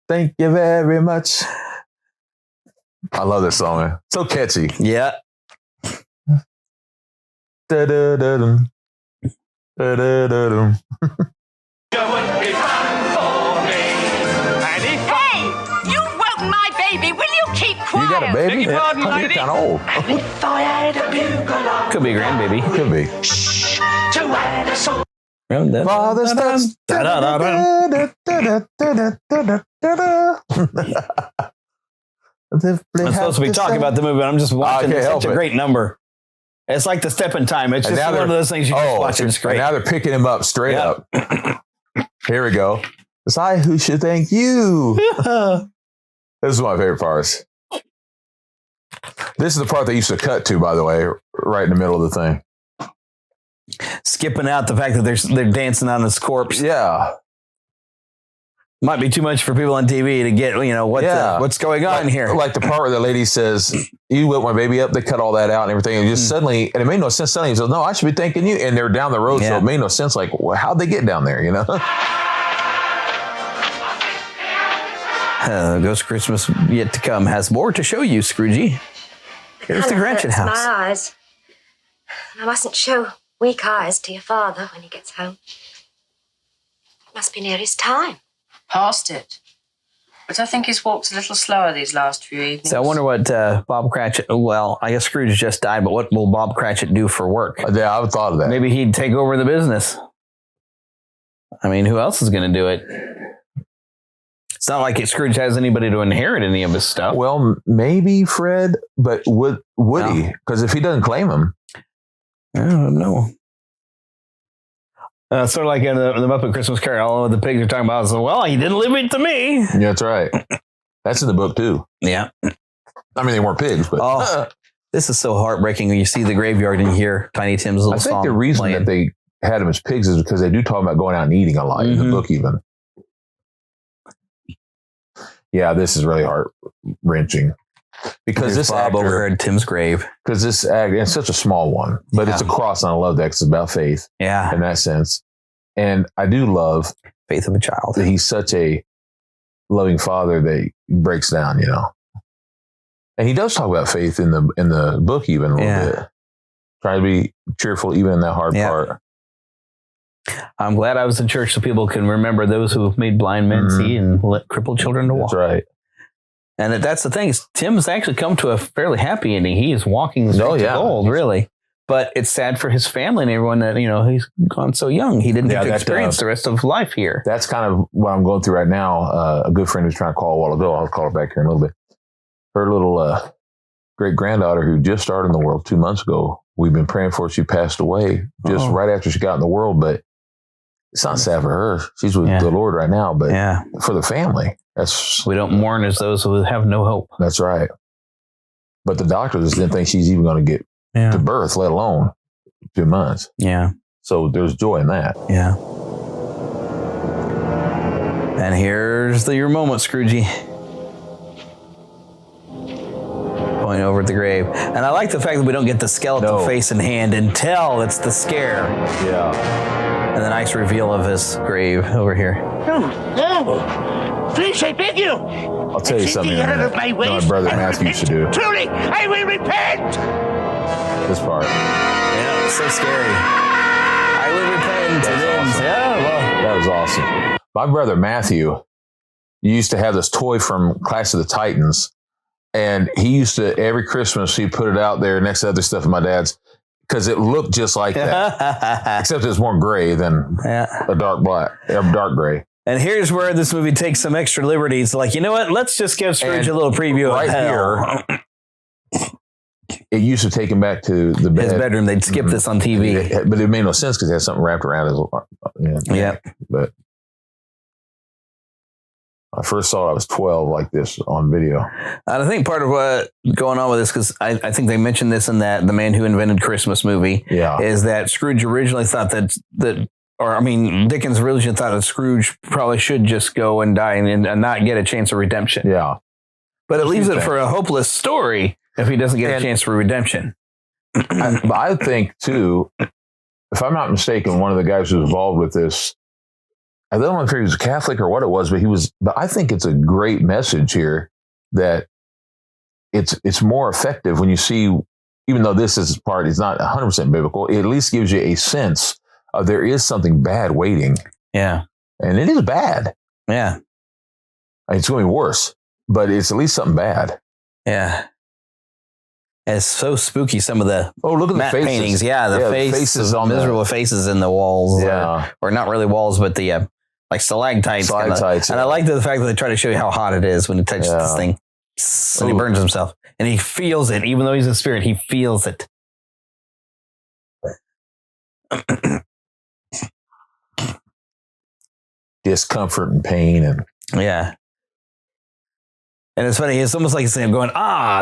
[SPEAKER 2] Thank you very much. I love this song, man. So catchy.
[SPEAKER 1] Yeah.
[SPEAKER 2] Da-da-da-dum. Da-da-da-dum.
[SPEAKER 6] Hey, you woke my baby. Will you keep quiet?
[SPEAKER 2] You got a baby?
[SPEAKER 6] Beg your pardon,
[SPEAKER 2] You're
[SPEAKER 6] lady.
[SPEAKER 2] kind of old.
[SPEAKER 6] If I had a bugle
[SPEAKER 1] Could be a grandbaby.
[SPEAKER 2] Could be.
[SPEAKER 6] to add a song.
[SPEAKER 2] Father's touch.
[SPEAKER 1] I'm supposed to be talking about the movie, but I'm just watching. It's such a great number. It's like the stepping time. It's just one of those things you just watch and it's great.
[SPEAKER 2] And now they're picking him up straight up. Here we go. It's I who should thank you. This is one of my favorite parts. This is the part they used to cut to, by the way, right in the middle of the thing.
[SPEAKER 1] Skipping out the fact that they're dancing on his corpse.
[SPEAKER 2] Yeah.
[SPEAKER 1] Might be too much for people on TV to get, what's going on here.
[SPEAKER 2] Like the part where the lady says, you woke my baby up, they cut all that out and everything. And just suddenly, and it made no sense. Suddenly he says, no, I should be thanking you. And they're down the road. So it made no sense. Like, well, how'd they get down there,
[SPEAKER 1] Ghost Christmas yet to come has more to show you, Scroogey. Here's the Cratchit house.
[SPEAKER 11] My eyes. I mustn't show weak eyes to your father when he gets home. It must be near his time.
[SPEAKER 15] Past it. But I think he's walked a little slower these last few evenings.
[SPEAKER 1] So I wonder what Bob Cratchit, well, I guess Scrooge just died, but what will Bob Cratchit do for work?
[SPEAKER 2] Yeah, I've thought of that.
[SPEAKER 1] Maybe he'd take over the business. I mean, who else is going to do it? It's not like Scrooge has anybody to inherit any of his stuff.
[SPEAKER 2] Well, maybe Fred, but would he? Because if he doesn't claim him.
[SPEAKER 1] I don't know. Sort of like in the Muppet Christmas Carol, the pigs are talking about, so, well, he didn't leave it to me.
[SPEAKER 2] Yeah, that's right. That's in the book, too.
[SPEAKER 1] Yeah.
[SPEAKER 2] I mean, they weren't pigs, but...
[SPEAKER 1] This is so heartbreaking when you see the graveyard and hear Tiny Tim's little song.
[SPEAKER 2] I think the reason that they had them as pigs is because they do talk about going out and eating a lot in the book, even. Yeah, this is really heart-wrenching. Because this
[SPEAKER 1] Bob
[SPEAKER 2] actor
[SPEAKER 1] overheard Tim's grave.
[SPEAKER 2] Because this actor, it's such a small one, but it's a cross, and I love that because it's about faith.
[SPEAKER 1] Yeah.
[SPEAKER 2] In that sense. And I do love
[SPEAKER 1] faith of a child.
[SPEAKER 2] That he's such a loving father that he breaks down, And he does talk about faith in the book even a little bit. Trying to be cheerful even in that hard part.
[SPEAKER 1] I'm glad I was in church so people can remember those who have made blind men see and let crippled children to walk.
[SPEAKER 2] That's right.
[SPEAKER 1] And that's the thing. Tim's actually come to a fairly happy ending. He is walking the streets of gold, really. But it's sad for his family and everyone that, he's gone so young. He didn't get to experience the rest of life here.
[SPEAKER 2] That's kind of what I'm going through right now. A good friend was trying to call a while ago. I'll call her back here in a little bit. Her little great-granddaughter who just started in the world 2 months ago, we've been praying for her. She passed away just right after she got in the world. But it's not sad for her. She's with the Lord right now. But for the family.
[SPEAKER 1] We don't mourn as those who have no hope.
[SPEAKER 2] That's right. But the doctors didn't think she's even going to get to birth, let alone 2 months.
[SPEAKER 1] Yeah.
[SPEAKER 2] So there's joy in that.
[SPEAKER 1] Yeah. And here's your moment, Scroogey. Going over at the grave. And I like the fact that we don't get the skeletal face and hand until it's the scare.
[SPEAKER 2] Yeah.
[SPEAKER 1] And the nice reveal of his grave over here.
[SPEAKER 7] No. Please, I beg you.
[SPEAKER 2] I'll tell you something. My brother Matthew used to do.
[SPEAKER 7] Truly, I will repent.
[SPEAKER 2] This part.
[SPEAKER 1] Yeah, so scary. I will repent.
[SPEAKER 2] Awesome. That was awesome. My brother Matthew used to have this toy from Clash of the Titans. And he used to, every Christmas, he'd put it out there next to other stuff of my dad's. Because it looked just like that. Except it's more gray than a dark black, or dark gray.
[SPEAKER 1] And here's where this movie takes some extra liberties. Like, you know what? Let's just give Scrooge a little preview of hell.
[SPEAKER 2] Here, it used to take him back to the bed.
[SPEAKER 1] His bedroom. They'd skip this on TV.
[SPEAKER 2] But it made no sense because it had something wrapped around his
[SPEAKER 1] neck.
[SPEAKER 2] But I first saw it, I was 12 like this on video.
[SPEAKER 1] And I think part of what going on with this, because I think they mentioned this in that The Man Who Invented Christmas movie, is that Scrooge originally thought Dickens originally thought that Scrooge probably should just go and die and not get a chance of redemption.
[SPEAKER 2] Yeah.
[SPEAKER 1] But it leaves it for a hopeless story if he doesn't get a chance for redemption.
[SPEAKER 2] I think, too, if I'm not mistaken, one of the guys who was involved with this, I don't know if he was a Catholic or what it was, but I think it's a great message here that it's more effective when you see, even though this is part, it's not 100% biblical, it at least gives you a sense of there is something bad waiting.
[SPEAKER 1] Yeah.
[SPEAKER 2] And it is bad.
[SPEAKER 1] Yeah.
[SPEAKER 2] It's going to be worse, but it's at least something bad.
[SPEAKER 1] Yeah. And it's so spooky, some of the
[SPEAKER 2] look at
[SPEAKER 1] matte
[SPEAKER 2] the faces.
[SPEAKER 1] paintings. Yeah, the faces on miserable faces in the walls.
[SPEAKER 2] Yeah.
[SPEAKER 1] Or not really walls, but the like stalactites. And I like the fact that they try to show you how hot it is when he touches this thing. And he burns himself. And he feels it. Even though he's a spirit, he feels it.
[SPEAKER 2] Discomfort and pain. And
[SPEAKER 1] And it's funny. It's almost like he's going,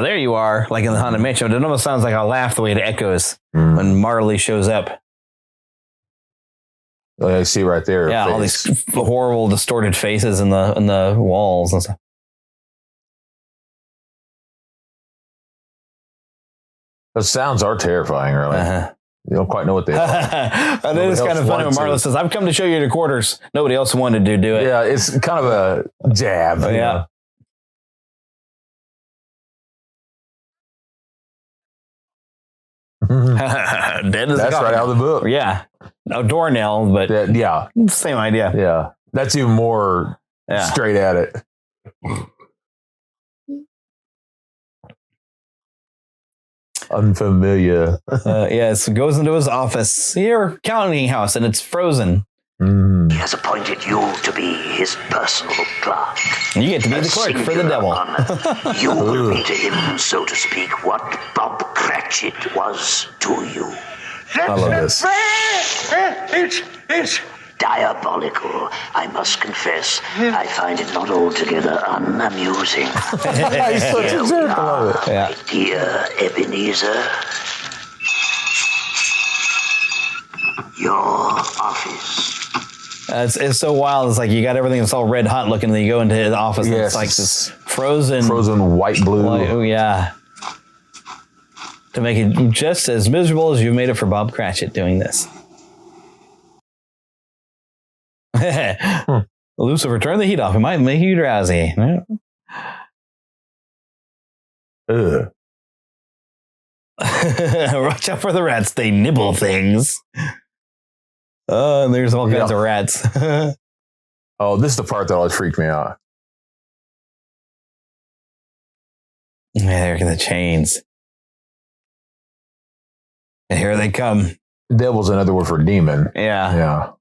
[SPEAKER 1] there you are. Like in the Haunted Mansion. It almost sounds like a laugh the way it echoes when Marley shows up.
[SPEAKER 2] I see right there.
[SPEAKER 1] Yeah, all these horrible, distorted faces in the walls and stuff.
[SPEAKER 2] Those sounds are terrifying, really. You don't quite know what they are.
[SPEAKER 1] And it is kind of funny when Marla says, I've come to show you the quarters. Nobody else wanted to do it.
[SPEAKER 2] Yeah, it's kind of a jab.
[SPEAKER 1] Yeah. Dead as
[SPEAKER 2] That's right out of the book.
[SPEAKER 1] Yeah. No doornail, but same idea.
[SPEAKER 2] Yeah. That's even more straight at it. Unfamiliar.
[SPEAKER 1] Yes, goes into his office, your counting house, and it's frozen.
[SPEAKER 7] He has appointed you to be his personal clerk.
[SPEAKER 1] You get to be the clerk for the devil.
[SPEAKER 7] You will be to him, so to speak, what Bob Cratchit was to you.
[SPEAKER 2] I love this.
[SPEAKER 7] It's diabolical, I must confess. I find it not altogether unamusing.
[SPEAKER 2] He's such a jerk. I love it.
[SPEAKER 7] My dear Ebenezer, your office.
[SPEAKER 1] It's so wild. It's like you got everything that's all red hot looking, and then you go into the office and it's like this
[SPEAKER 2] frozen white blue.
[SPEAKER 1] To make it just as miserable as you made it for Bob Cratchit doing this. Lucifer, turn the heat off. It might make you drowsy. Watch out for the rats. They nibble things. And there's all kinds of rats.
[SPEAKER 2] Oh, this is the part that always freaked me out.
[SPEAKER 1] Yeah, look at the chains. And here they come.
[SPEAKER 2] Devil's another word for demon.
[SPEAKER 1] Yeah.
[SPEAKER 2] Yeah.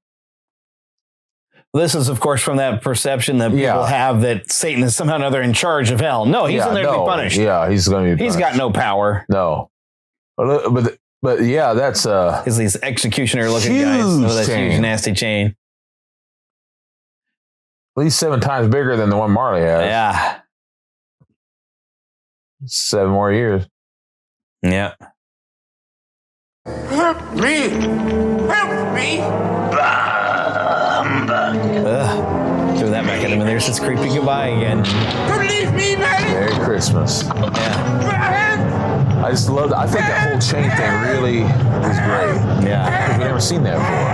[SPEAKER 1] This is, of course, from that perception that people have that Satan is somehow or another in charge of hell. No, he's in there to be punished.
[SPEAKER 2] Yeah, he's going to be punished.
[SPEAKER 1] He's got no power.
[SPEAKER 2] No. But yeah, that's
[SPEAKER 1] he's these executioner looking guys with that huge nasty chain.
[SPEAKER 2] At least 7 times bigger than the one Marley has.
[SPEAKER 1] Yeah.
[SPEAKER 2] 7 more years.
[SPEAKER 1] Yeah.
[SPEAKER 8] Help me! Help me!
[SPEAKER 1] Threw that back at him, and there's this creepy goodbye again.
[SPEAKER 8] Don't leave me, man!
[SPEAKER 2] Merry Christmas.
[SPEAKER 1] Yeah.
[SPEAKER 2] I just love that. I think that whole chain thing really is great.
[SPEAKER 1] Yeah.
[SPEAKER 2] We've never seen that before.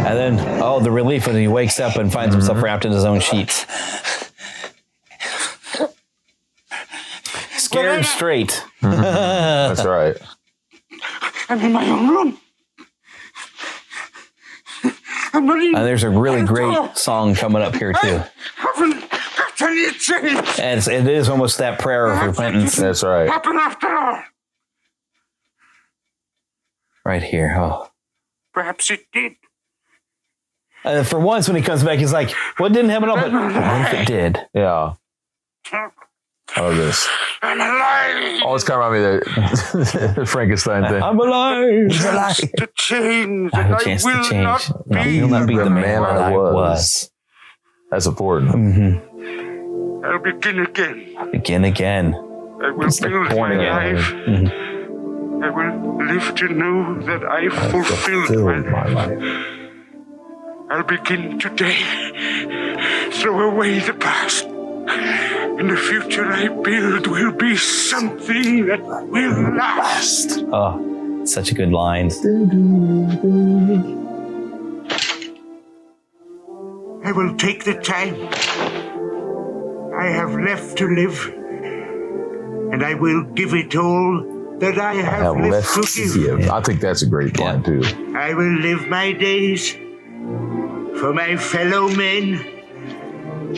[SPEAKER 1] And then, the relief when he wakes up and finds himself wrapped in his own sheets. Scared straight.
[SPEAKER 2] That's right.
[SPEAKER 8] I'm in my own room. I'm not even...
[SPEAKER 1] And there's a really great song coming up here, too.
[SPEAKER 8] Haven't got any change.
[SPEAKER 1] And it is almost that prayer of repentance.
[SPEAKER 2] That's right.
[SPEAKER 8] Happen after all.
[SPEAKER 1] Right here. Oh.
[SPEAKER 8] Perhaps it did.
[SPEAKER 1] For once, when he comes back, he's like, "Well, it didn't happen at all, but what if it did?"
[SPEAKER 2] Yeah. I love this.
[SPEAKER 8] I'm alive.
[SPEAKER 2] Always kind of remind me of the Frankenstein thing.
[SPEAKER 1] I'm alive.
[SPEAKER 8] He's alive. To change.
[SPEAKER 1] I have a chance to change. You'll not be the man I was.
[SPEAKER 2] That's important.
[SPEAKER 1] Mm-hmm.
[SPEAKER 8] I'll begin again.
[SPEAKER 1] Begin again.
[SPEAKER 8] I will build my life. I will live to know that I fulfilled my life. I'll begin today. Throw away the past. And the future I build will be something that will last.
[SPEAKER 1] Oh, such a good line.
[SPEAKER 7] I will take the time I have left to live, and I will give it all that I have left to give.
[SPEAKER 2] I think that's a great line, too.
[SPEAKER 7] I will live my days for my fellow men,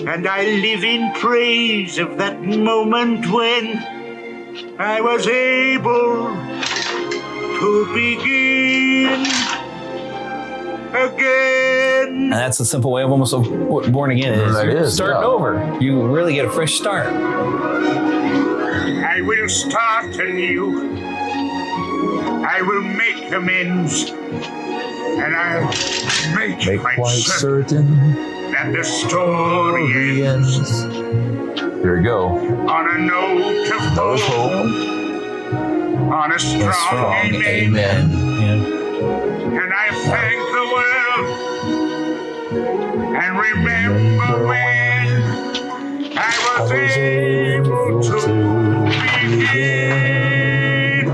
[SPEAKER 7] and I live in praise of that moment when I was able to begin again.
[SPEAKER 1] And that's the simple way of almost born again. You're starting over. You really get a fresh start.
[SPEAKER 8] I will start anew. I will make amends. And I'll make quite certain that the story ends.
[SPEAKER 2] Here we go.
[SPEAKER 8] On a note of hope. On a strong amen. And I thank the world. And remember when I was able to begin again.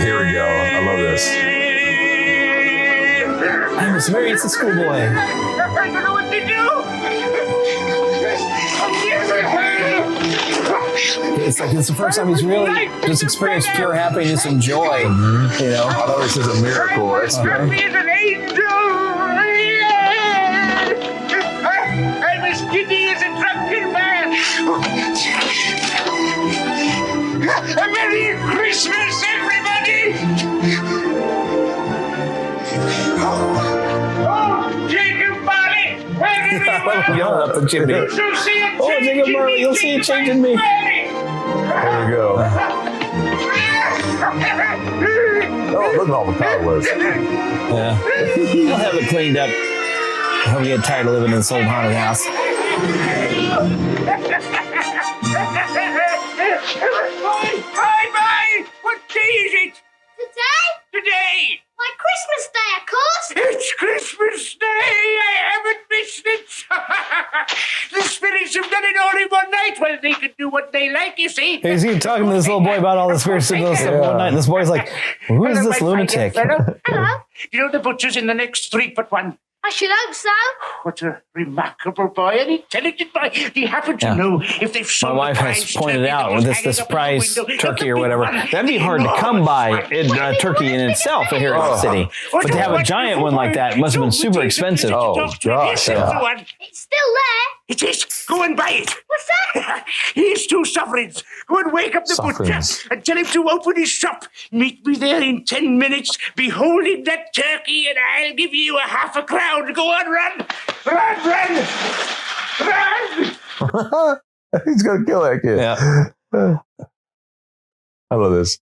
[SPEAKER 2] Here we go. I love this.
[SPEAKER 1] I'm as merry as a schoolboy.
[SPEAKER 8] I don't know what to do.
[SPEAKER 1] It's like it's the first time he's really just experienced pure happiness and joy. You know,
[SPEAKER 2] I know this is a miracle. That's
[SPEAKER 8] I'm an angel. I'm as giddy as a drunken man. A Merry Christmas, everybody! Oh, Jacob Marley, wherever you are,
[SPEAKER 1] yelling up the chimney.
[SPEAKER 8] you shall see a
[SPEAKER 1] Oh, Jacob Marley, you'll see a change in me.
[SPEAKER 2] There we go. Oh, look at all the powers.
[SPEAKER 1] Yeah. He'll have it cleaned up. He'll get tired of living in this old haunted house.
[SPEAKER 8] Bye. What day is it? Today.
[SPEAKER 11] Why, Christmas Day, of course.
[SPEAKER 8] It's Christmas Day. I haven't missed it. The spirits have done it all in one night. Well, they can do what they like, you see.
[SPEAKER 1] He's talking to this little boy about all the spirits of those stuff one night, and this boy's like, "Who is this lunatic?"
[SPEAKER 11] Hello.
[SPEAKER 8] You know the butcher's in the next street but one.
[SPEAKER 11] I should hope so.
[SPEAKER 8] What a remarkable boy, an intelligent boy. Do you happen to know if they've
[SPEAKER 1] My
[SPEAKER 8] sold
[SPEAKER 1] wife
[SPEAKER 8] the
[SPEAKER 1] has
[SPEAKER 8] prize
[SPEAKER 1] pointed
[SPEAKER 8] turkey
[SPEAKER 1] out
[SPEAKER 8] that was
[SPEAKER 1] with
[SPEAKER 8] hanging
[SPEAKER 1] this
[SPEAKER 8] up in the
[SPEAKER 1] prize
[SPEAKER 8] window?
[SPEAKER 1] turkey or whatever. That'd be hard to come by in turkey in itself here in the city. But to have a giant one like that must have been super expensive.
[SPEAKER 2] Oh, gosh. Yeah.
[SPEAKER 11] It's still there.
[SPEAKER 8] It is. Go and buy it.
[SPEAKER 11] What's that?
[SPEAKER 8] Here's 2 sovereigns. Go and wake up the butcher and tell him to open his shop. Meet me there in 10 minutes. Be holding that turkey, and I'll give you a half a crown. Go on, run. Run.
[SPEAKER 2] He's going to kill that kid.
[SPEAKER 1] Yeah.
[SPEAKER 2] I love this.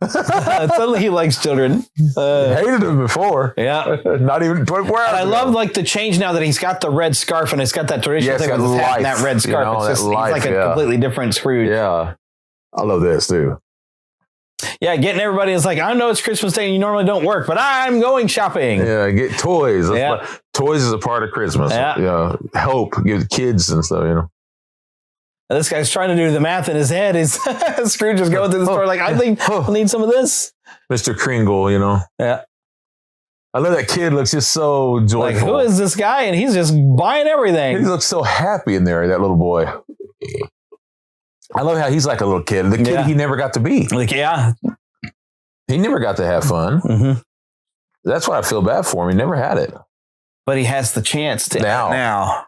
[SPEAKER 1] Suddenly he likes children.
[SPEAKER 2] Hated him before.
[SPEAKER 1] Yeah.
[SPEAKER 2] Not even 24 hours
[SPEAKER 1] And I
[SPEAKER 2] ago.
[SPEAKER 1] love like the change now that he's got the red scarf and it's got that traditional thing with his hat and that red scarf.
[SPEAKER 2] You know,
[SPEAKER 1] It's just
[SPEAKER 2] that life,
[SPEAKER 1] he's like a completely different Scrooge.
[SPEAKER 2] Yeah. I love this too.
[SPEAKER 1] Yeah, getting everybody is like, I know it's Christmas Day and you normally don't work, but I'm going shopping.
[SPEAKER 2] Yeah, get toys.
[SPEAKER 1] Yeah.
[SPEAKER 2] Toys is a part of Christmas.
[SPEAKER 1] Yeah.
[SPEAKER 2] Help, give the kids and stuff, you know.
[SPEAKER 1] And this guy's trying to do the math in his head. Scrooge is going through the store like, I think I'll need some of this.
[SPEAKER 2] Mr. Kringle, you know.
[SPEAKER 1] Yeah.
[SPEAKER 2] I love that kid looks just so joyful.
[SPEAKER 1] Like, who is this guy? And he's just buying everything.
[SPEAKER 2] He looks so happy in there, that little boy. I love how he's like a little kid. The kid he never got to be.
[SPEAKER 1] Like, yeah.
[SPEAKER 2] He never got to have fun.
[SPEAKER 1] Mm-hmm.
[SPEAKER 2] That's why I feel bad for him. He never had it.
[SPEAKER 1] But he has the chance to now.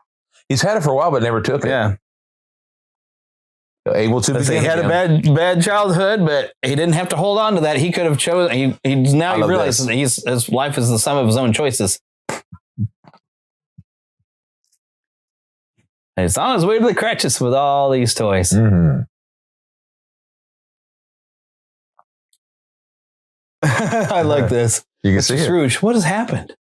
[SPEAKER 2] He's had it for a while, but never took it.
[SPEAKER 1] Yeah.
[SPEAKER 2] Able to
[SPEAKER 1] He
[SPEAKER 2] begin
[SPEAKER 1] had
[SPEAKER 2] again.
[SPEAKER 1] a bad childhood, but he didn't have to hold on to that. He could have chosen. He realizes that his life is the sum of his own choices. And he's on his way to the Cratchits with all these toys.
[SPEAKER 2] Mm-hmm.
[SPEAKER 1] I like this.
[SPEAKER 2] You can
[SPEAKER 1] Mr.
[SPEAKER 2] see it.
[SPEAKER 1] Scrooge, what has happened?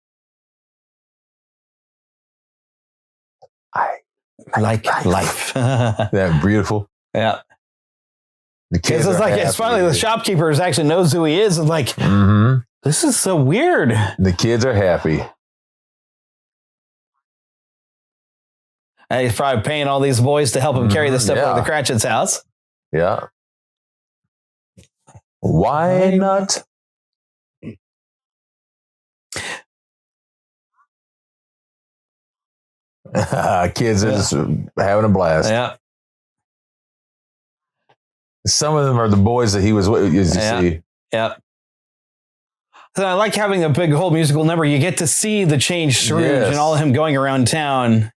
[SPEAKER 2] I
[SPEAKER 1] like life.
[SPEAKER 2] That beautiful.
[SPEAKER 1] Yeah.
[SPEAKER 2] The kids
[SPEAKER 1] it's
[SPEAKER 2] are
[SPEAKER 1] like
[SPEAKER 2] happy.
[SPEAKER 1] it's finally the shopkeeper actually knows who he is. And like, this is so weird.
[SPEAKER 2] The kids are happy.
[SPEAKER 1] And he's probably paying all these boys to help him carry the stuff over to the Cratchit's house.
[SPEAKER 2] Yeah. Why not? Kids are just having a blast.
[SPEAKER 1] Yeah.
[SPEAKER 2] Some of them are the boys that he was with, as you see.
[SPEAKER 1] Yeah. So I like having a big whole musical number. You get to see the change Scrooge and all of him going around town.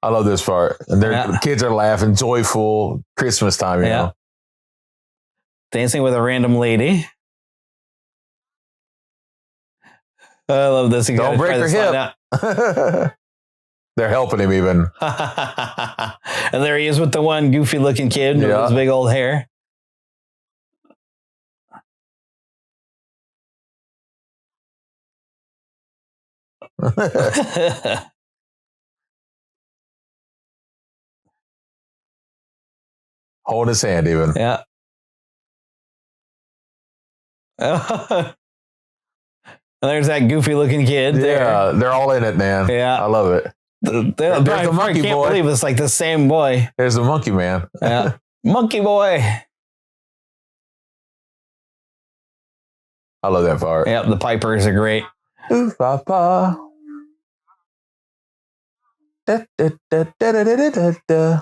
[SPEAKER 2] I love this part. And their kids are laughing, joyful, Christmas time, you know.
[SPEAKER 1] Dancing with a random lady. I love this.
[SPEAKER 2] Don't break her hip. They're helping him even.
[SPEAKER 1] And there he is with the one goofy looking kid with his big old hair.
[SPEAKER 2] Holding his hand even.
[SPEAKER 1] Yeah. There's that goofy looking kid.
[SPEAKER 2] Yeah, they're all in it, man.
[SPEAKER 1] Yeah.
[SPEAKER 2] I love it.
[SPEAKER 1] There's the monkey boy. I can't believe it's like the same boy.
[SPEAKER 2] There's the monkey man.
[SPEAKER 1] Yeah. Monkey boy.
[SPEAKER 2] I love that part.
[SPEAKER 1] Yep, the pipers are great.
[SPEAKER 2] Ooh, papa. Da, da, da, da, da, da, da, da.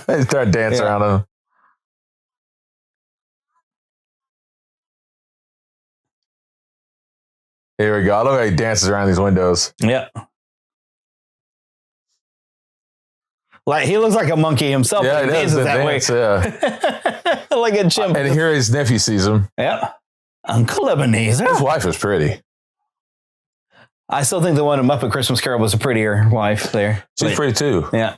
[SPEAKER 2] They start dancing around him. Here we go. I love how he dances around these windows.
[SPEAKER 1] Yeah. Like he looks like a monkey himself.
[SPEAKER 2] Yeah,
[SPEAKER 1] he dances that
[SPEAKER 2] dance,
[SPEAKER 1] way.
[SPEAKER 2] Yeah.
[SPEAKER 1] Like a chimp.
[SPEAKER 2] And here his nephew sees him.
[SPEAKER 1] Yeah. Uncle Ebenezer.
[SPEAKER 2] His wife is pretty.
[SPEAKER 1] I still think the one in Muppet Christmas Carol was a prettier wife there.
[SPEAKER 2] She's pretty too.
[SPEAKER 1] Yeah.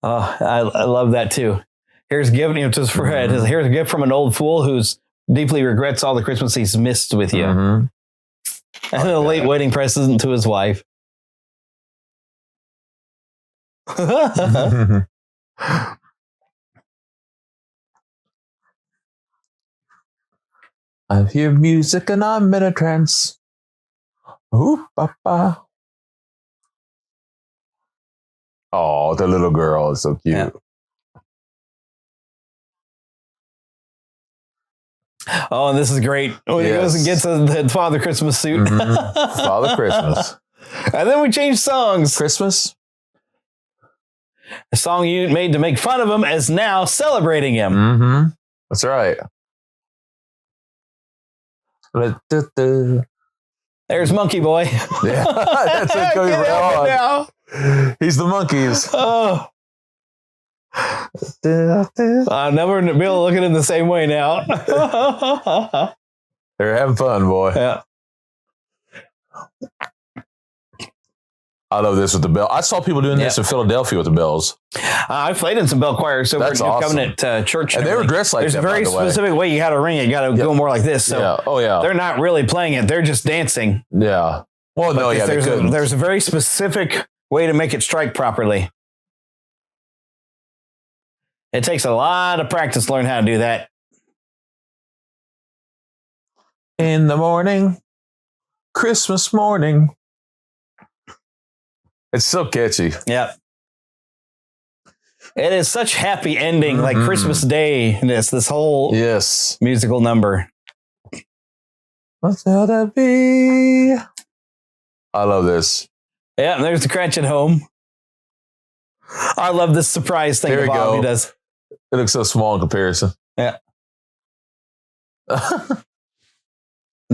[SPEAKER 1] Oh, I love that too. Here's giving him to his friend. Here's a gift from an old fool who's deeply regrets all the Christmas he's missed with you. And a late wedding present to his wife.
[SPEAKER 2] I hear music and I'm in a trance. Ooh, papa. Oh, the little girl is so cute.
[SPEAKER 1] Yeah. Oh, and this is great. When he goes and gets the Father Christmas suit.
[SPEAKER 2] Father Christmas.
[SPEAKER 1] And then we change songs.
[SPEAKER 2] Christmas.
[SPEAKER 1] A song you made to make fun of him is now celebrating him.
[SPEAKER 2] Mm-hmm. That's right.
[SPEAKER 1] There's Monkey Boy.
[SPEAKER 2] Yeah, that's a good now. He's the monkeys.
[SPEAKER 1] Oh. I'll never be able to look at him the same way now.
[SPEAKER 2] They're having fun, boy.
[SPEAKER 1] Yeah.
[SPEAKER 2] I love this with the bell. I saw people doing this in Philadelphia with the bells.
[SPEAKER 1] I played in some bell choirs over at New Covenant Church.
[SPEAKER 2] And they were dressed like
[SPEAKER 1] There's
[SPEAKER 2] that.
[SPEAKER 1] There's a very specific way you got to ring it. You got to go more like this. So they're not really playing it. They're just dancing.
[SPEAKER 2] Yeah. Well, no, yeah,
[SPEAKER 1] there's a very specific way to make it strike properly. It takes a lot of practice to learn how to do that.
[SPEAKER 2] In the morning, Christmas morning. It's so catchy.
[SPEAKER 1] Yeah. It is such happy ending, like Christmas Day. This whole musical number.
[SPEAKER 2] What's how that be? I love this.
[SPEAKER 1] Yeah, and there's the Cratchit home. I love this surprise thing that Bobby does.
[SPEAKER 2] It looks so small in comparison.
[SPEAKER 1] Yeah.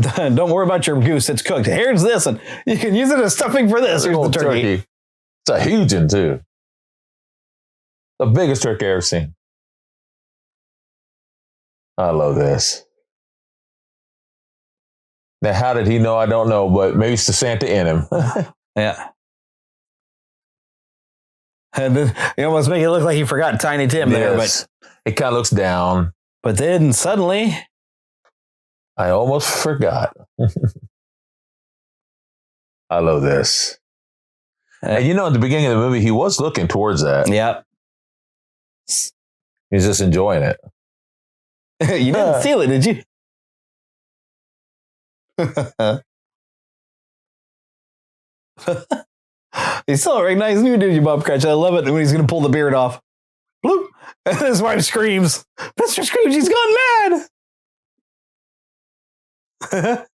[SPEAKER 1] Don't worry about your goose. It's cooked. Here's this, and you can use it as stuffing for this. Here's the turkey.
[SPEAKER 2] It's a huge one, too. The biggest turkey I've ever seen. I love this. Now, how did he know? I don't know, but maybe it's the Santa in him.
[SPEAKER 1] Yeah. And then he almost make it look like he forgot Tiny Tim there, but
[SPEAKER 2] it kind of looks down.
[SPEAKER 1] But then suddenly,
[SPEAKER 2] I almost forgot. I love this. And you know, at the beginning of the movie, he was looking towards that.
[SPEAKER 1] Yep.
[SPEAKER 2] He's just enjoying it.
[SPEAKER 1] You didn't steal it, did you? He still recognized you, did you, Bob Cratchit? I love it when he's going to pull the beard off. Bloop. And his wife screams, Mr. Scrooge, he's gone mad.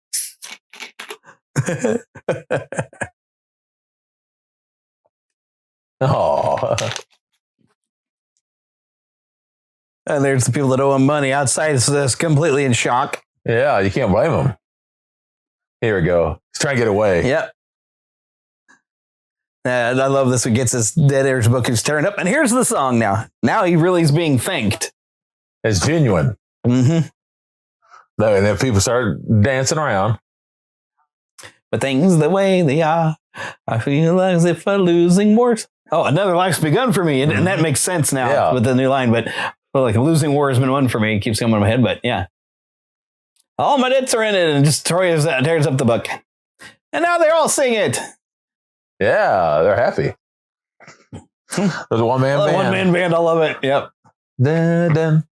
[SPEAKER 2] Oh.
[SPEAKER 1] And there's the people that owe him money. Outside is completely in shock.
[SPEAKER 2] Yeah, you can't blame him. Here we go. He's trying to get away.
[SPEAKER 1] Yep. And I love this. He gets his dead air's book is turned up. And here's the song now. Now he really is being thanked.
[SPEAKER 2] It's genuine.
[SPEAKER 1] Mm-hmm.
[SPEAKER 2] And then people start dancing around.
[SPEAKER 1] But things the way they are, I feel as if I'm losing wars. Oh, another life's begun for me. And that makes sense now with the new line. But like a losing war has been won for me. It keeps coming in my head. But yeah. All my debts are in it. And just tears up the book. And now they all sing it.
[SPEAKER 2] Yeah, they're happy. There's a one-man band.
[SPEAKER 1] One-man band. I love it. Yep.
[SPEAKER 2] Dun, dun.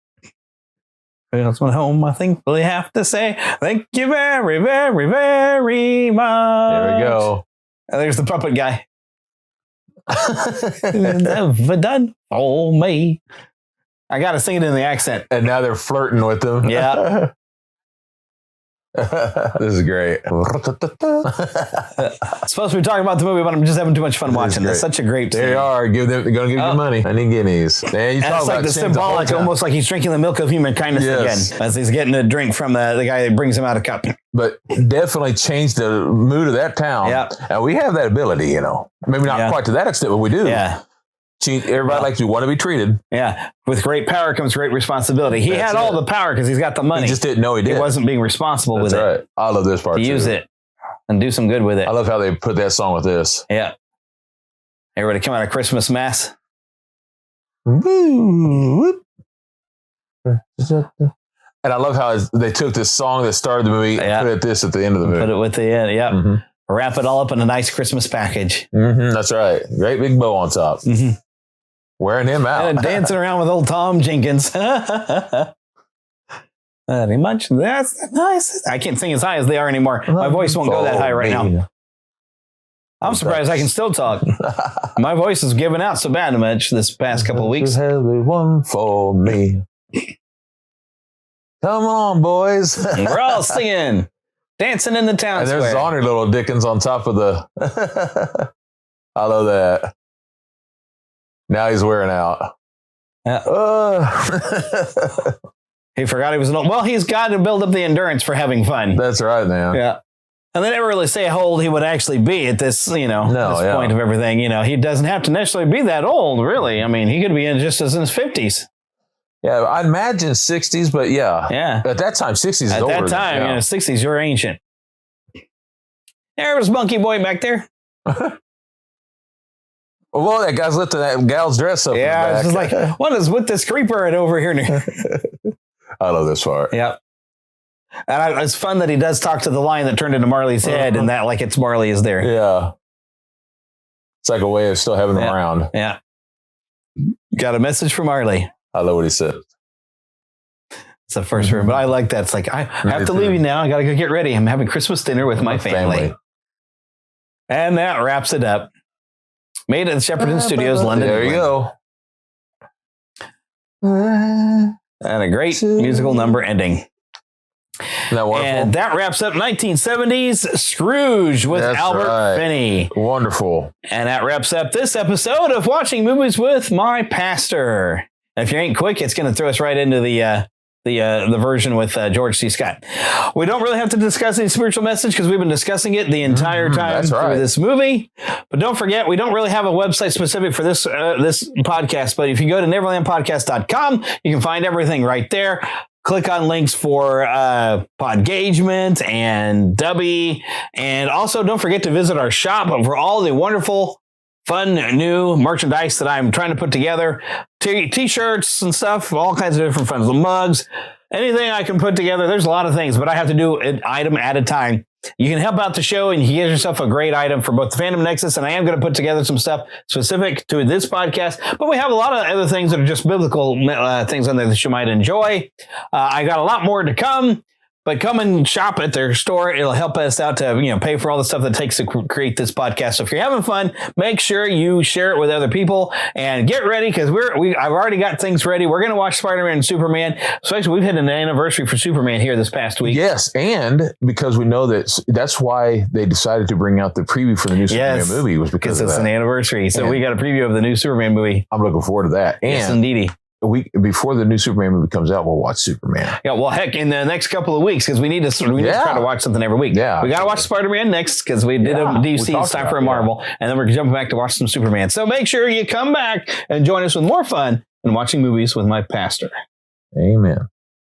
[SPEAKER 1] That's one home, I think, really have to say thank you very, very, very much.
[SPEAKER 2] There we go.
[SPEAKER 1] And there's the puppet guy. Never done for me. I got to sing it in the accent.
[SPEAKER 2] And now they're flirting with them.
[SPEAKER 1] Yeah.
[SPEAKER 2] This is great.
[SPEAKER 1] Supposed to be talking about the movie, but I'm just having too much fun watching. It's such a great scene.
[SPEAKER 2] They are. They're going to give you money. I need guineas. And
[SPEAKER 1] it's like the symbolic, almost like he's drinking the milk of human kindness again, as he's getting a drink from the guy that brings him out a cup.
[SPEAKER 2] But definitely changed the mood of that town.
[SPEAKER 1] Yeah.
[SPEAKER 2] And we have that ability, you know. Maybe not quite to that extent, but we do.
[SPEAKER 1] Yeah.
[SPEAKER 2] Everybody likes to want to be treated.
[SPEAKER 1] Yeah. With great power comes great responsibility. He had all the power because he's got the money.
[SPEAKER 2] He just didn't know he did.
[SPEAKER 1] He wasn't being responsible with
[SPEAKER 2] right.
[SPEAKER 1] it.
[SPEAKER 2] I love this part
[SPEAKER 1] to use it and do some good with it.
[SPEAKER 2] I love how they put that song with this.
[SPEAKER 1] Yeah. Everybody come out of Christmas mass.
[SPEAKER 2] And I love how they took this song that started the movie and put this at the end of the movie.
[SPEAKER 1] Put it with the end, yeah. Mm-hmm. Wrap it all up in a nice Christmas package.
[SPEAKER 2] Mm-hmm, that's right. Great big bow on top.
[SPEAKER 1] Mm-hmm.
[SPEAKER 2] Wearing him out.
[SPEAKER 1] And dancing around with old Tom Jenkins. Very much. That's nice. I can't sing as high as they are anymore. My voice won't go that high right now. I'm surprised I can still talk. My voice has given out so bad much this past couple of weeks.
[SPEAKER 2] One for me. Come on, boys.
[SPEAKER 1] We're all singing. Dancing in the town
[SPEAKER 2] and there's
[SPEAKER 1] square.
[SPEAKER 2] Zonner Little Dickens on top of the... I love that. Now he's wearing out.
[SPEAKER 1] Yeah. He forgot he was an old... Well, he's got to build up the endurance for having fun.
[SPEAKER 2] That's right, man.
[SPEAKER 1] Yeah. And they never really say how old he would actually be at this, this point of everything. He doesn't have to necessarily be that old, really. I mean, he could be just as in his 50s.
[SPEAKER 2] Yeah, I'd imagine 60s, but yeah.
[SPEAKER 1] Yeah.
[SPEAKER 2] At that time, 60s is older.
[SPEAKER 1] At that time, 60s, you're ancient. There was Monkey Boy back there.
[SPEAKER 2] Well, that guy's lifting that gal's dress up.
[SPEAKER 1] Yeah, it's just like, what is with this creeper over here?
[SPEAKER 2] I love this part.
[SPEAKER 1] Yep. And it's fun that he does talk to the lion that turned into Marley's head, and that like it's Marley is there.
[SPEAKER 2] Yeah. It's like a way of still having them around.
[SPEAKER 1] Yeah. Got a message from Marley.
[SPEAKER 2] I love what he said.
[SPEAKER 1] It's the first word, but I like that. It's like, I have to leave you now. I got to go get ready. I'm having Christmas dinner with my family. And that wraps it up. Made at the Shepperton Studios, London.
[SPEAKER 2] There you go.
[SPEAKER 1] And a great musical number ending.
[SPEAKER 2] Isn't that wonderful?
[SPEAKER 1] And that wraps up 1970s Scrooge with Albert Finney.
[SPEAKER 2] Wonderful.
[SPEAKER 1] And that wraps up this episode of Watching Movies with My Pastor. And if you ain't quick, it's going to throw us right into the the version with George C. Scott. We don't really have to discuss any spiritual message because we've been discussing it the entire time through this movie. But don't forget, we don't really have a website specific for this podcast. But if you go to neverlandpodcast.com, you can find everything right there. Click on links for Podgagement and Dubby. And also don't forget to visit our shop for all the wonderful, fun, new merchandise that I'm trying to put together. T-shirts and stuff, all kinds of different fun mugs. Anything I can put together. There's a lot of things, but I have to do an item at a time. You can help out the show and you can get yourself a great item for both the Fandom Nexus, and I am going to put together some stuff specific to this podcast, but we have a lot of other things that are just biblical things on there that you might enjoy. I got a lot more to come, but come and shop at their store. It'll help us out to, pay for all the stuff that it takes to create this podcast. So if you're having fun, make sure you share it with other people and get ready because I've already got things ready. We're going to watch Spider-Man and Superman. Especially we've hit an anniversary for Superman here this past week.
[SPEAKER 2] Yes, and because we know that's why they decided to bring out the preview for the new Superman movie was because
[SPEAKER 1] it's an anniversary. So we got a preview of the new Superman movie.
[SPEAKER 2] I'm looking forward to that. And
[SPEAKER 1] yes, indeedy.
[SPEAKER 2] A week before the new Superman movie comes out, we'll watch Superman.
[SPEAKER 1] Yeah, well, heck, in the next couple of weeks, because we need to try to watch something every week.
[SPEAKER 2] Yeah,
[SPEAKER 1] we got to watch Spider-Man next because we did a DC. It's time for a Marvel, and then we're jumping back to watch some Superman. So make sure you come back and join us with more fun and watching movies with my pastor.
[SPEAKER 2] Amen.